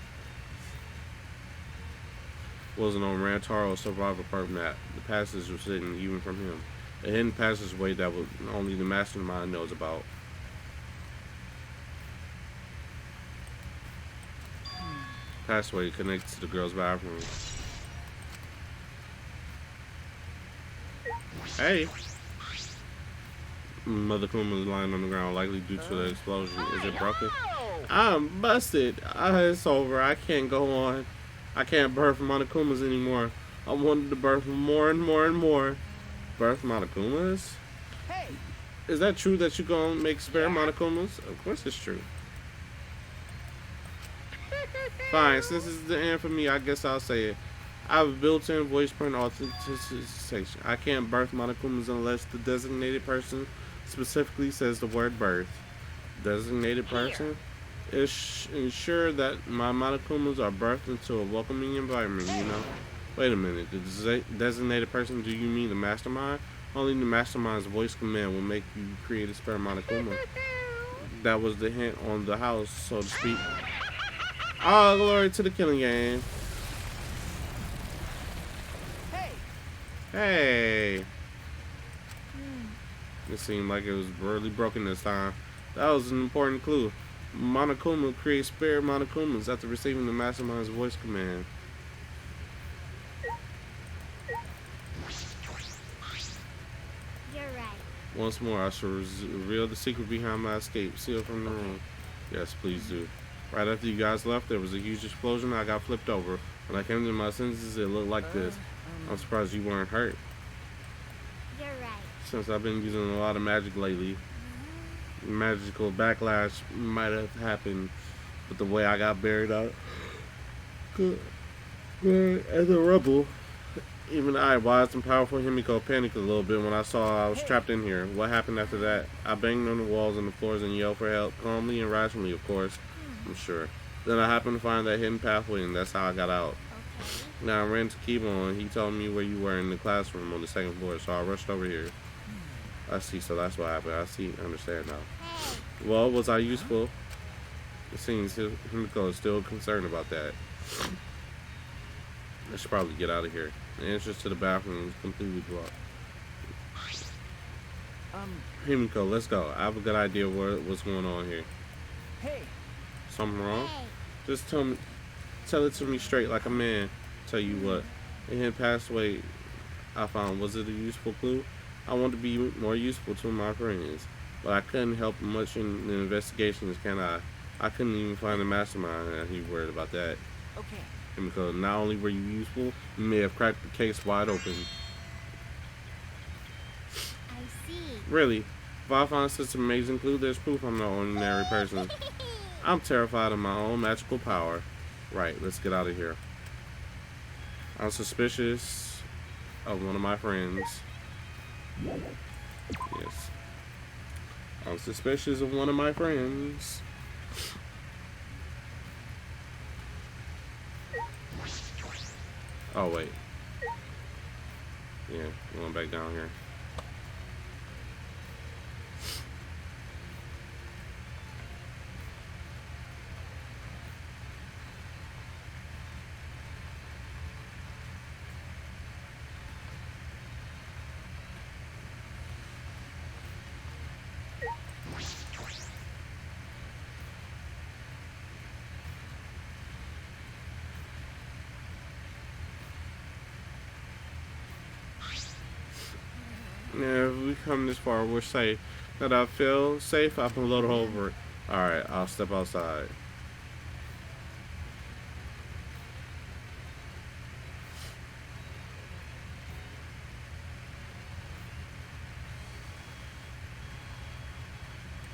wasn't on Rantaro's survival perk map. The passage was hidden even from him. A hidden passageway that only the mastermind knows about. Passway connects to the girls' bathroom. Hey! Mother Kuma is lying on the ground, likely due to the explosion. Is it broken? I'm busted. It's over. I can't go on. I can't birth Monokumas anymore. I wanted to birth more and more and more. Birth Monokumas? Hey! Is that true that you're gonna make spare Monokumas? Of course it's true. Fine, since it's the end for me, I guess I'll say it. I have a built-in voice print authentication. I can't birth Monokumas unless the designated person specifically says the word birth. Designated person? Ensure that my Monokumas are birthed into a welcoming environment, you know? Wait a minute, the designated person, do you mean the mastermind? Only the mastermind's voice command will make you create a spare Monokuma. That was the hint on the house, so to speak. Oh, glory to the killing game. Hey. It seemed like it was really broken this time. That was an important clue. Monokuma creates spare Monokumas after receiving the mastermind's voice command. You're right. Once more, I shall reveal the secret behind my escape. Sealed from the room. Yes, please do. Right after you guys left, there was a huge explosion. I got flipped over. When I came to my senses, it looked like this. I'm surprised you weren't hurt. You're right. since I've been using a lot of magic lately. Magical backlash might have happened with the way I got buried out as a rebel. Even I, wise and powerful Himiko, panicked a little bit when I saw I was trapped in here. What happened after that? I banged on the walls and the floors and yelled for help, calmly and rationally, of course. I'm sure. Then I happened to find that hidden pathway, and that's how I got out. Now I ran to Keebo, and he told me where you were in the classroom on the second floor, so I rushed over here. I see, so that's what happened. I see, understand now. Well, was I useful? It seems Himiko is still concerned about that. I should probably get out of here. The entrance to the bathroom is completely blocked. Himiko, let's go. I have a good idea what's going on here. Hey, Something wrong? Just tell it to me straight like a man. Tell you what, the hidden pathway I found, was it a useful clue? I want to be more useful to my friends, but I couldn't help much in the investigations, can I? I couldn't even find the mastermind, and he worried about that. okay. Because not only were you useful, you may have cracked the case wide open. I see. Really, if I find such an amazing clue, there's proof I'm no ordinary person. I'm terrified of my own magical power. Right, let's get out of here. I'm suspicious of one of my friends. Yes. I'm suspicious of one of my friends. Oh, wait. Yeah, going back down here. Yeah, if we come this far, we're safe. That I feel safe, I'm a little over it. Alright, I'll step outside.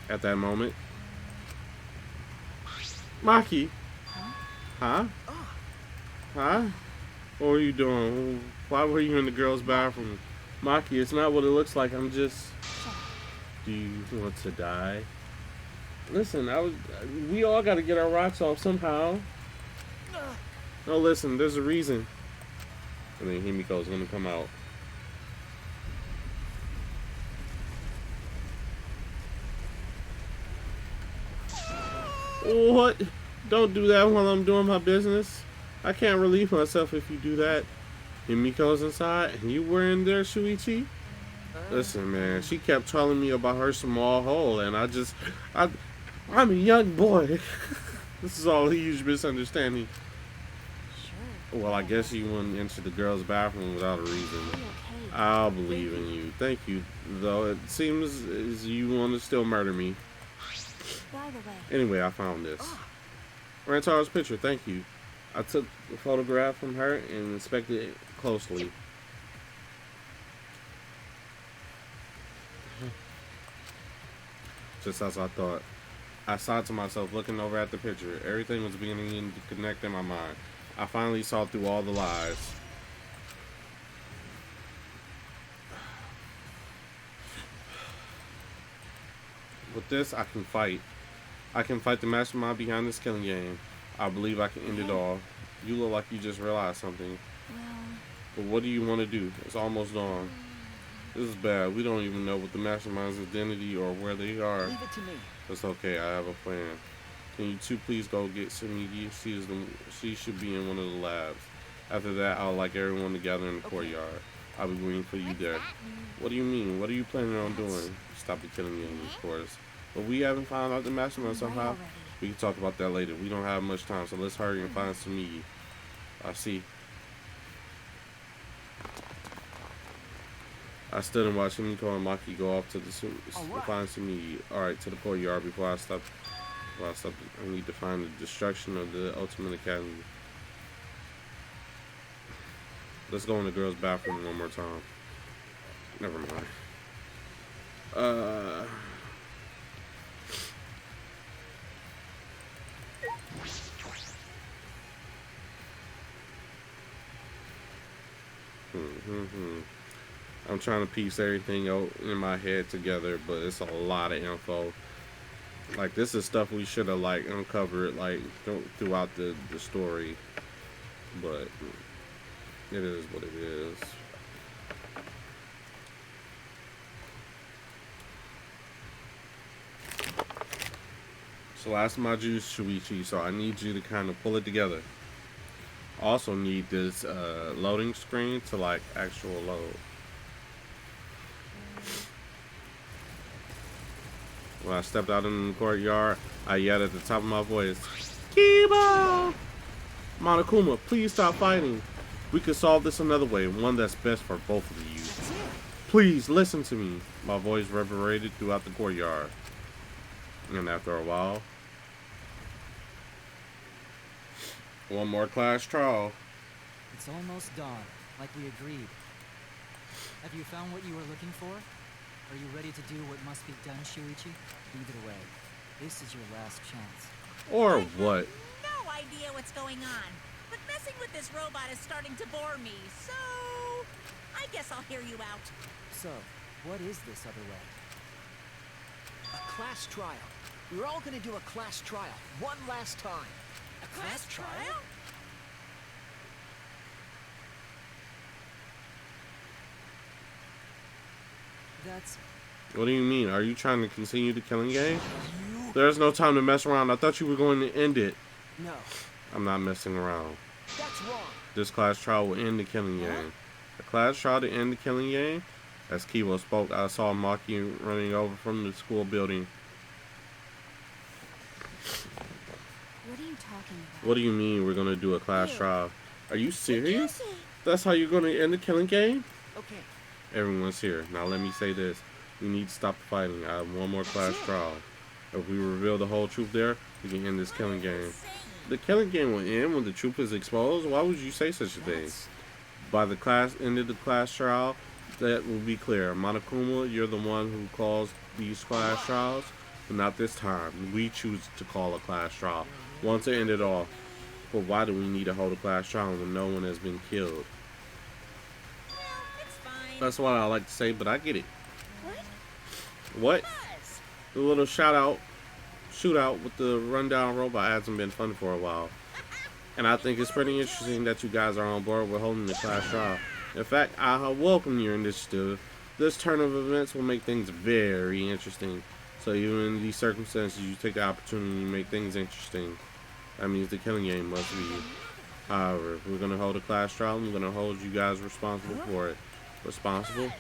At that moment. Maki! Huh? Huh? What were you doing? Why were you in the girls' bathroom? Maki, it's not what it looks like. I'm just... Do you want to die? Listen, we all got to get our rocks off somehow. No, listen, there's a reason. And then Himiko's gonna come out. What? Don't do that while I'm doing my business. I can't relieve myself if you do that. Himiko's inside, and you were in there, Shuichi? Listen, man, she kept telling me about her small hole, and I'm a young boy. This is all a huge misunderstanding. Sure. Well, I guess you wouldn't enter the girls' bathroom without a reason. I'll believe in you. Thank you, though it seems as you want to still murder me. By the way. Anyway, I found this. Rantaro's picture, thank you. I took a photograph from her and inspected it closely. Just as I thought. I sighed to myself, looking over at the picture. Everything was beginning to connect in my mind. I finally saw through all the lies. With this, I can fight. I can fight the mastermind behind this killing game. I believe I can end it all. You look like you just realized something. Well, But what do you want to do? It's almost dawn. This is bad. We don't even know what the mastermind's identity or where they are. Leave it to me. It's okay. I have a plan. Can you two please go get Sumigi? She should be in one of the labs. After that, I'll like everyone to gather in the courtyard. I'll be waiting for you there. What do you mean? What are you planning on doing? Stop the killing game, of course. But we haven't found out the mastermind somehow. We can talk about that later. We don't have much time, so let's hurry and find Sumigi. I see. I stood and watched Himiko and Maki go off to find Sumigi. Alright, to the courtyard before I stop. I need to find the destruction of the Ultimate Academy. Let's go in the girls' bathroom one more time. Never mind. Uh, I'm trying to piece everything out in my head together, but it's a lot of info. Like, this is stuff we should have like uncovered like throughout the story, but it is what it is. So that's my juice, Shuichi. So I need you to kind of pull it together. Also need this loading screen to like actual load. When I stepped out in the courtyard, I yelled at the top of my voice, Keebo! Monokuma, please stop fighting. We could solve this another way, one that's best for both of you. Please listen to me. My voice reverberated throughout the courtyard. And after a while, one more class trial. It's almost dawn, like we agreed. Have you found what you were looking for? Are you ready to do what must be done, Shuichi? Either way, this is your last chance. Or what? No idea what's going on, but messing with this robot is starting to bore me, so I guess I'll hear you out. So, what is this other way? A class trial. We're all gonna do a class trial, one last time. A class trial? That's... What do you mean? Are you trying to continue the killing game? There's no time to mess around. I thought you were going to end it. No, I'm not messing around. that's wrong. This class trial will end the killing game. The class trial to end the killing game? As Keebo spoke, I saw Maki running over from the school building. What are you talking about? What do you mean we're going to do a class trial? Are you serious? That's how you're going to end the killing game? Okay, Everyone's here. Now let me say this. We need to stop the fighting. I have one more class trial. If we reveal the whole truth there, we can end this killing game. The killing game will end when the truth is exposed? Why would you say such a thing? By the class end of the class trial, that will be clear. Monokuma, you're the one who calls these class trials, but not this time. We choose to call a class trial. Want to end it all. But why do we need to hold a class trial when no one has been killed? Well, it's fine. That's what I like to say, but I get it. What? What? Buzz. The little shootout with the rundown robot hasn't been fun for a while. And I think it's pretty interesting that you guys are on board with holding the class trial. In fact, I welcome your initiative. This turn of events will make things very interesting. So even in these circumstances, you take the opportunity to make things interesting. That means the killing game must be. However, if we're going to hold a class trial, I'm going to hold you guys responsible for it. Responsible?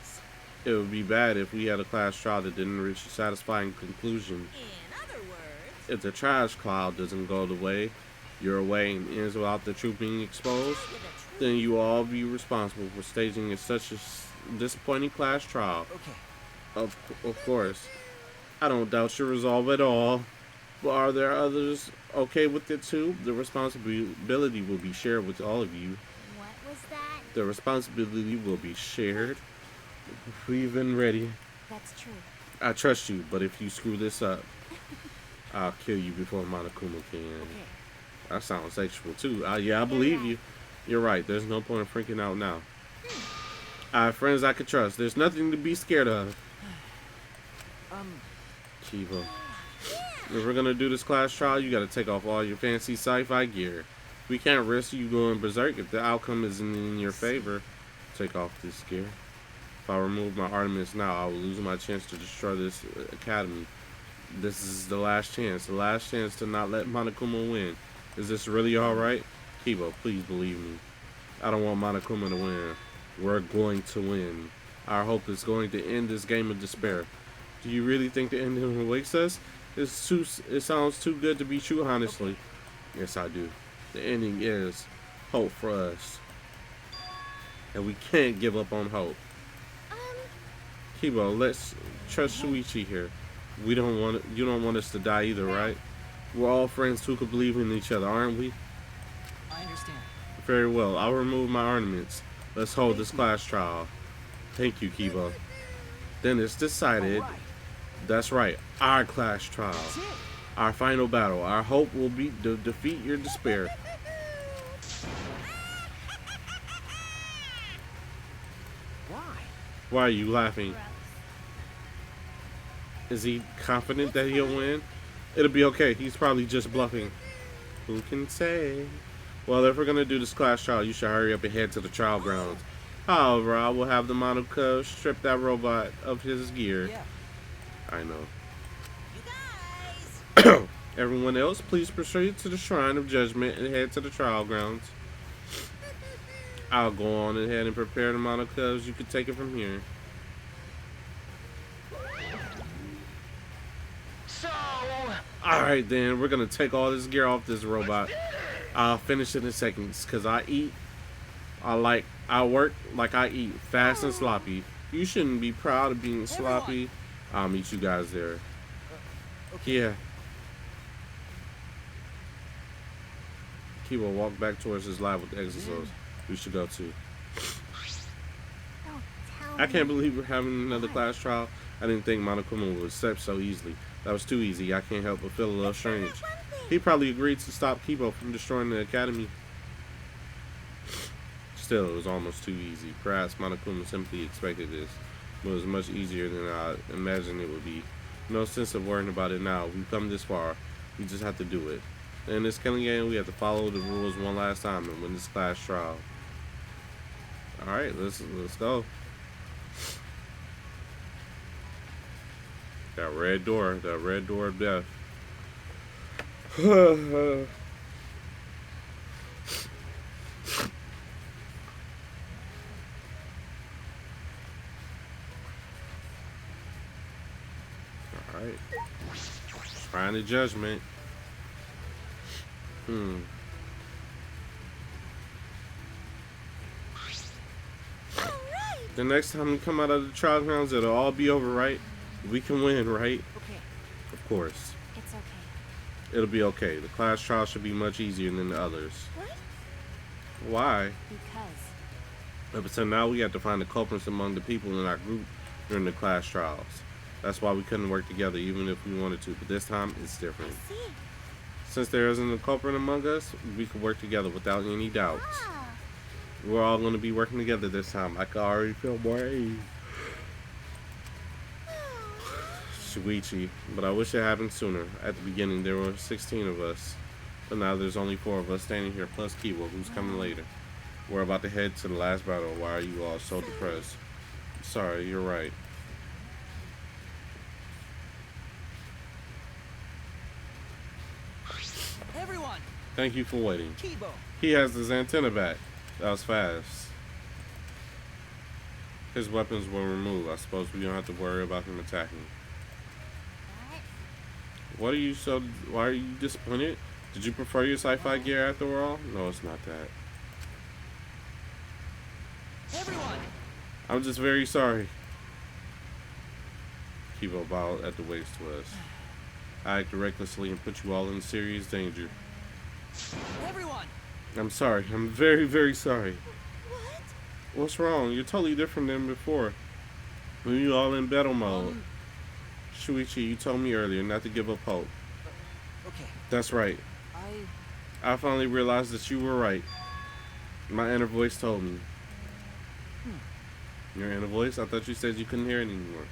It would be bad if we had a class trial that didn't reach a satisfying conclusion. In other words, If the trash cloud doesn't go the way your way and ends without the truth being exposed, then you will all be responsible for staging such a disappointing class trial. okay. Of course, I don't doubt your resolve at all. But are there others okay with it too? The responsibility will be shared with all of you. What was that? The responsibility will be shared. We've been ready. That's true. I trust you, but if you screw this up, I'll kill you before Monokuma can. Okay. That sounds sexual too. Yeah, I believe you. You're right. There's no point in freaking out now. I have friends I can trust. There's nothing to be scared of. Keebo. If we're gonna do this class trial, you gotta take off all your fancy sci-fi gear. We can't risk you going berserk if the outcome isn't in your favor. Take off this gear. If I remove my armaments now, I will lose my chance to destroy this academy. This is the last chance. The last chance to not let Monokuma win. Is this really alright? Keebo, please believe me. I don't want Monokuma to win. We're going to win. Our hope is going to end this game of despair. Do you really think the ending awaits us? It sounds too good to be true, honestly. Yes, I do. The ending is hope for us. And we can't give up on hope. Keebo, let's trust Shuichi here. You don't want us to die either, right? We're all friends who could believe in each other, aren't we? I understand. Very well. I'll remove my ornaments. Let's hold this class trial. Thank you, Keebo. Then it's decided. Alright, That's right, our class trial. that's it. Our final battle. Our hope will be to defeat your despair. Why? Why are you laughing? Is he confident that he'll win? It'll be okay. He's probably just bluffing. Who can say? Well, if we're going to do this class trial, you should hurry up and head to the trial grounds. However, I will have the Monaco strip that robot of his gear. Yeah. I know. You guys! Everyone else, please proceed to the Shrine of Judgment and head to the trial grounds. I'll go on ahead and prepare the Monacos. You can take it from here. So, Alright then, we're gonna take all this gear off this robot. I'll finish it in seconds, cause I work like I eat, fast and sloppy. You shouldn't be proud of being sloppy. I'll meet you guys there. Okay. Yeah. Keebo walk back towards his lab with the exosodes we should go to. Don't tell I can't me. believe we're having another class trial. I didn't think Monokuma would accept so easily. That was too easy. I can't help but feel a little strange. He probably agreed to stop Keebo from destroying the academy. Still, it was almost too easy. Perhaps Monokuma simply expected this, but it was much easier than I imagined it would be. No sense of worrying about it now. We've come this far. We just have to do it. In this killing game, we have to follow the rules one last time and win this class trial. Alright, let's go. That red door of death. Alright. Shrine of Judgment. The next time we come out of the trial grounds, it'll all be over, right? We can win, right? Okay, Of course. it's okay. It'll be okay. The class trial should be much easier than the others. What? Why? Because Up until now, we had to find the culprits among the people in our group during the class trials. That's why we couldn't work together even if we wanted to. But this time, it's different. see. Since there isn't a culprit among us, we can work together without any doubts. Ah, We're all going to be working together this time. I can already feel more ease. Shuichi, but I wish it happened sooner. At the beginning, there were 16 of us, but now there's only 4 of us standing here, plus Keebo, who's coming later. We're about to head to the last battle. Why are you all so depressed? Sorry, you're right. Everyone, Thank you for waiting. Keebo. He has his antenna back. That was fast. His weapons were removed. I suppose we don't have to worry about him attacking. what? Why are you disappointed? Did you prefer your sci-fi gear after all? No, it's not that. Everyone, I'm just very sorry. Keebo bowed at the waist to us. I acted recklessly and put you all in serious danger. everyone. I'm sorry. I'm very, very sorry. What? What's wrong? You're totally different than before. When you all in battle mode. Shuichi, you told me earlier not to give up hope. Okay, That's right. I finally realized that you were right. My inner voice told me. Your inner voice? I thought you said you couldn't hear it anymore.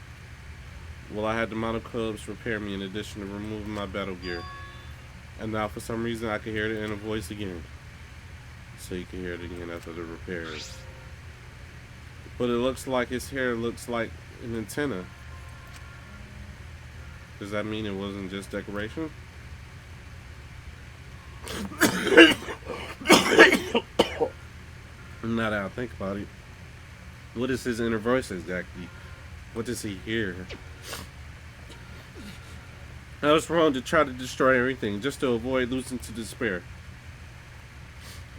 Well, I had the model clubs repair me in addition to removing my battle gear. And now for some reason I can hear the inner voice again. So you can hear it again after the repairs. But it looks like his hair looks like an antenna. Does that mean it wasn't just decoration? Now that I think about it, what is his inner voice exactly? What does he hear? I was wrong to try to destroy everything just to avoid losing to despair.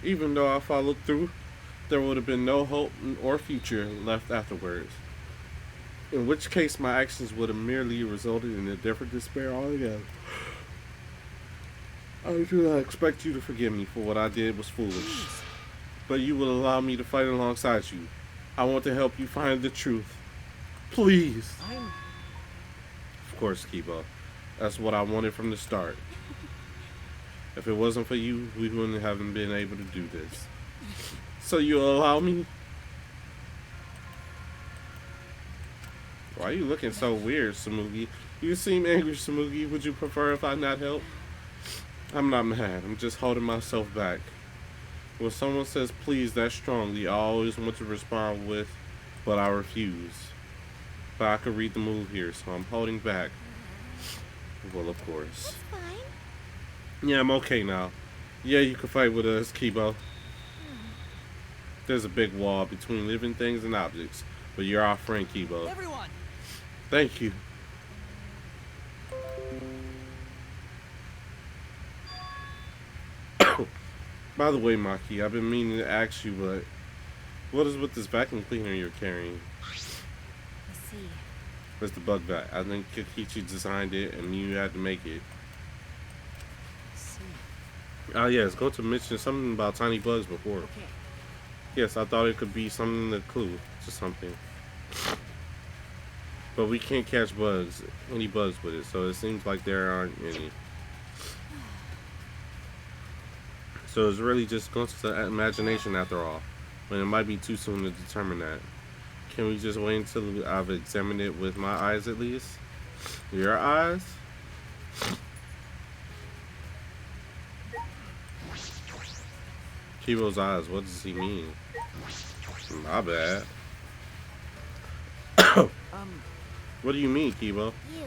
Even though I followed through, there would have been no hope or future left afterwards. In which case, my actions would have merely resulted in a different despair altogether. I do not expect you to forgive me for what I did was foolish, but you will allow me to fight alongside you. I want to help you find the truth. Please. I'm... Of course, Keebo. That's what I wanted from the start. If it wasn't for you, we wouldn't have been able to do this. So you allow me? Why are you looking so weird, Samugi? You seem angry, Samugi. Would you prefer if I not help? I'm not mad. I'm just holding myself back. When someone says please that strongly, I always want to respond with, but I refuse. But I could read the move here, so I'm holding back. Well, of course. It's fine. Yeah, I'm okay now. Yeah, you can fight with us, Keebo. There's a big wall between living things and objects, but you're our friend, Keebo. Everyone! Thank you. By the way, Maki, I've been meaning to ask you, but what is with this vacuum cleaner you're carrying? I see. It's the bug vac. I think Kikichi designed it, and you had to make it. I see. Oh yes, go to mention something about tiny bugs before. Okay. Yes, I thought it could be something to clue to something. But we can't catch bugs, any bugs with it, so it seems like there aren't any. So it's really just going to the imagination after all. But it might be too soon to determine that. Can we just wait until I've examined it with my eyes at least? Your eyes? Keebo's eyes, what does he mean? My bad. What do you mean, Keebo? You.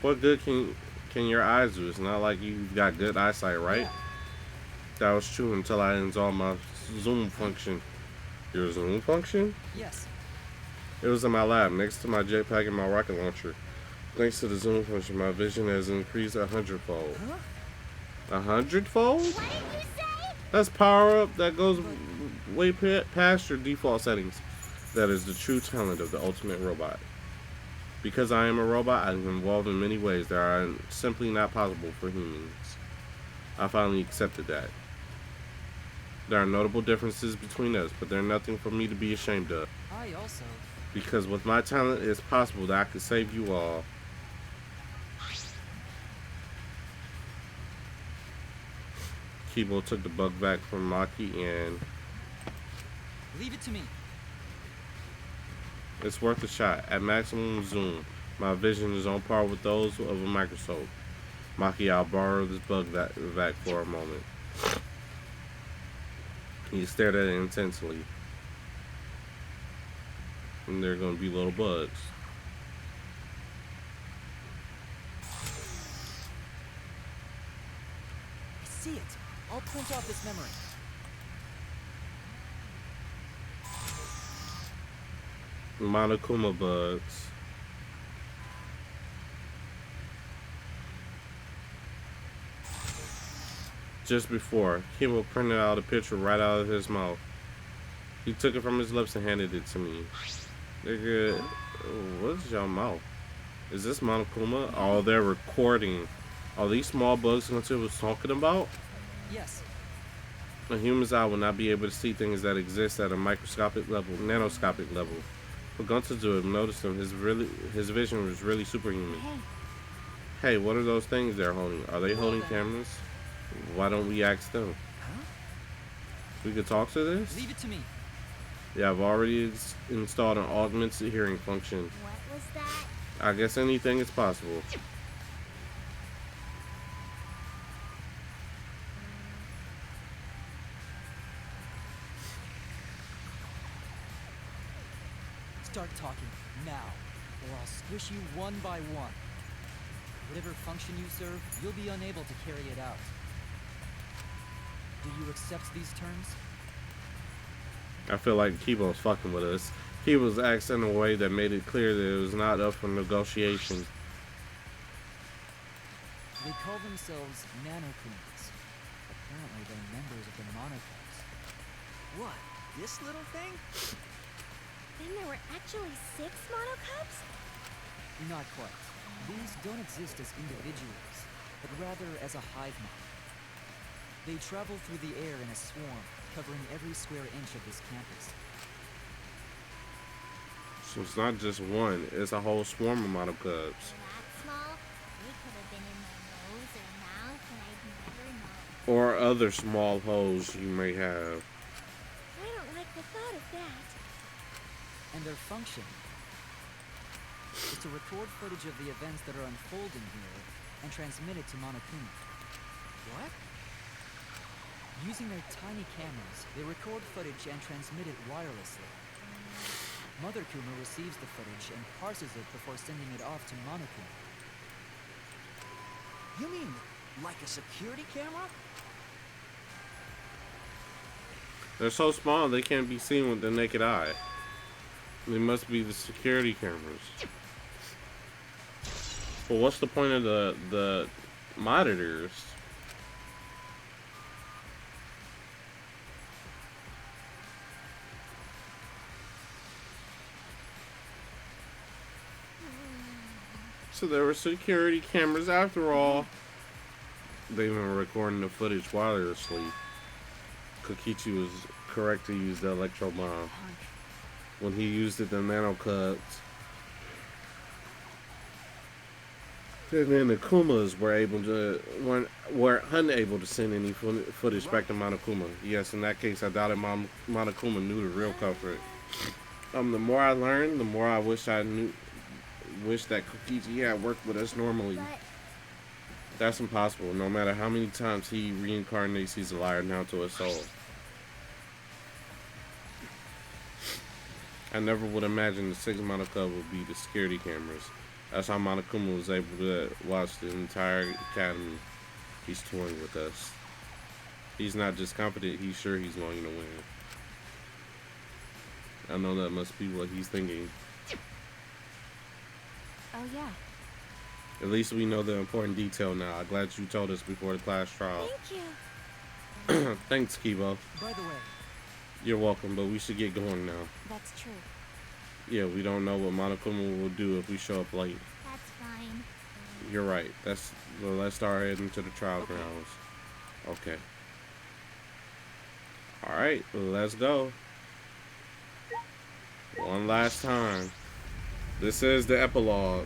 What good can your eyes do? It's not like you've got good eyesight, right? That was true until I installed my zoom function. Your zoom function? Yes. It was in my lab, next to my jetpack and my rocket launcher. Thanks to the zoom function, my vision has increased 100-fold. Huh? 100-fold? What did you say? That's power up that goes way past your default settings. That is the true talent of the ultimate robot. Because I am a robot, I am involved in many ways that are simply not possible for humans. I finally accepted that. There are notable differences between us, but they're nothing for me to be ashamed of. I also... Because with my talent, it's possible that I could save you all. Keebo took the bug back from Maki and Leave it to me. it's worth a shot. At maximum zoom, my vision is on par with those of a microscope. Maki, I'll borrow this bug vac for a moment. He stared at it intensely. And they're going to be little bugs. I see it. I'll print off this memory. Monokuma bugs. Just before, Keebo printed out a picture right out of his mouth. He took it from his lips and handed it to me. Nigga, what's your mouth? Is this Monokuma? Oh, they're recording. Are these small bugs Gunter was talking about? Yes. A human's eye will not be able to see things that exist at a microscopic level, nanoscopic level. For Gunter to have noticed him, his vision was really superhuman. Hey, Hey, what are those things they're holding? Are they holding cameras? Why don't we ask them? Huh? We could talk to this? Leave it to me. Yeah, I've already installed an augmented hearing function. what was that? I guess anything is possible. Start talking now, or I'll squish you one by one. Whatever function you serve, you'll be unable to carry it out. Do you accept these terms? I feel like Keebo's fucking with us. He was asked in a way that made it clear that it was not up for negotiation. They call themselves nanokumas. Apparently they're members of the monocubs. What? This little thing? Then there were actually 6 monocubs? Not quite. These don't exist as individuals, but rather as a hive mind. They travel through the air in a swarm, covering every square inch of this campus. So it's not just one, it's a whole swarm of model cubs. They're that small, they could have been in my nose or mouth, and I'd never know. Or other small holes you may have. I don't like the thought of that. And their function is to record footage of the events that are unfolding here and transmit it to Monokuma. What? Using their tiny cameras, they record footage and transmit it wirelessly. Mother Kuma receives the footage and parses it before sending it off to Monokuma. You mean like a security camera? They're so small they can't be seen with the naked eye. They must be the security cameras. Well, what's the point of the monitors? So there were security cameras after all. They were recording the footage wirelessly. Kokichi was correct to use the electro bomb. When he used it, the nano cubs. And then the Kumas were unable to send any footage back to Monokuma. Yes, in that case, I doubted Monokuma knew the real culprit. The more I learned, the more I wish that Kokichi had worked with us normally. But That's impossible. No matter how many times he reincarnates, he's a liar now to his soul. I never would imagine the 6 Monokuma would be the security cameras. That's how Monokuma was able to watch the entire academy. He's toying with us. He's not just confident, he's sure he's going to win. I know that must be what he's thinking. oh yeah, At least we know the important detail now. I'm glad you told us before the class trial. thank you. Thanks, Keebo. By the way, You're welcome, but we should get going now. That's true. Yeah, we don't know what Monokuma will do if we show up late. That's fine. You're right. Let's start heading to the trial grounds. Okay. Alright, let's go. One last time. This is the epilogue.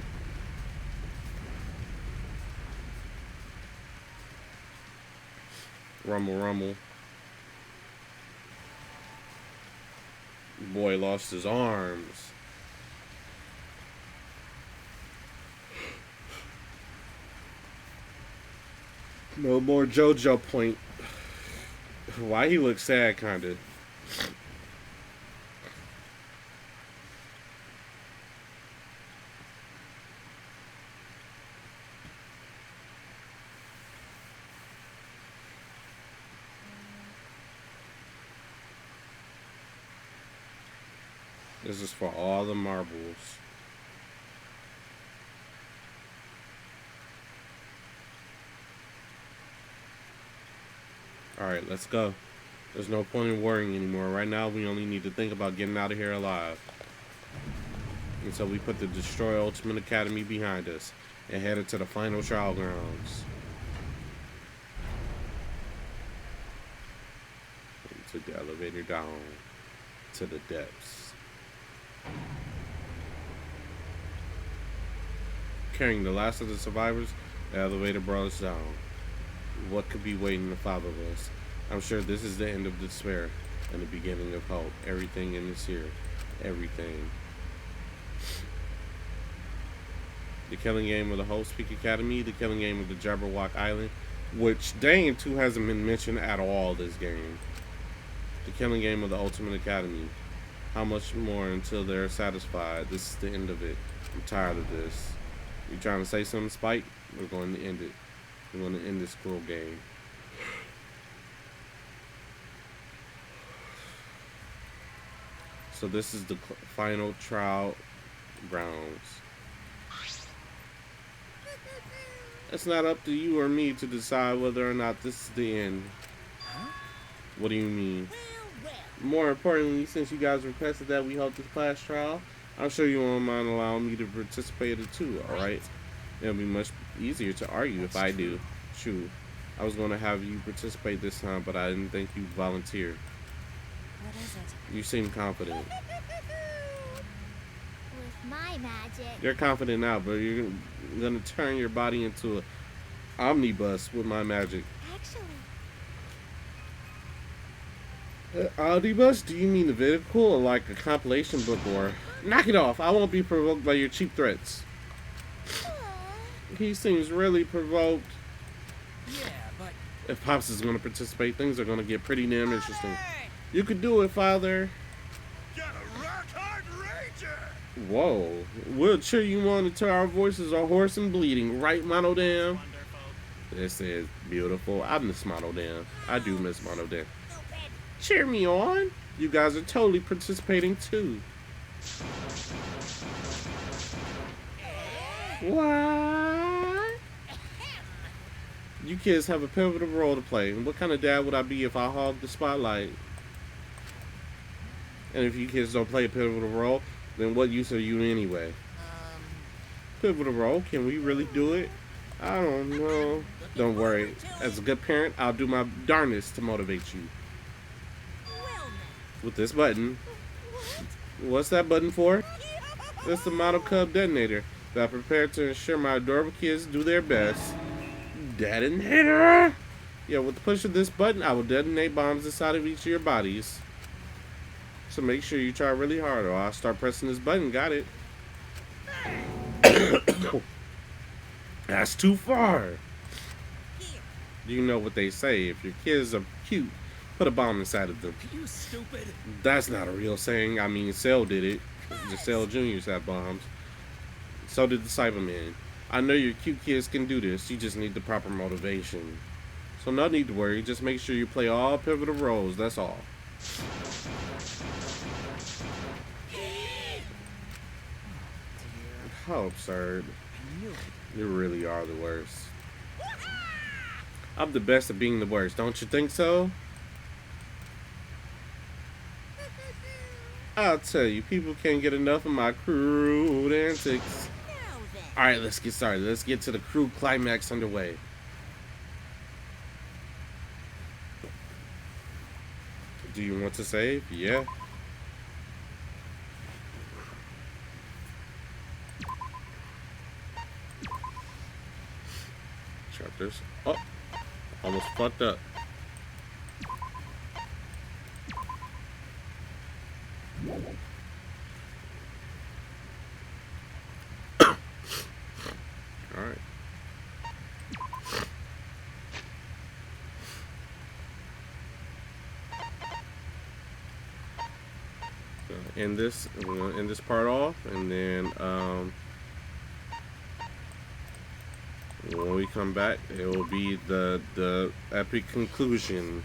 Rumble, rumble. Boy lost his arms. No more JoJo point. Why he looks sad, kinda. This is for all the marbles. Alright, let's go. There's no point in worrying anymore. Right now, we only need to think about getting out of here alive. And so we put the Destroy Ultimate Academy behind us and headed to the final trial grounds. And took the elevator down to the depths. Carrying the last of the survivors, the elevator brought us down. What could be waiting the 5 of us? I'm sure this is the end of despair and the beginning of hope. Everything in this here. Everything. The killing game of the Hope Peak Academy, the killing game of the Jabberwock Island, which Dane 2 hasn't been mentioned at all this game. The killing game of the Ultimate Academy. How much more until they're satisfied? This is the end of it. I'm tired of this. You trying to say something, Spike? We're going to end it. We're going to end this cruel game. So this is the final trial grounds. It's not up to you or me to decide whether or not this is the end. Huh? What do you mean? Well, More importantly, since you guys requested that we hold this class trial, I'm sure you won't mind allowing me to participate in it too, alright? It'll be much easier to argue if I do. True. I was going to have you participate this time, but I didn't think you'd volunteer. What is it? You seem confident. my magic. You're confident now, but you're gonna turn your body into an omnibus with my magic. Actually, Omnibus? Do you mean the vehicle or like a compilation book or? Knock it off! I won't be provoked by your cheap threats. He seems really provoked. Yeah, but If Pops is gonna participate, things are gonna get pretty damn interesting. You could do it, Father. Get a rock hard ranger! Whoa. We'll cheer you on until our voices are hoarse and bleeding, right, Mono Dam? Wonderful. This is beautiful. I miss Mono Dam. I do miss Mono Dam. Stupid. Cheer me on. You guys are totally participating too. What? You kids have a pivotal role to play. And what kind of dad would I be if I hogged the spotlight? And if you kids don't play a pivotal role, then what use are you anyway? Pivotal role? Can we really do it? I don't know. Don't worry. As a good parent, I'll do my darnest to motivate you. Well then. With this button. What's that button for? It's the model cub detonator that I'm prepared to ensure my adorable kids do their best. Detonator! Yeah, with the push of this button, I will detonate bombs inside of each of your bodies. So make sure you try really hard or I'll start pressing this button. Got it. That's too far. Here. You know what they say. If your kids are cute, put a bomb inside of them. you stupid. That's not a real saying. I mean, Cell did it. The Cell Juniors had bombs. So did the Cybermen. I know your cute kids can do this. You just need the proper motivation. So no need to worry. Just make sure you play all pivotal roles. That's all. How absurd. I knew it. You really are the worst. I'm the best at being the worst. Don't you think so? I'll tell you, people can't get enough of my crude antics. Now then. Alright, let's get started. Let's get to the crude climax underway. Do you want to save? Yeah. Chapters. Oh, almost fucked up. Alright. End this. We're gonna end this part off, and then when we come back, it will be the epic conclusion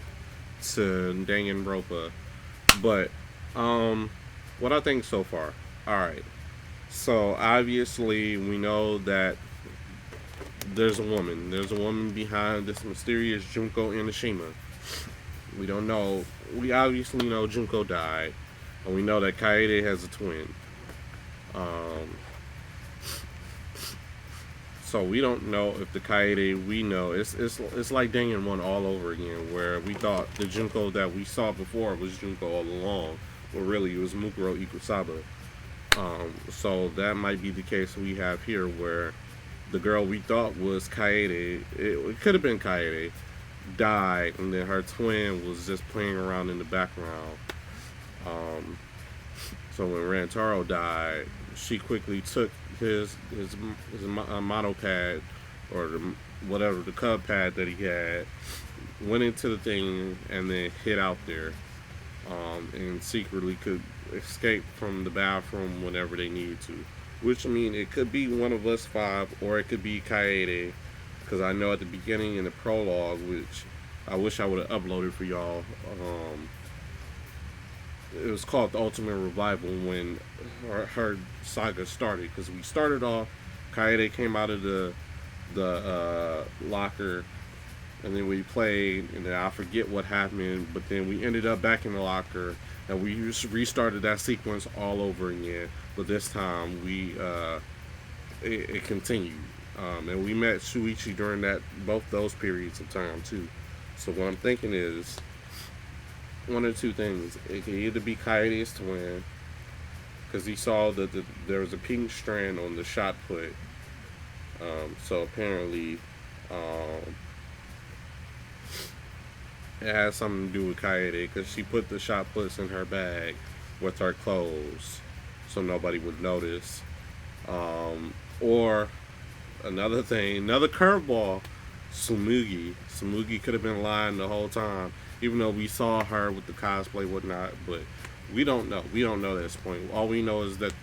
to Danganropa. But what I think so far. All right. So obviously we know that there's a woman. There's a woman behind this mysterious Junko Inoshima. We don't know. We obviously know Junko died, and we know that Kaede has a twin. So we don't know if the Kaede we know. It's like Dangan 1 all over again, where we thought the Junko that we saw before was Junko all along, but really it was Mukuro Ikusaba. So that might be the case we have here, where the girl we thought was Kaede, it could have been Kaede, died, and then her twin was just playing around in the background. So when Rantaro died, she quickly took his mono pad, or whatever, the cub pad that he had, went into the thing, and then hid out there, and secretly could escape from the bathroom whenever they needed to. Which, I mean, it could be one of us 5, or it could be Kaede, because I know at the beginning in the prologue, which I wish I would have uploaded for y'all, it was called The Ultimate Revival when her saga started, because we started off, Kaede came out of the locker, and then we played, and then I forget what happened, but then we ended up back in the locker, and we just restarted that sequence all over again, but this time it continued, and we met Shuichi during both those periods of time too. So what I'm thinking is one of two things. It could either be Kaede's twin, because he saw that there was a pink strand on the shot put. So apparently, it has something to do with Kaede because she put the shot puts in her bag with her clothes, so nobody would notice. Or another thing, another curveball, Tsumugi. Tsumugi could have been lying the whole time, even though we saw her with the cosplay, whatnot. But we don't know. We don't know at this point. All we know is that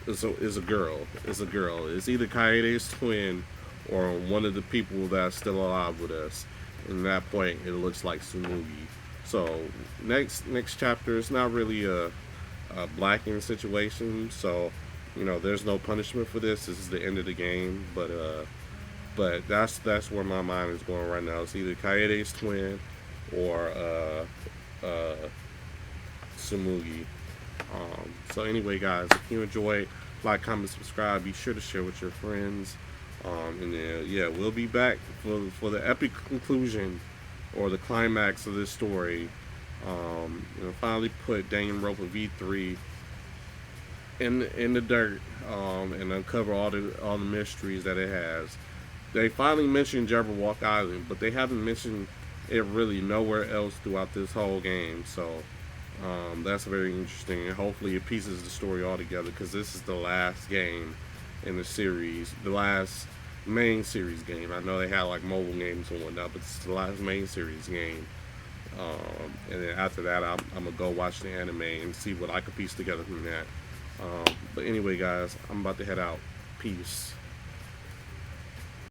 is a girl. It's a girl. It's either Kaede's twin or one of the people that's still alive with us. And at that point, it looks like Tsumugi. So next chapter is not really a blacking situation. So there's no punishment for this. This is the end of the game. But that's where my mind is going right now. It's either Kaede's twin or Tsumugi. So anyway, guys, if you enjoy, like, comment, subscribe. Be sure to share with your friends. And then, yeah, we'll be back for the epic conclusion or the climax of this story. Finally put Danganropa V3 in the dirt, and uncover all the mysteries that it has. They finally mentioned Jabberwock Island, but they haven't mentioned it really nowhere else throughout this whole game. So that's very interesting, and hopefully it pieces the story all together, because this is the last game in the series, the last main series game. I know they had like mobile games and whatnot, but it's the last main series game. And then after that, I'm gonna go watch the anime and see what I can piece together from that. But anyway, guys, I'm about to head out. Peace.